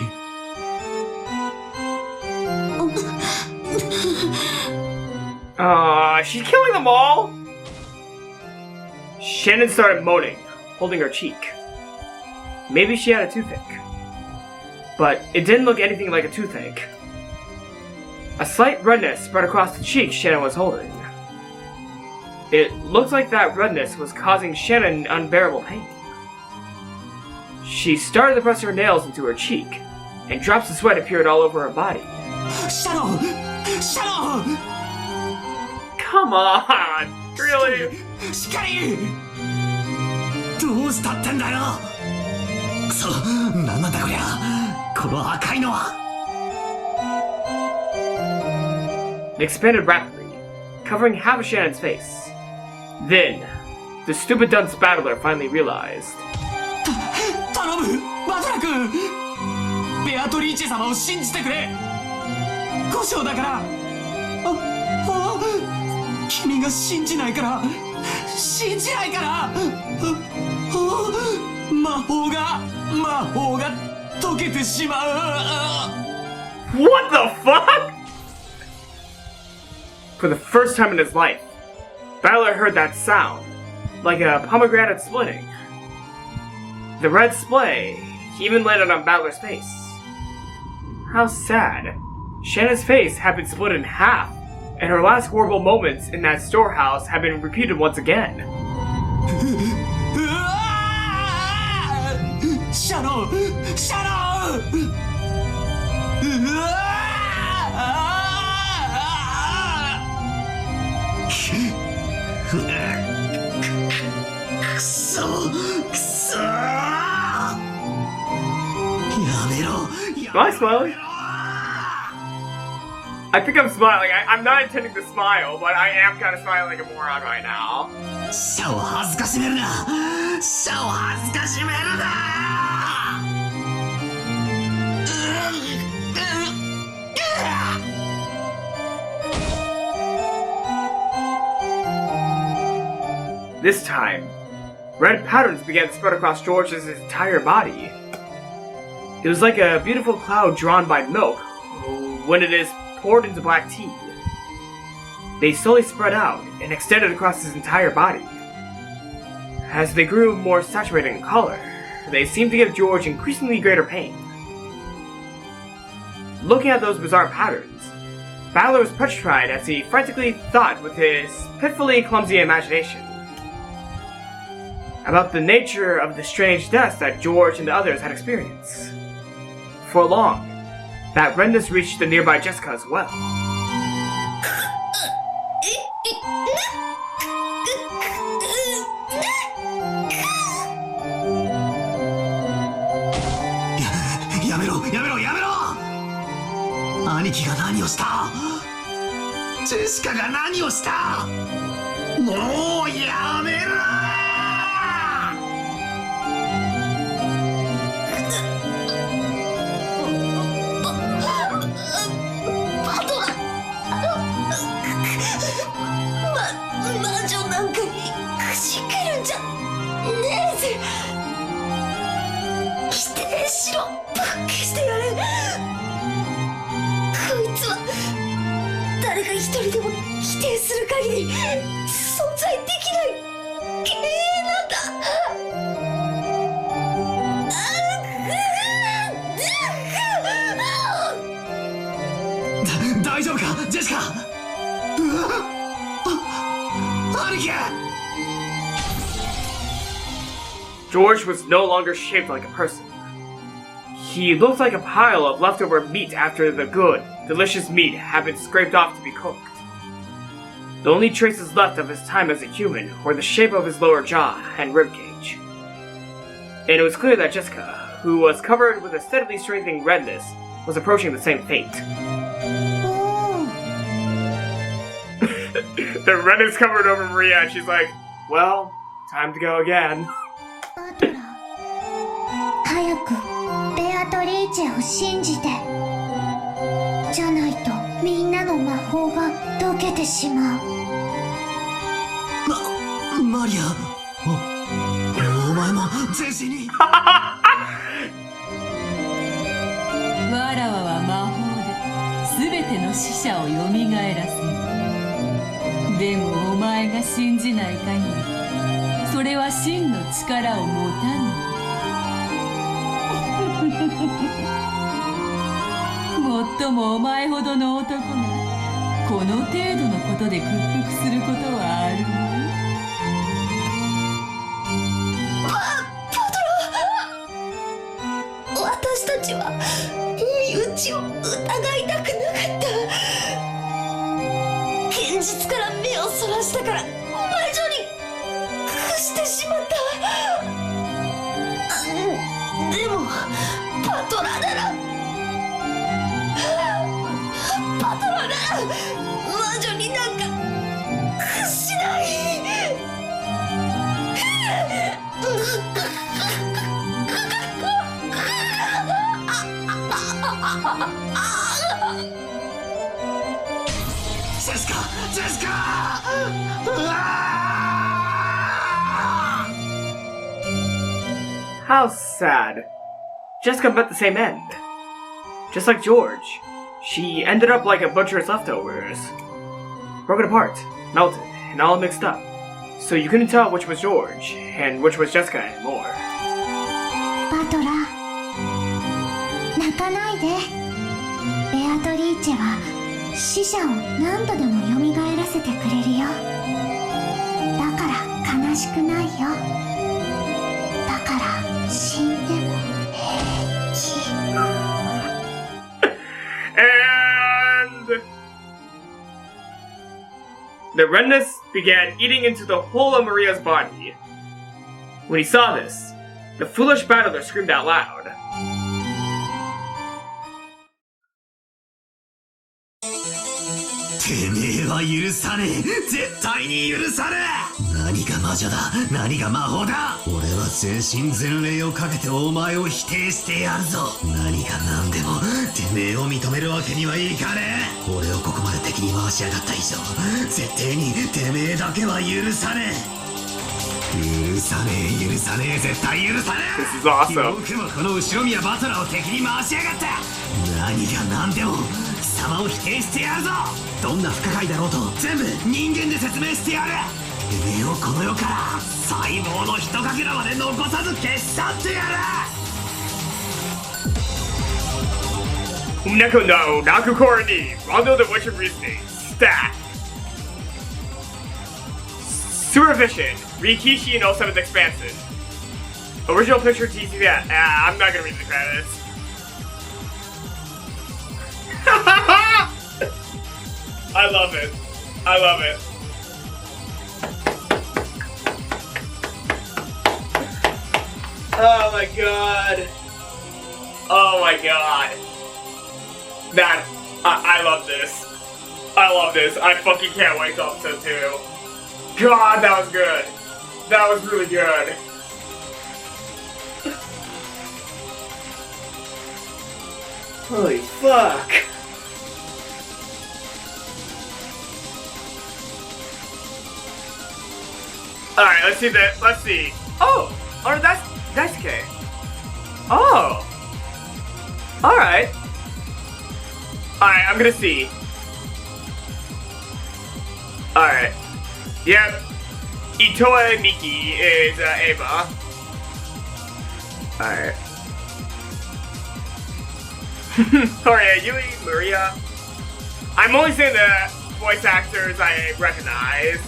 She's killing them all? Shannon started moaning, holding her cheek. Maybe she had a toothache. But it didn't look anything like a toothache. A slight redness spread across the cheek Shannon was holding. It looked like that redness was causing Shannon unbearable pain. She started to press her nails into her cheek, and drops of sweat appeared all over her body. Shadow! Shadow! Come on! Really? しっかり。どうしたってんだよ。くそ、なんなんだこりゃ。この赤いのは。It expanded rapidly, covering half of Shannon's face. Then, the stupid dunce battler finally realized. 頼むバトラ君。ベアトリーチェ様を信じてくれ。故障だから。君が信じないから。信じないから。魔法が魔法が解けてしまう。 What the fuck? For the first time in his life, Balor heard that sound, like a pomegranate splitting. The red splay even landed on Balor's face. How sad. Shanna's face had been split in half, and her last horrible moments in that storehouse had been repeated once again. Shadow! Shadow! くそくそやめろ Am I smiling? I think I'm smiling. I'm not intending to smile, but I am kind of smiling like a moron right now. シャを恥ずかしめるなシャを恥ずかしめるな This time, red patterns began to spread across George's entire body. It was like a beautiful cloud drawn by milk when it is poured into black tea. They slowly spread out and extended across his entire body. As they grew more saturated in color, they seemed to give George increasingly greater pain. Looking at those bizarre patterns, Balor was petrified as he frantically thought with his pitifully clumsy imagination about the nature of the strange deaths that George and the others had experienced. For long, that redness reached the nearby Jessica as well. Yamero! 兄貴が何をしたジェシカが何をしたもうやめろ 魔女なんかにくじけるんじゃねえぜ否定しろぶっ消してやれこいつは誰が一人でも否定する限り存在できない経営なんだ大丈夫かジェシカ George was no longer shaped like a person. He looked like a pile of leftover meat after the good, delicious meat had been scraped off to be cooked. The only traces left of his time as a human were the shape of his lower jaw and ribcage. And it was clear that Jessica, who was covered with a steadily strengthening redness, was approaching the same fate. The redness covered over Maria, and she's like, well, time to go again. バトラー早くベアトリーチェを信じてじゃないとみんなの魔法が解けてしまうマリアお前も全身にわらわは魔法で全ての死者をよみがえらせるでもお前が信じない限りそれは真の力を持たぬもっともお前ほどの男がこの程度のことで屈服することはある私たちは身内を疑いたくなかった現実から目をそらしたから魔女に屈してしまったでもパトラなら魔女になんか屈しないジェシカ How sad. Jessica met the same end. Just like George, she ended up like a butcher's leftovers. Broken apart, melted, and all mixed up. So you couldn't tell which was George and which was Jessica anymore. バトラ泣かないで。ベアトリーチェは死者を何度でも蘇らせてくれるよ。だから悲しくないよ。だから死んでも平気。And the redness began eating into the whole of Maria's body. When he saw this, the foolish battler screamed out loud. てめえは許さねえ。絶対に許さねえ。何が魔女だ、何が魔法だ。俺は全身全霊をかけてお前を否定してやるぞ。何が何でもてめえを認めるわけにはいかねえ。俺をここまで敵に回しやがった以上、絶対にてめえだけは許さねえ。許さねえ、許さねえ、絶対許さねえ。 This is awesome. よくもこの後ろ宮バトラーを敵に回しやがった。何が何でも貴様を否定してやるぞ。どんな不可解だろうと全部人間で説明してやる。てめえをこの世から細胞のひとかけらまで残さず消し去ってやる。 Umineko no Nakukora ni Rondo the Witch of Reasoning Stat Supervision Rikishi no 7th Expansion Original picture TCV. I'm not gonna read the credits. I love it. I love it. Oh my god. Oh my god. Man, I love this. I love this. I fucking can't wait till episode 2. God, that was good. That was really good. Holy fuck. Alright, let's see that. Let's see. Oh! Or that's okay. Oh! Alright. Alright, I'm gonna see. Alright. Yep. Itoa Miki is Ava. Alright. Alright, Yui, Maria. I'm only saying the voice actors I recognize.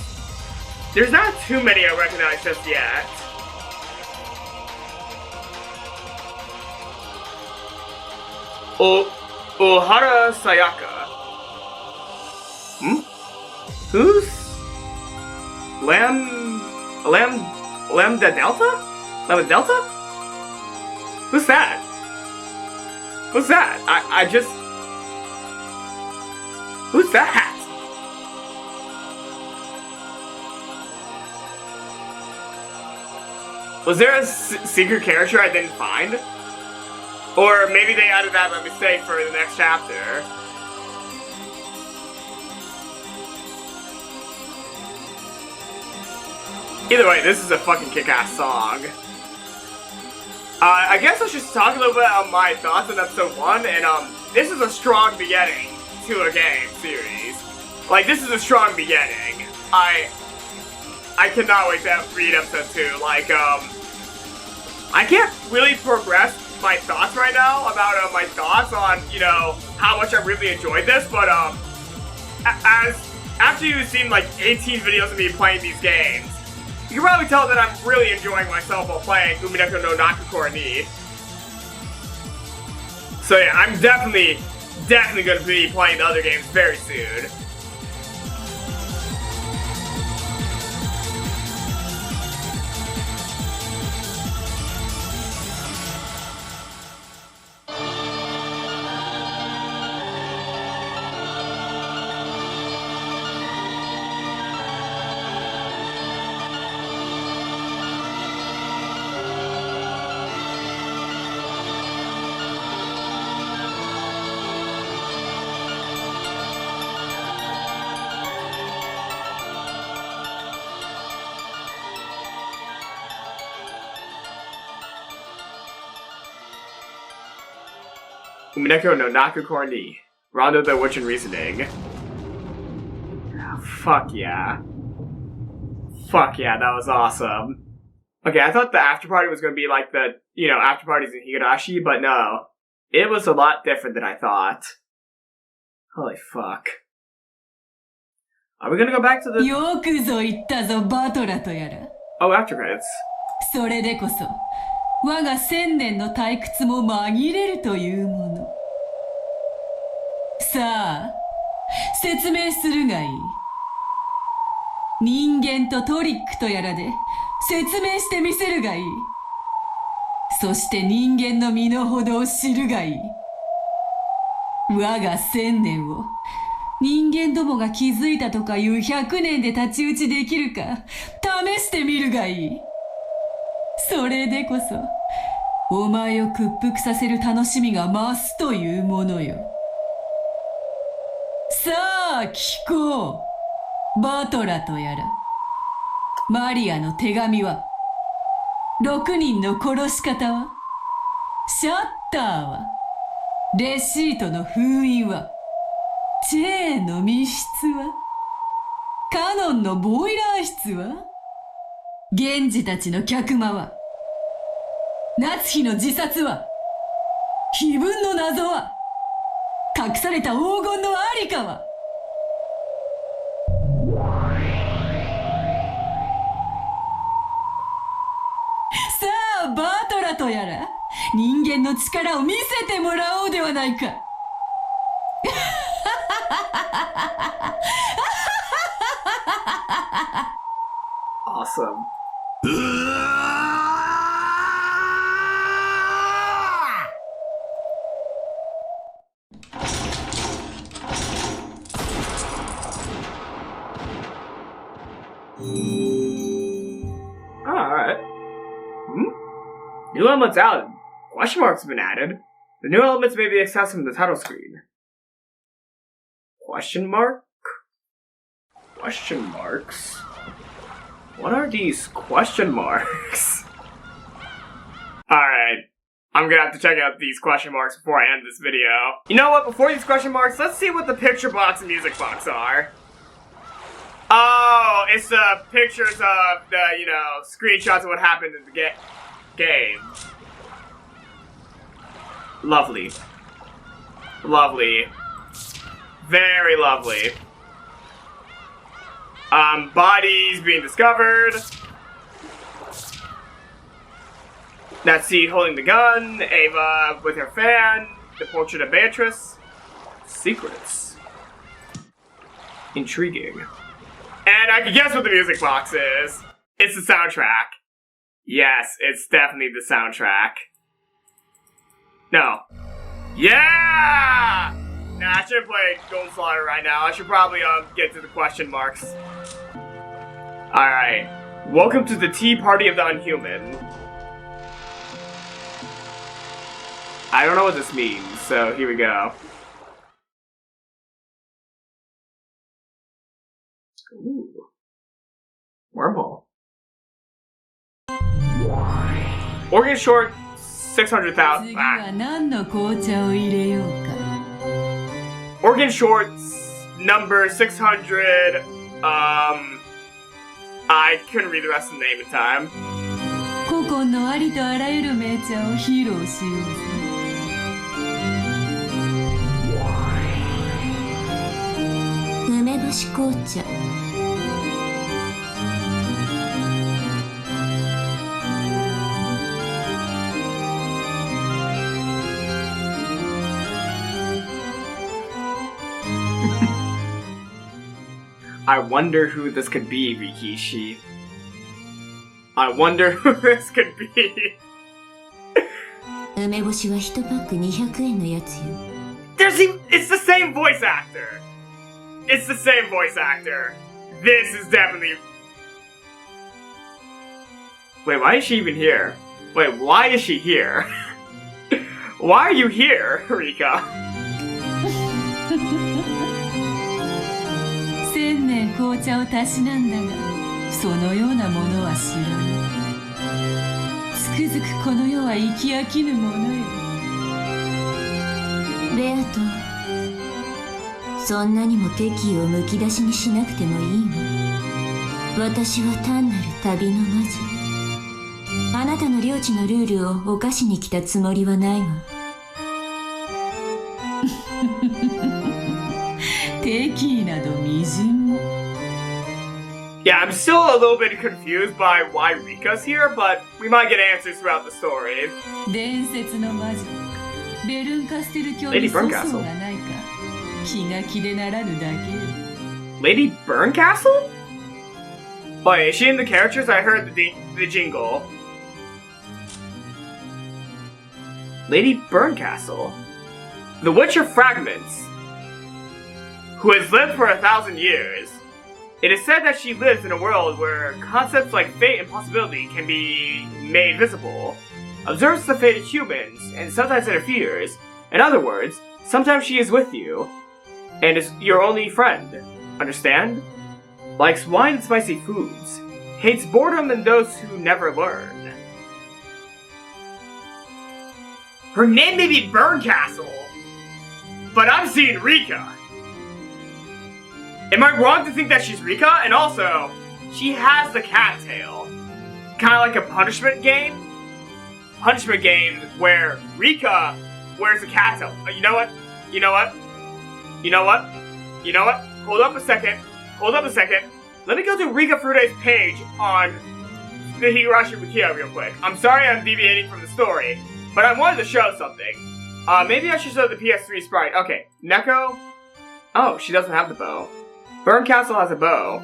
There's not too many I recognize just yet. Ohara Sayaka. Hmm? Who's? Lambda Delta? Lambda Delta? Who's that? Who's that? I just... Who's that? Was there a secret character I didn't find? Or maybe they added that by mistake for the next chapter. Either way, this is a fucking kick-ass song. I guess I should talk a little bit about my thoughts on episode 1, and this is a strong beginning to a game series. Like, this is a strong beginning. I cannot wait to read episode 2. Like, I can't really progress my thoughts right now about my thoughts on, you know, how much I really enjoyed this, but after you've seen like 18 videos of me playing these games, you can probably tell that I'm really enjoying myself while playing Umineko no Nakukora ni. So yeah, I'm definitely going to be playing the other games very soon. Umineko no Naku Korni. Rondo the Witch and Reasoning. Fuck yeah. Fuck yeah, that was awesome. Okay, I thought the after party was gonna be like the, after parties in Higurashi, but no. It was a lot different than I thought. Holy fuck. Are we gonna go back to the... よくぞ言ったぞ、バトラとやら。Oh, after credits. それでこそ、我が千年の退屈も紛れるというもの。さあ、説明するがいい。人間とトリックとやらで説明してみせるがいい。そして人間の身の程を知るがいい。我が千年を人間どもが気づいたとかいう100年で太刀打ちできるか試してみるがいい。それでこそお前を屈服させる楽しみが増すというものよ。さあ聞こう、バトラとやら。マリアの手紙は、6人の殺し方は、シャッターは、レシートの封印は、チェーンの密室は、カノンのボイラー室は、源氏たちの客間は、夏日の自殺は、碑文の謎は、隠された黄金のありかは。さあバトラとやら、人間の力を見せてもらおうではないか。Awesome. Alright. New elements added. Question marks have been added. The new elements may be accessed from the title screen. Question mark? Question marks? What are these question marks? Alright. I'm gonna have to check out these question marks before I end this video. You know what? Before these question marks, let's see what the picture box and music box are. Oh, it's the pictures of the, screenshots of what happened in the game. Lovely. Lovely. Very lovely. Bodies being discovered. Natsi holding the gun. Ava with her fan. The portrait of Beatrice. Secrets. Intriguing. And I can guess what the music box is. It's the soundtrack. Yes, it's definitely the soundtrack. No. Yeah! Nah, I shouldn't play Golden Slaughter right now. I should probably get to the question marks. Alright. Welcome to the Tea Party of the Unhuman. I don't know what this means, so here we go. Ooh. Wormhole. Organ short 600,000. Organ shorts number 600. I couldn't read the rest of the name in time. 古今のありとあらゆる名茶を披露しようぜ。梅干し紅茶。I wonder who this could be, Rikishi. I wonder who this could be. 梅干しは1パック200円のやつよ。It's the same voice actor. It's the same voice actor. This is definitely... Wait, why is she even here? Wait, why is she here? Why are you here, Rika? 1000年紅茶をたしなんだが、そのようなものは知らぬ。つくづくこの世は生き飽きぬものよ。ベアト、そんなにも敵意をむき出しにしなくてもいいわ。私は単なる旅の魔女。あなたの領地のルールを犯しに来たつもりはないわ。敵意などみじんも。Yeah, I'm still a little bit confused by why Rika's here, but we might get answers throughout the story. 伝説の魔女ベルンカステル教に粗相がないか気が気でならぬだけ。 Lady Burncastle? Wait, is she in the characters? I heard the jingle. Lady Burncastle? The Witcher Fragments, who has lived for 1,000 years. It is said that she lives in a world where concepts like fate and possibility can be made visible, observes the fate of humans, and sometimes interferes. In other words, sometimes she is with you, and is your only friend. Understand? Likes wine and spicy foods, hates boredom and those who never learn. Her name may be Burncastle, but I'm seeing Rika. Am I wrong to think that she's Rika? And also, she has the cat tail. Kind of like a punishment game? Punishment game where Rika wears a cat tail. You know what? You know what? You know what? You know what? Hold up a second. Hold up a second. Let me go to Rika Furude's page on the Higurashi Wikia real quick. I'm sorry I'm deviating from the story, but I wanted to show something. Maybe I should show the PS3 sprite. Okay, Neko. Oh, she doesn't have the bow. Burncastle has a bow,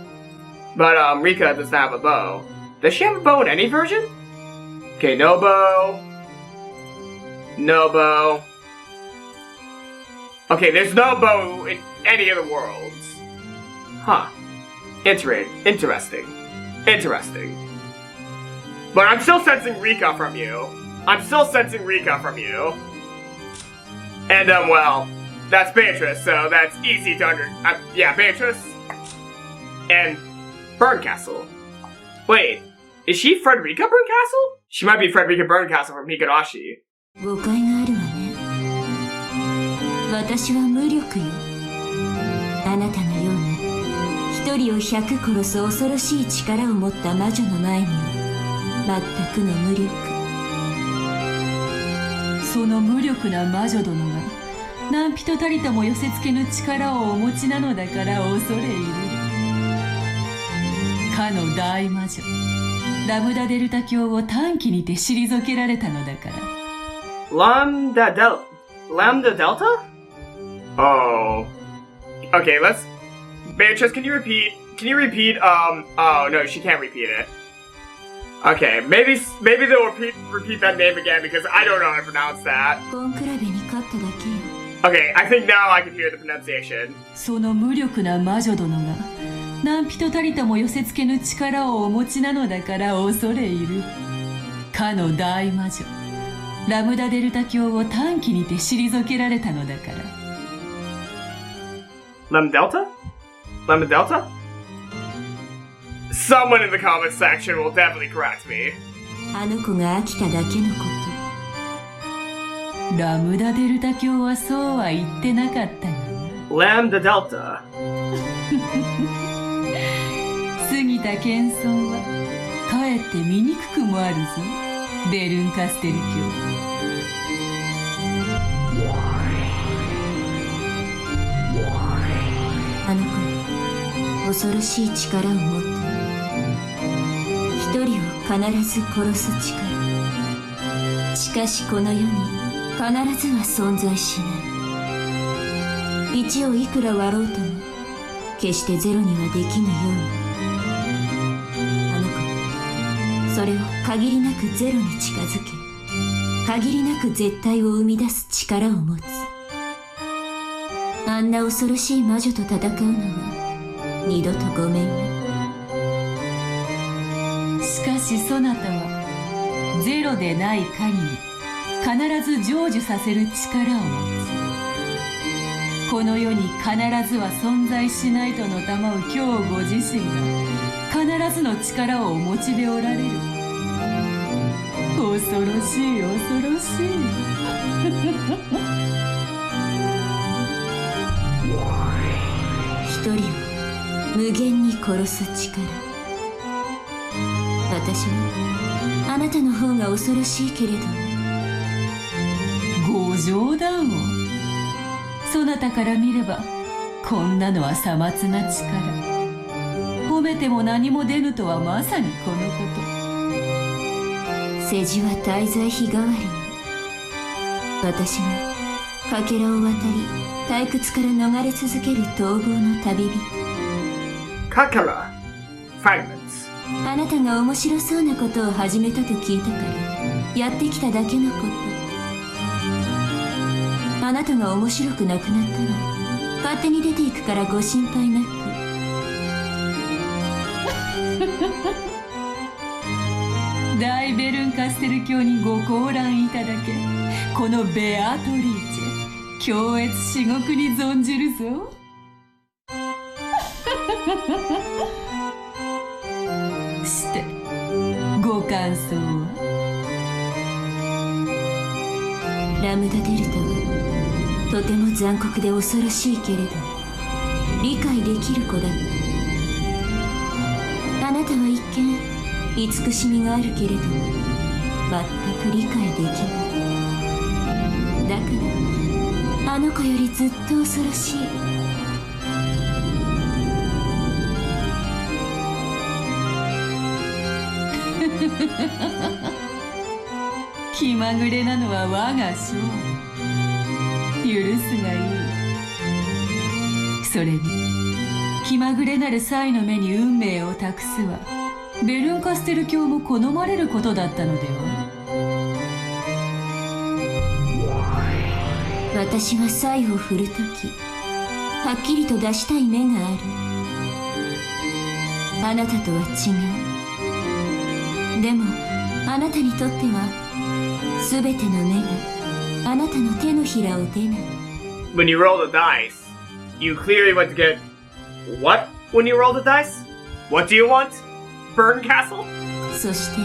but Rika does not have a bow. Does she have a bow in any version? Okay, no bow. No bow. Okay, there's no bow in any of the worlds. Huh. Interesting. Interesting. But I'm still sensing Rika from you. I'm still sensing Rika from you. And, well, that's Beatrice, so that's easy to yeah, Beatrice. And Burncastle. Wait, is she Frederica Burncastle? She might be Frederica Burncastle from Higurashi. 誤解があるわね。私は無力よ。あなたのように一人を100殺す恐ろしい力を持った魔女の前には全くの無力。その無力な魔女殿が何人たりとも寄せ付けぬ力をお持ちなのだから恐れ入る。かの大魔女ラムダデルタ教を短期にて退けられたのだから。Lambda Delta? Oh. Okay, let's... Beatrice, can you repeat? Oh, no, she can't repeat it. Okay, maybe they'll repeat that name again because I don't know how to pronounce that. コンクラベに勝っただけよ。Okay, I think now I can hear the pronunciation. その無力な魔女殿が何人たりとも寄せ付けぬ力をお持ちなのだから恐れ入る。かの大魔女ラムダデルタ教を短期にて退けられたのだから。Lamdelta? Someone in the comments section will definitely correct me. あの子が飽きただけのこと。ラムダデルタ教はそうは言ってなかったがな。Lambda Delta. 過ぎた謙遜はかえって醜くもあるぞ、ベルンカステル教。あの子恐ろしい力を持っている。一人を必ず殺す力。しかしこの世に必ずは存在しない。1をいくら割ろうとも決してゼロにはできぬように。あの子それを限りなくゼロに近づけ、限りなく絶対を生み出す力を持つ。あんな恐ろしい魔女と戦うのは二度とごめんよ。しかしそなたはゼロでない限り必ず成就させる力を持つ。この世に必ずは存在しないとのたまう今日ご自身が必ずの力をお持ちでおられる。恐ろしい恐ろしい。人を無限に殺す力。私はあなたの方が恐ろしいけれど。ご冗談を。そなたから見ればこんなのはさまつな力。褒めても何も出ぬとはまさにこのこと。世辞は滞在費代わりに。私がかけらを渡り退屈から逃れ続ける逃亡の旅人。Kakara Fragments。あなたが面白そうなことを始めたと聞いたからやってきただけのこと。あなたが面白くなくなったら勝手に出ていくからご心配なく。大ベルンカステル教にご降覧いただけ、このベアトリーチェ強烈至極に存じるぞ。してご感想は。ラムダデルタはとても残酷で恐ろしいけれど理解できる子だった。あなたは一見慈しみがあるけれど全く理解できない。だからあの子よりずっと恐ろしい。気まぐれなのは我が性。許すがいい。それに気まぐれなる妻の目に運命を託すはベルンカステル教も好まれることだったのでは。私は財を振るときはっきりと出したい目がある。あなたとは違う。でもあなたにとってはすべての目があなたの手のひらを出ない。 When you roll the dice, you clearly want to get what when you roll the dice? What do you want? Burn Castle? そして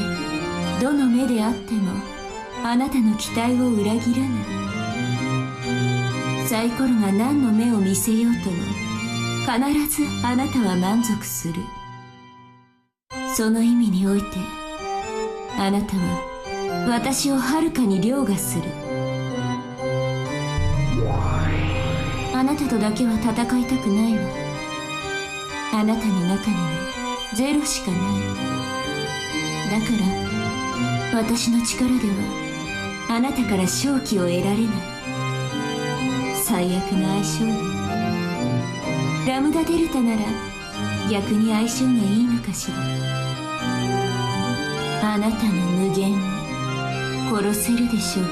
どの目であってもあなたの期待を裏切らない。サイコロが何の目を見せようとも必ずあなたは満足する。その意味においてあなたは私をはるかに凌駕する。あなたとだけは戦いたくないわ。あなたの中にはゼロしかない。だから私の力ではあなたから勝機を得られない。最悪の相性よ。ラムダデルタなら逆に相性がいいのかしら。あなたの無限を殺せるでしょうか。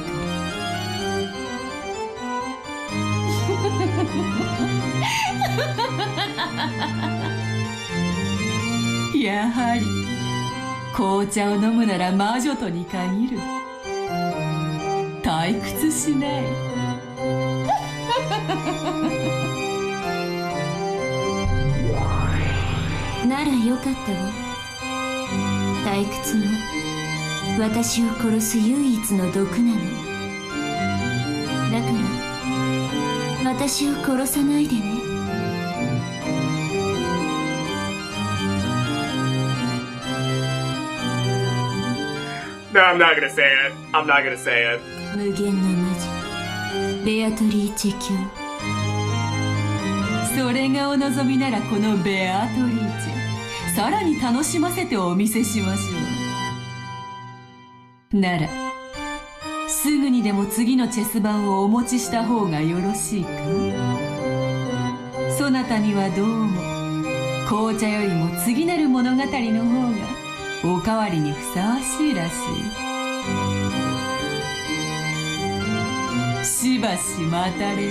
やはり紅茶を飲むなら魔女とに限る。退屈しない。ならよかったわ。退屈は私を殺す唯一の毒なの。だから私を殺さないでね。No, I'm not gonna say it. I'm not gonna say it. 無限の魔女ベアトリーチェ卿。それがお望みならこのベアトリーチェさらに楽しませてお見せしましょう。ならすぐにでも次のチェス盤をお持ちした方がよろしいか。そなたにはどうも紅茶よりも次なる物語の方がおかわりにふさわしいらしい。しばし待たれよ。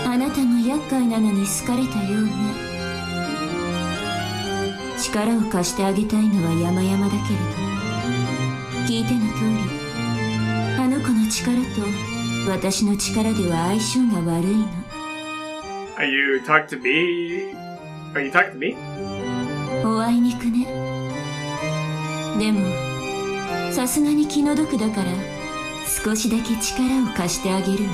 あなたも厄介なのに好かれたようね。力を貸してあげたいのは山々だけれど聞いての通りあの子の力と私の力では相性が悪いの。Are you talking to me? Are you talking to me? おあいにくね。でもさすがに気の毒だから少しだけ力を貸してあげるわ。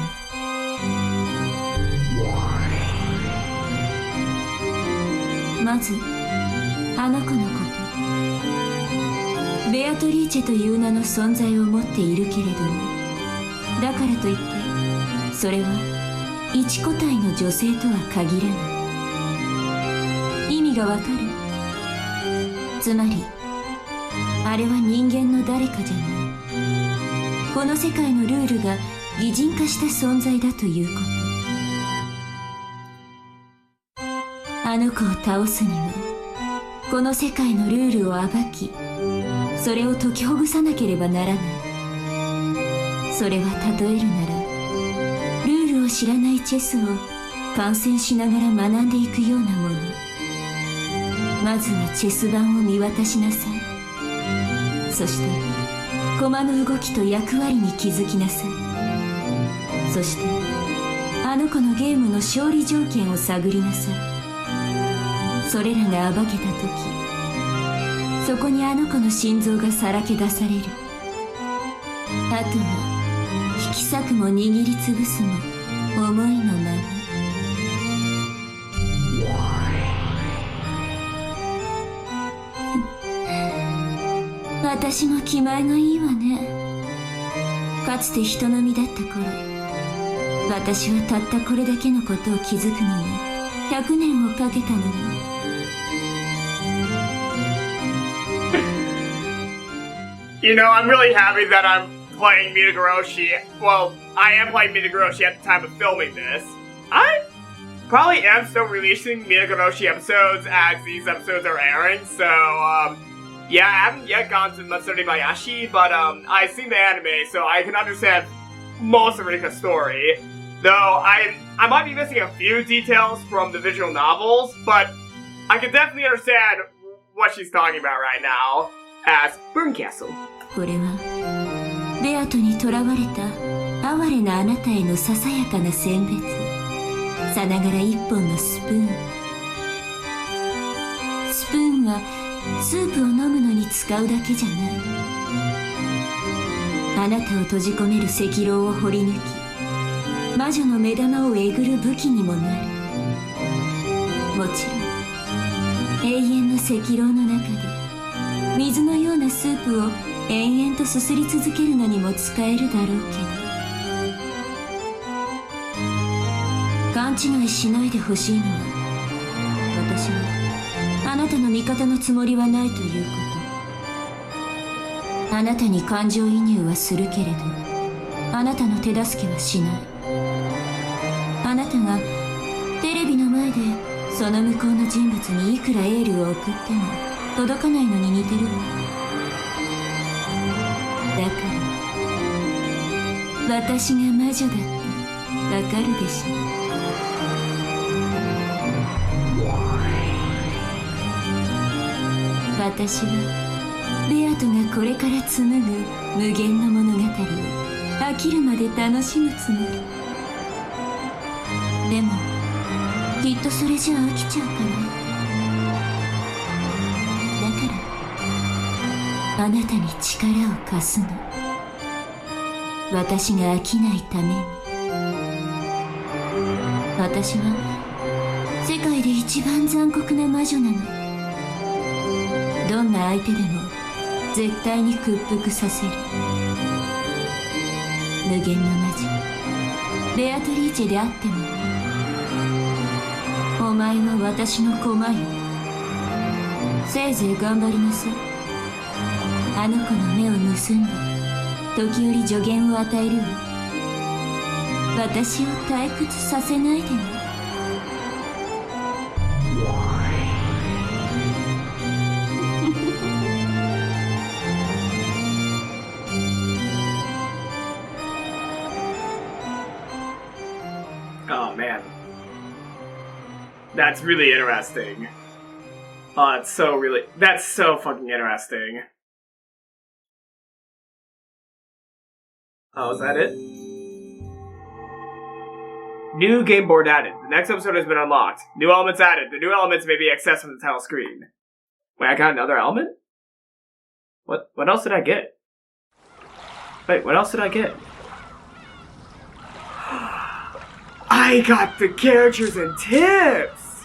まずあの子のこと、ベアトリーチェという名の存在を持っているけれども、だからといってそれは一個体の女性とは限らない。意味がわかる？つまりあれは人間の誰かじゃない。この世界のルールが擬人化した存在だということ。あの子を倒すにはこの世界のルールを暴き、それを解きほぐさなければならない。それは例えるなら、ルールを知らないチェスを観戦しながら学んでいくようなもの。まずはチェス盤を見渡しなさい。そして駒の動きと役割に気づきなさい。そしてあの子のゲームの勝利条件を探りなさい。それらが暴けた時、そこにあの子の心臓がさらけ出される。あとは引き裂くも握りつぶすも思いのまま。私も気前がいいわね。かつて人並みだった頃、私はたったこれだけのことを気づくのに100年をかけたのに。You know, I'm really happy that I'm playing Higurashi. Well, I am playing Higurashi at the time of filming this. I probably am still releasing Higurashi episodes as these episodes are airing, so, yeah, I haven't yet gone to Matsuri Bayashi, but, I've seen the anime, so I can understand most of Rika's story. Though, I might be missing a few details from the visual novels, but I can definitely understand what she's talking about right now as Burn Castle. これはベアトに囚われた哀れなあなたへのささやかな選別、さながら一本のスプーン。スプーンはスープを飲むのに使うだけじゃない。あなたを閉じ込める赤狼を掘り抜き、魔女の目玉をえぐる武器にもなる。もちろん永遠の赤狼の中で水のようなスープを延々とすすり続けるのにも使えるだろうけど、勘違いしないでほしいのは、私はあなたの味方のつもりはないということ。あなたに感情移入はするけれど、あなたの手助けはしない。あなたがテレビの前でその向こうの人物にいくらエールを送っても届かないのに似てるわ。だから私が魔女だってわかるでしょ。私はベアトがこれから紡ぐ無限の物語を飽きるまで楽しむつもり。でもきっとそれじゃ飽きちゃうから。だからあなたに力を貸すの。私が飽きないために。私は世界で一番残酷な魔女なの。どんな相手でも絶対に屈服させる。無限の魔女ベアトリーチェであっても、お前は私の駒よ。せいぜい頑張りなさい。あの子の目を盗んで時折助言を与えるわ。私を退屈させないでね。Oh man. That's really interesting. Oh, that's so fucking interesting. Oh, is that it? New game board added. The next episode has been unlocked. New elements added. The new elements may be accessed from the title screen. Wait, I got another element? What else did I get? Wait, what else did I get? I got the characters and tips!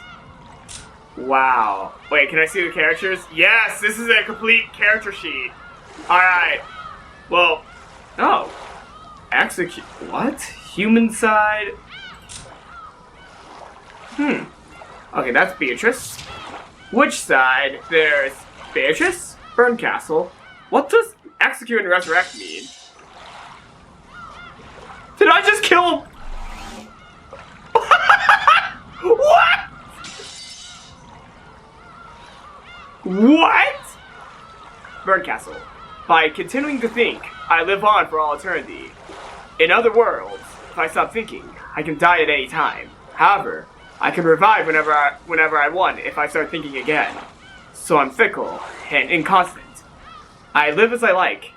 Wow. Wait, can I see the characters? Yes, this is a complete character sheet. Alright. Well, oh. Execute. What? Human side. Okay, that's Beatrice. Which side? There's Beatrice, Burn Castle. What does execute and resurrect mean? Did I just kill? What? What? Burn Castle. By continuing to think, I live on for all eternity. In other words, if I stop thinking, I can die at any time. However, I can revive whenever I want if I start thinking again. So I'm fickle and inconstant. I live as I like.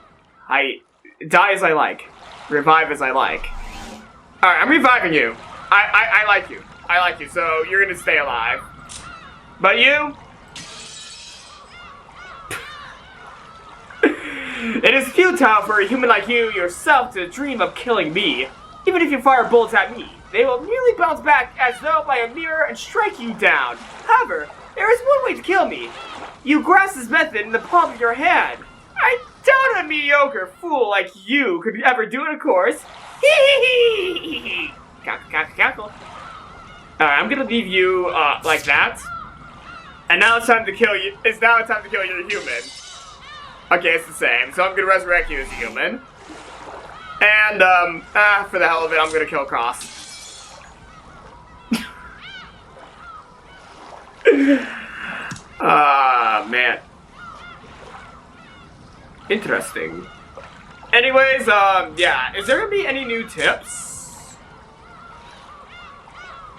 I die as I like. Revive as I like. Alright, I'm reviving you. I like you. I like you, so you're gonna stay alive. But you? It is futile for a human like you yourself to dream of killing me. Even if you fire bullets at me, they will merely bounce back as though by a mirror and strike you down. However, there is one way to kill me. You grasp this method in the palm of your hand. I doubt a mediocre fool like you could ever do it, of course. Hee. Cackle, cackle, cackle. Alright, I'm gonna leave you, like that. And now it's time to kill you. It's now time to kill your human. Okay, it's the same. So I'm gonna resurrect you as a human. And, for the hell of it, I'm gonna kill Cross. Man. Interesting. Anyways, yeah. Is there gonna be any new tips?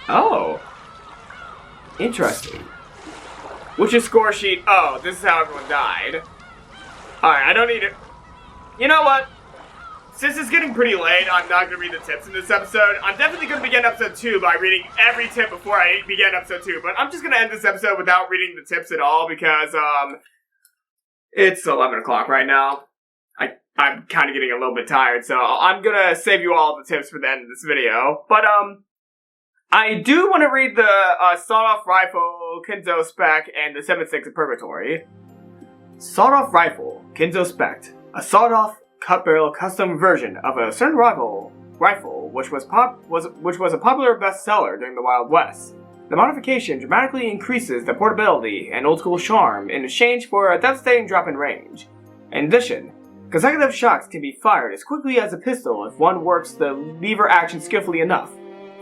Oh. Interesting. Which is score sheet? Oh, this is how everyone died. Alright, I don't need it. You know what? Since it's getting pretty late, I'm not gonna read the tips in this episode. I'm definitely gonna begin episode 2 by reading every tip before I begin episode 2. But I'm just gonna end this episode without reading the tips at all because, it's 11 o'clock right now. I'm kind of getting a little bit tired, so I'm gonna save you all the tips for the end of this video. But, I do want to read the, sawed-off rifle, Kenzo spec, and the 7.6 of Purgatory. Sawed-off rifle, Kenzo spec. A sawed-off cut-barrel custom version of a certain rifle, which was a popular bestseller during the Wild West. The modification dramatically increases the portability and old-school charm in exchange for a devastating drop in range. In addition, consecutive shots can be fired as quickly as a pistol if one works the lever action skillfully enough.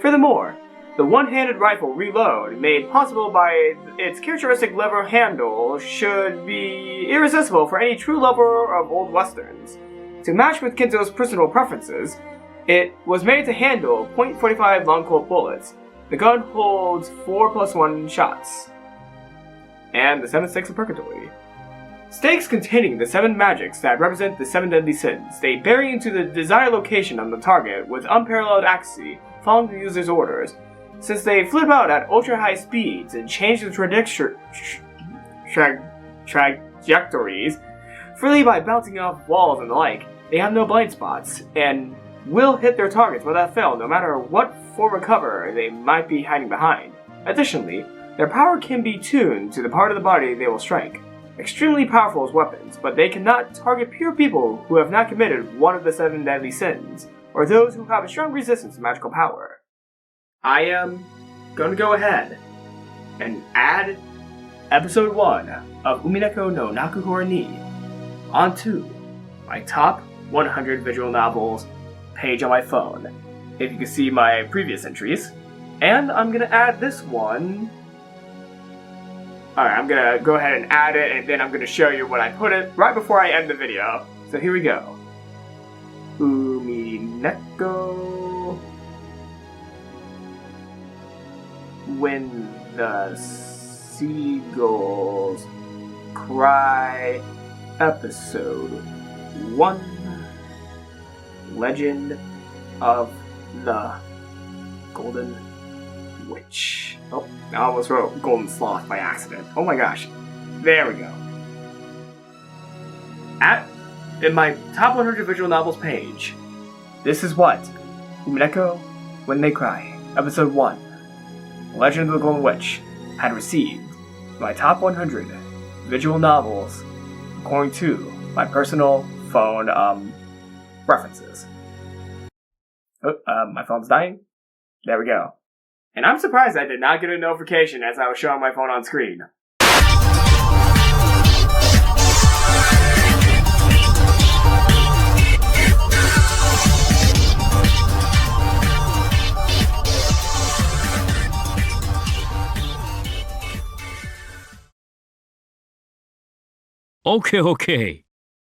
Furthermore, the one-handed rifle reload, made possible by its characteristic lever handle, should be irresistible for any true lover of old westerns. To match with Kenzo's personal preferences, it was made to handle .45 long Colt bullets. The gun holds 4+1 shots. And the 7.6 of Purgatory. Stakes containing the 7 magics that represent the 7 deadly sins. They bury into the desired location on the target with unparalleled accuracy, following the user's orders. Since they flip out at ultra-high speeds and change the trajectories freely by bouncing off walls and the like, they have no blind spots, and will hit their targets without fail no matter what form of cover they might be hiding behind. Additionally, their power can be tuned to the part of the body they will strike. Extremely powerful as weapons, but they cannot target pure people who have not committed one of the 7 deadly sins, or those who have a strong resistance to magical power. I am going to go ahead and add episode 1 of Umineko no Nakuhora ni onto my top 100 visual novels page on my phone, if you can see my previous entries. And I'm going to add this one. Alright, I'm going to go ahead and add it, and then I'm going to show you what I put it right before I end the video. So here we go. Umineko. When the Seagulls Cry, episode 1, Legend of the Golden Witch. Oh, I almost wrote Golden Sloth by accident. Oh my gosh. There we go. in my top 100 visual novels page, this is what Umineko When They Cry, Episode 1, Legend of the Golden Witch, had received my top 100 visual novels according to my personal phone references. My phone's dying. There we go. And I'm surprised I did not get a notification as I was showing my phone on screen. Okay.